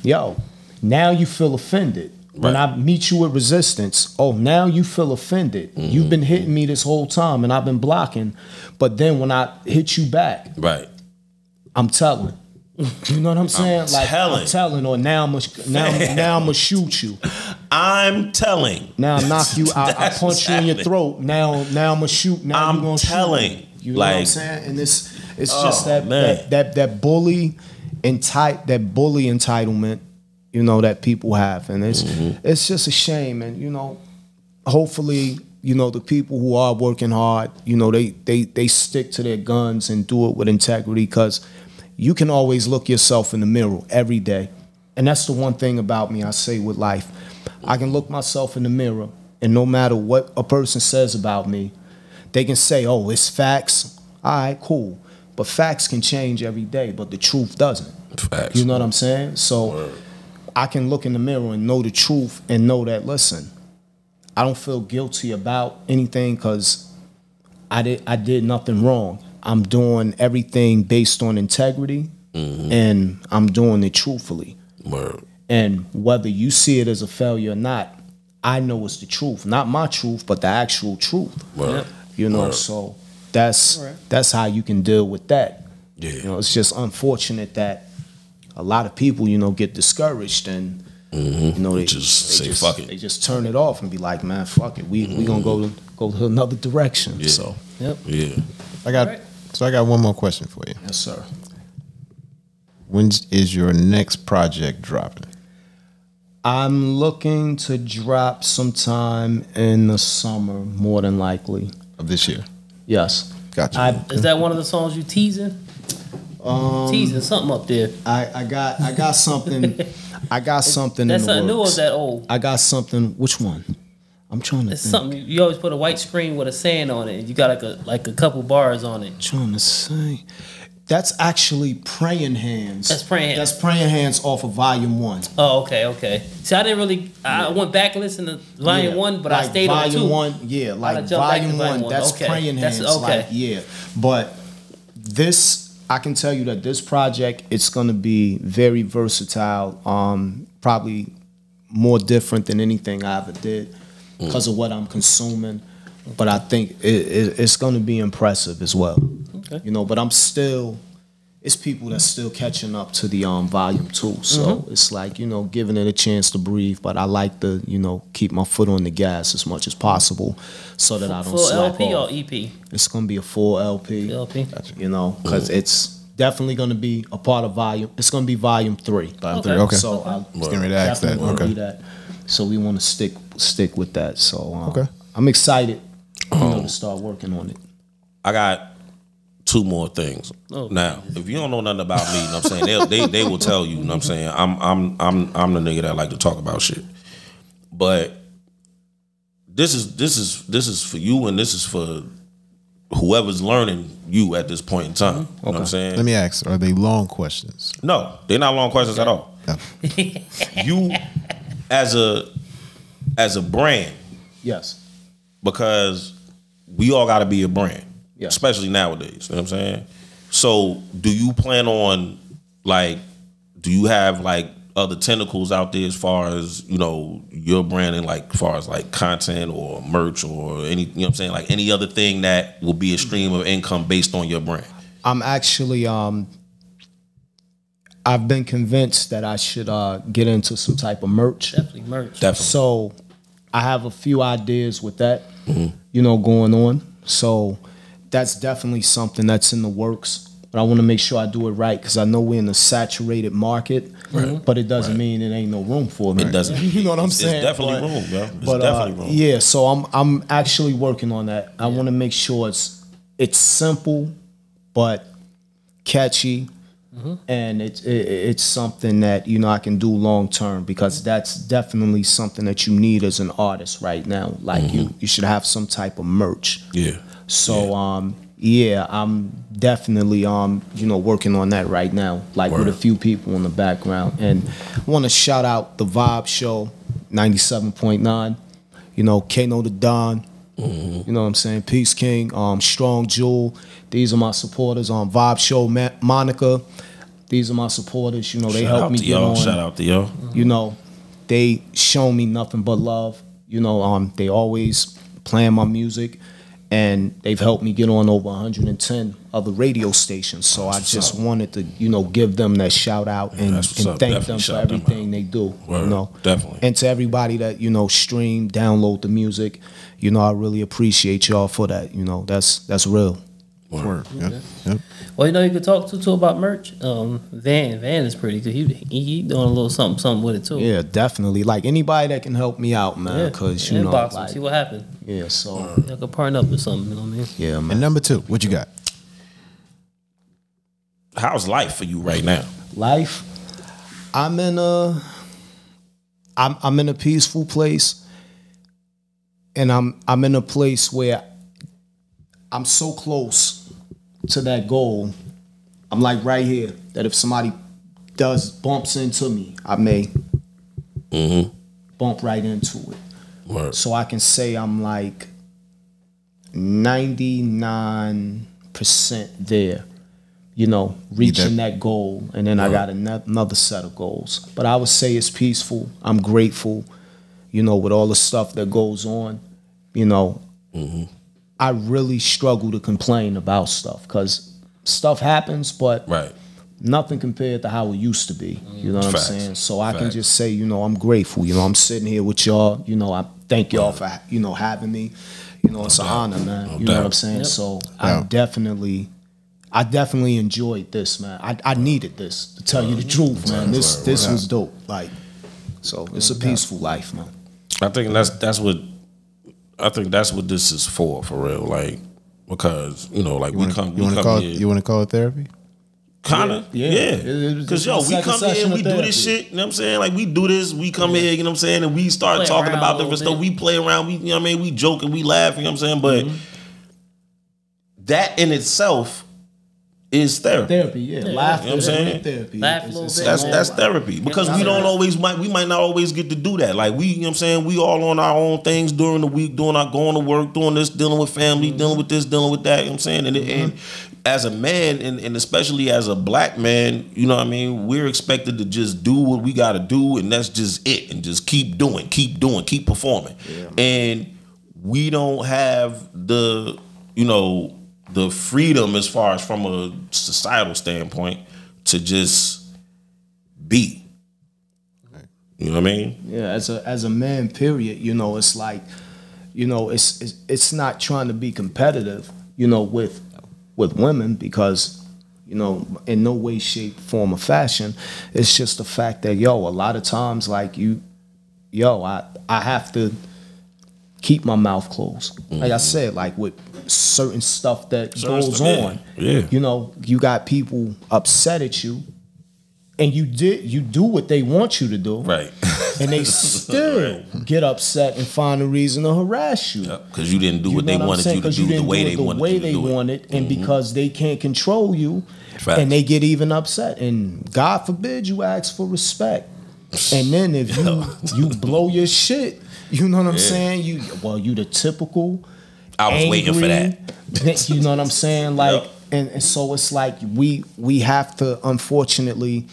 yo, now you feel offended. When I meet you with resistance, oh, now you feel offended. You've been hitting me this whole time, and I've been blocking. But then when I hit you back, I'm telling. You know what I'm saying? I'm telling, or now I'm gonna shoot you. I'm telling. Now I knock you out. I punch you in your throat. Now I'm gonna shoot. Now I'm gonna telling. Shoot. You know what I'm saying? And it's just that bully entitlement, you know, that people have, and it's just a shame. And you know, hopefully, you know, the people who are working hard, you know, they stick to their guns and do it with integrity, because you can always look yourself in the mirror every day. And that's the one thing about me I say with life. I can look myself in the mirror, and no matter what a person says about me, they can say, oh, it's facts. All right, cool. But facts can change every day, but the truth doesn't. Facts. You know what I'm saying? So I can look in the mirror and know the truth and know that, listen, I don't feel guilty about anything because I did nothing wrong. I'm doing everything based on integrity, and I'm doing it truthfully. Word. And whether you see it as a failure or not, I know it's the truth. Not my truth, but the actual truth. Word. You know, so that's how you can deal with that. Yeah. You know, it's just unfortunate that a lot of people, you know, get discouraged and you know they just say fuck it. They just turn it off and be like, man, fuck it. We gonna go to another direction. Yeah. So yeah. I got one more question for you. Yes, sir. When is your next project dropping? I'm looking to drop sometime in the summer, more than likely. Of this year? Yes. Gotcha. Is that one of the songs you teasing? Teasing something up there. I got something. I got something. That's in the something new or works. is that old? I got something. Which one? I'm trying to It's think. something you always put a white screen with a saying on it, and you got like a couple bars on it. Trying to say. That's actually Praying Hands. That's Praying Hands. That's Praying Hands off of Volume 1. Oh, okay. See, I didn't really. I went back and listened to Volume 1, but I stayed on 2. Volume 1, yeah, like Volume 1. That's okay. Praying Hands. That's okay. Like, yeah, but this, I can tell you that this project, it's going to be very versatile. Probably more different than anything I ever did because of what I'm consuming. But I think it's going to be impressive as well. Okay. You know, but it's people that's still catching up to the Volume 2. So it's like, you know, giving it a chance to breathe. But I like to, you know, keep my foot on the gas as much as possible so that I don't slack full LP off. or EP? It's going to be a full LP. LP. You know, because it's definitely going to be a part of Volume. It's going to be Volume 3. Volume 3, okay. So I was getting ready to ask that. Okay. That. So we want to stick with that. So okay. I'm excited to start working on it. I got 2 more things. Oh. Now, if you don't know nothing about me, you know what I'm saying, they will tell you, you know what I'm saying, I'm the nigga that like to talk about shit. But this is for you, and this is for whoever's learning you at this point in time. You know what I'm saying? Let me ask, are they long questions? No, they're not long questions at all. No. as a brand, Yes. because we all got to be a brand, Yeah. especially nowadays. You know what I'm saying? So, do you plan on do you have other tentacles out there as far as your branding, as far as content or merch or any, you know what I'm saying, any other thing that will be a stream of income based on your brand? I'm actually I've been convinced that I should get into some type of merch. Definitely merch. Definitely. So I have a few ideas with that, going on. So that's definitely something that's in the works. But I want to make sure I do it right because I know we're in a saturated market, but it doesn't mean it ain't no room for me. It doesn't. You know what I'm saying? It's definitely room, bro. It's definitely room. Yeah, so I'm actually working on that. I want to make sure it's simple, but catchy, and it's something that I can do long term because that's definitely something that you need as an artist right now. You should have some type of merch. Yeah. So I'm definitely working on that right now, with a few people in the background. And I want to shout out the Vibe Show 97.9. Kano the Don. You know what I'm saying? Peace King, Strong Jewel. These are my supporters on Vibe Show. Monica. These are my supporters. They help me get on. Shout out to y'all. They show me nothing but love. They always playing my music. And they've helped me get on over 110 other radio stations. So I just wanted to, give them that shout out and thank them for everything they do. Definitely. And to everybody that, stream, download the music, I really appreciate y'all for that. That's real. Word. Okay. Yep. Well, you could talk to about merch. Van is pretty good. He doing a little something with it too. Yeah, definitely. Anybody that can help me out, man. Because inbox see what happened. Yeah, so y'all could partner up with something. You know what I mean? Yeah, man. And number 2, what you got? How's life for you right now? Life, I'm in a peaceful place, and I'm in a place where I'm so close to that goal. I'm right here that if somebody bumps into me, I may bump right into it. Word. So I can say I'm 99% there, reaching that goal. And then I got another set of goals. But I would say it's peaceful. I'm grateful, with all the stuff that goes on, I really struggle to complain about stuff because stuff happens, but nothing compared to how it used to be. You know what I'm saying? So I can just say, I'm grateful. I'm sitting here with y'all. I thank y'all for having me. It's an honor, man. You know what I'm saying? Yep. So I definitely enjoyed this, man. I needed this, to tell you the truth, man. This was dope. So it's a peaceful life, man. I think that's what this is for real. Because we come here. You want to call it therapy? Kinda, yeah. Because we come here and we do this shit. You know what I'm saying? We do this. We come here. You know what I'm saying? And we start talking about different stuff. We play around. We joke and we laugh. You know what I'm saying? But that in itself is therapy. Therapy, yeah. Laughter, you know what I'm saying? Therapy. Laugh a little bit. That's therapy because we don't always we might not always get to do that. You know what I'm saying? We all on our own things during the week, going to work, doing this, dealing with family, dealing with this, dealing with that. You know what I'm saying? And as a man, and especially as a black man, you know what I mean? We're expected to just do what we got to do, and that's just it, and just keep doing, keep performing. Yeah. And we don't have the freedom as far as from a societal standpoint to just be. You know what I mean? Yeah, as a man, period, it's it's not trying to be competitive, with women because, in no way, shape, form, or fashion. It's just the fact that, a lot of times, I have to keep my mouth closed. Like I said, with certain stuff that goes on. Yeah. You got people upset at you and you do what they want you to do. Right. And they still get upset and find a reason to harass you. Because you didn't do what they wanted you to do the way they wanted and because they can't control you. Facts. And they get even upset. And God forbid you ask for respect. And then if you blow your shit, you know what I'm saying? You the typical. I was waiting for that. You know what I'm saying? Like, and so it's like we have to, unfortunately,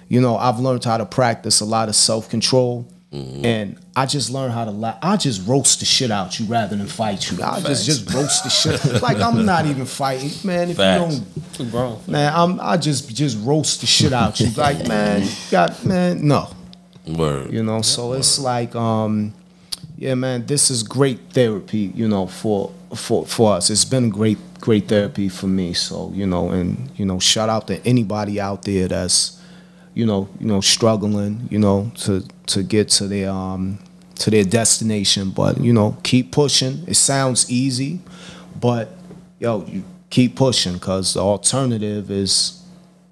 you know, I've learned how to practice a lot of self-control. And I just learned how to I just roast the shit out you rather than fight you. I just roast the shit. Like, I'm not even fighting, man. If you don't, too grown. Man, I just roast the shit out you. Like, man, no. Word. You know, so it's like, yeah, man, this is great therapy, you know, for us. It's been great therapy for me. So, you know, and, you know, shout out to anybody out there that's, you know, struggling, you know, to get to their destination. But, you know, keep pushing. It sounds easy, but yo, you keep pushing, because the alternative is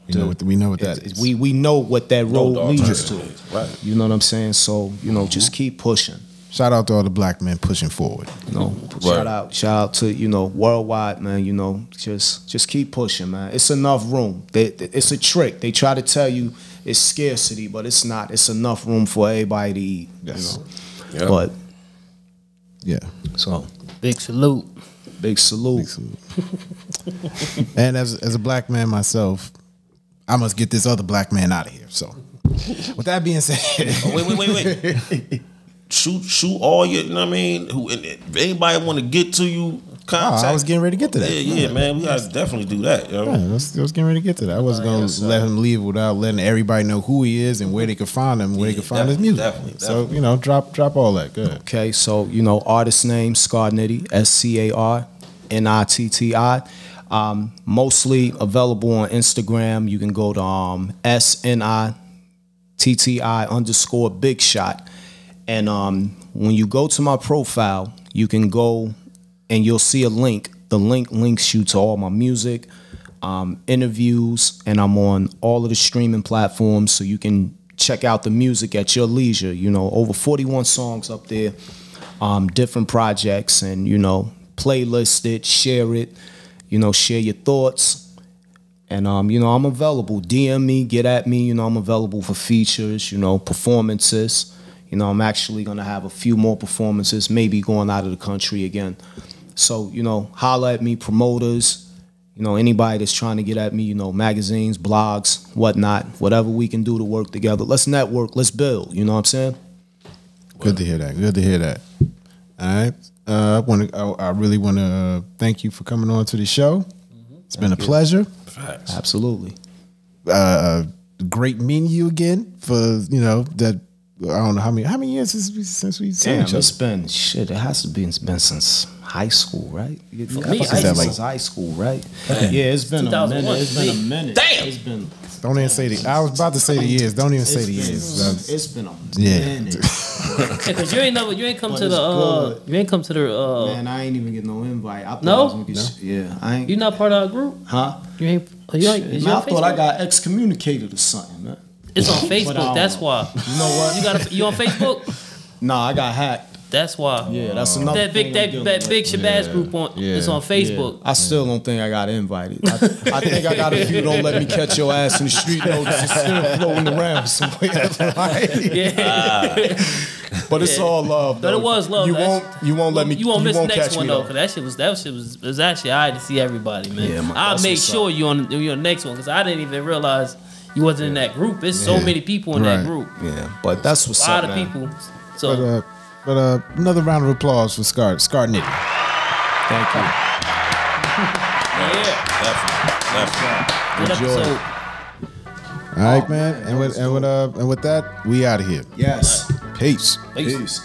we know what that is. We know what that road leads to. Right. You know what I'm saying? So, you know, just keep pushing. Shout out to all the black men pushing forward. You know, shout out to, you know, worldwide, man. You know, just keep pushing, man. It's enough room. It's a trick. They try to tell you it's scarcity, but it's not. It's enough room for everybody to eat. Yes. You know? But yeah. So Big salute. Big salute. Big salute. And as a black man myself, I must get this other black man out of here. So with that being said, wait. Shoot all your, you know what I mean? If anybody want to get to you, contact. I was getting ready to get to that. Yeah, man. We gotta definitely do that. Yo. Yeah, I was getting ready to get to that. I wasn't going to let him leave without letting everybody know who he is and where they could find him, where they could find his music. Definitely. So, you know, drop all that. Good. Okay, so, you know, artist name, Scar Nitti, ScarNitti. Mostly available on Instagram. You can go to SNITTI_Big Shot. And when you go to my profile, you can go and you'll see a link. The link links you to all my music, interviews, and I'm on all of the streaming platforms, so you can check out the music at your leisure. You know, over 41 songs up there, different projects, and, you know, playlist it, share it, you know, share your thoughts. And, you know, I'm available. DM me, get at me. You know, I'm available for features, you know, performances. You know, I'm actually going to have a few more performances, maybe going out of the country again. So, you know, holla at me, promoters, you know, anybody that's trying to get at me, you know, magazines, blogs, whatnot, whatever we can do to work together. Let's network, let's build, you know what I'm saying? Good to hear that. Good to hear that. All right. I really want to thank you for coming on to the show. It's been a pleasure. Facts. Absolutely. Great meeting you again for, you know, that. I don't know how many years since we seen each other. It's been shit. It has to be. It's been since high school, right? For me, since high school, right? Yeah, it's been a minute. It's been a minute. Damn. It's been. Don't even say the. I was about to say the years. Don't even say the years. It's been a minute. Because you ain't come to the. You ain't come to the. Man, I ain't even get no invite. I thought No? I was gonna get yeah, I ain't. You not part of our group? Huh? You ain't. You ain't. Man, I thought I got excommunicated or something, man. It's on Facebook. That's why. You know what? You on Facebook? Nah, I got hacked. That's why. Yeah, that's another That big thing I'm that big dealing Shabazz group on. It's on Facebook. I still don't think I got invited. I think I got a few don't let me catch your ass in the street notices still floating around somewhere. Yeah. But it's all love. But it was love. You won't let me. You won't miss the next one though, though. because that shit was actually alright to see everybody, man. Yeah, I'll that's make what's sure you on the next one, because I didn't even realize you wasn't in that group. There's so many people in that group. Yeah, but that's what's A lot up, of man. people. So But another round of applause for Scar Nitti. Thank you. yeah, good Enjoy. episode. All right, man. And with that, we out of here. Yes. Peace. Peace.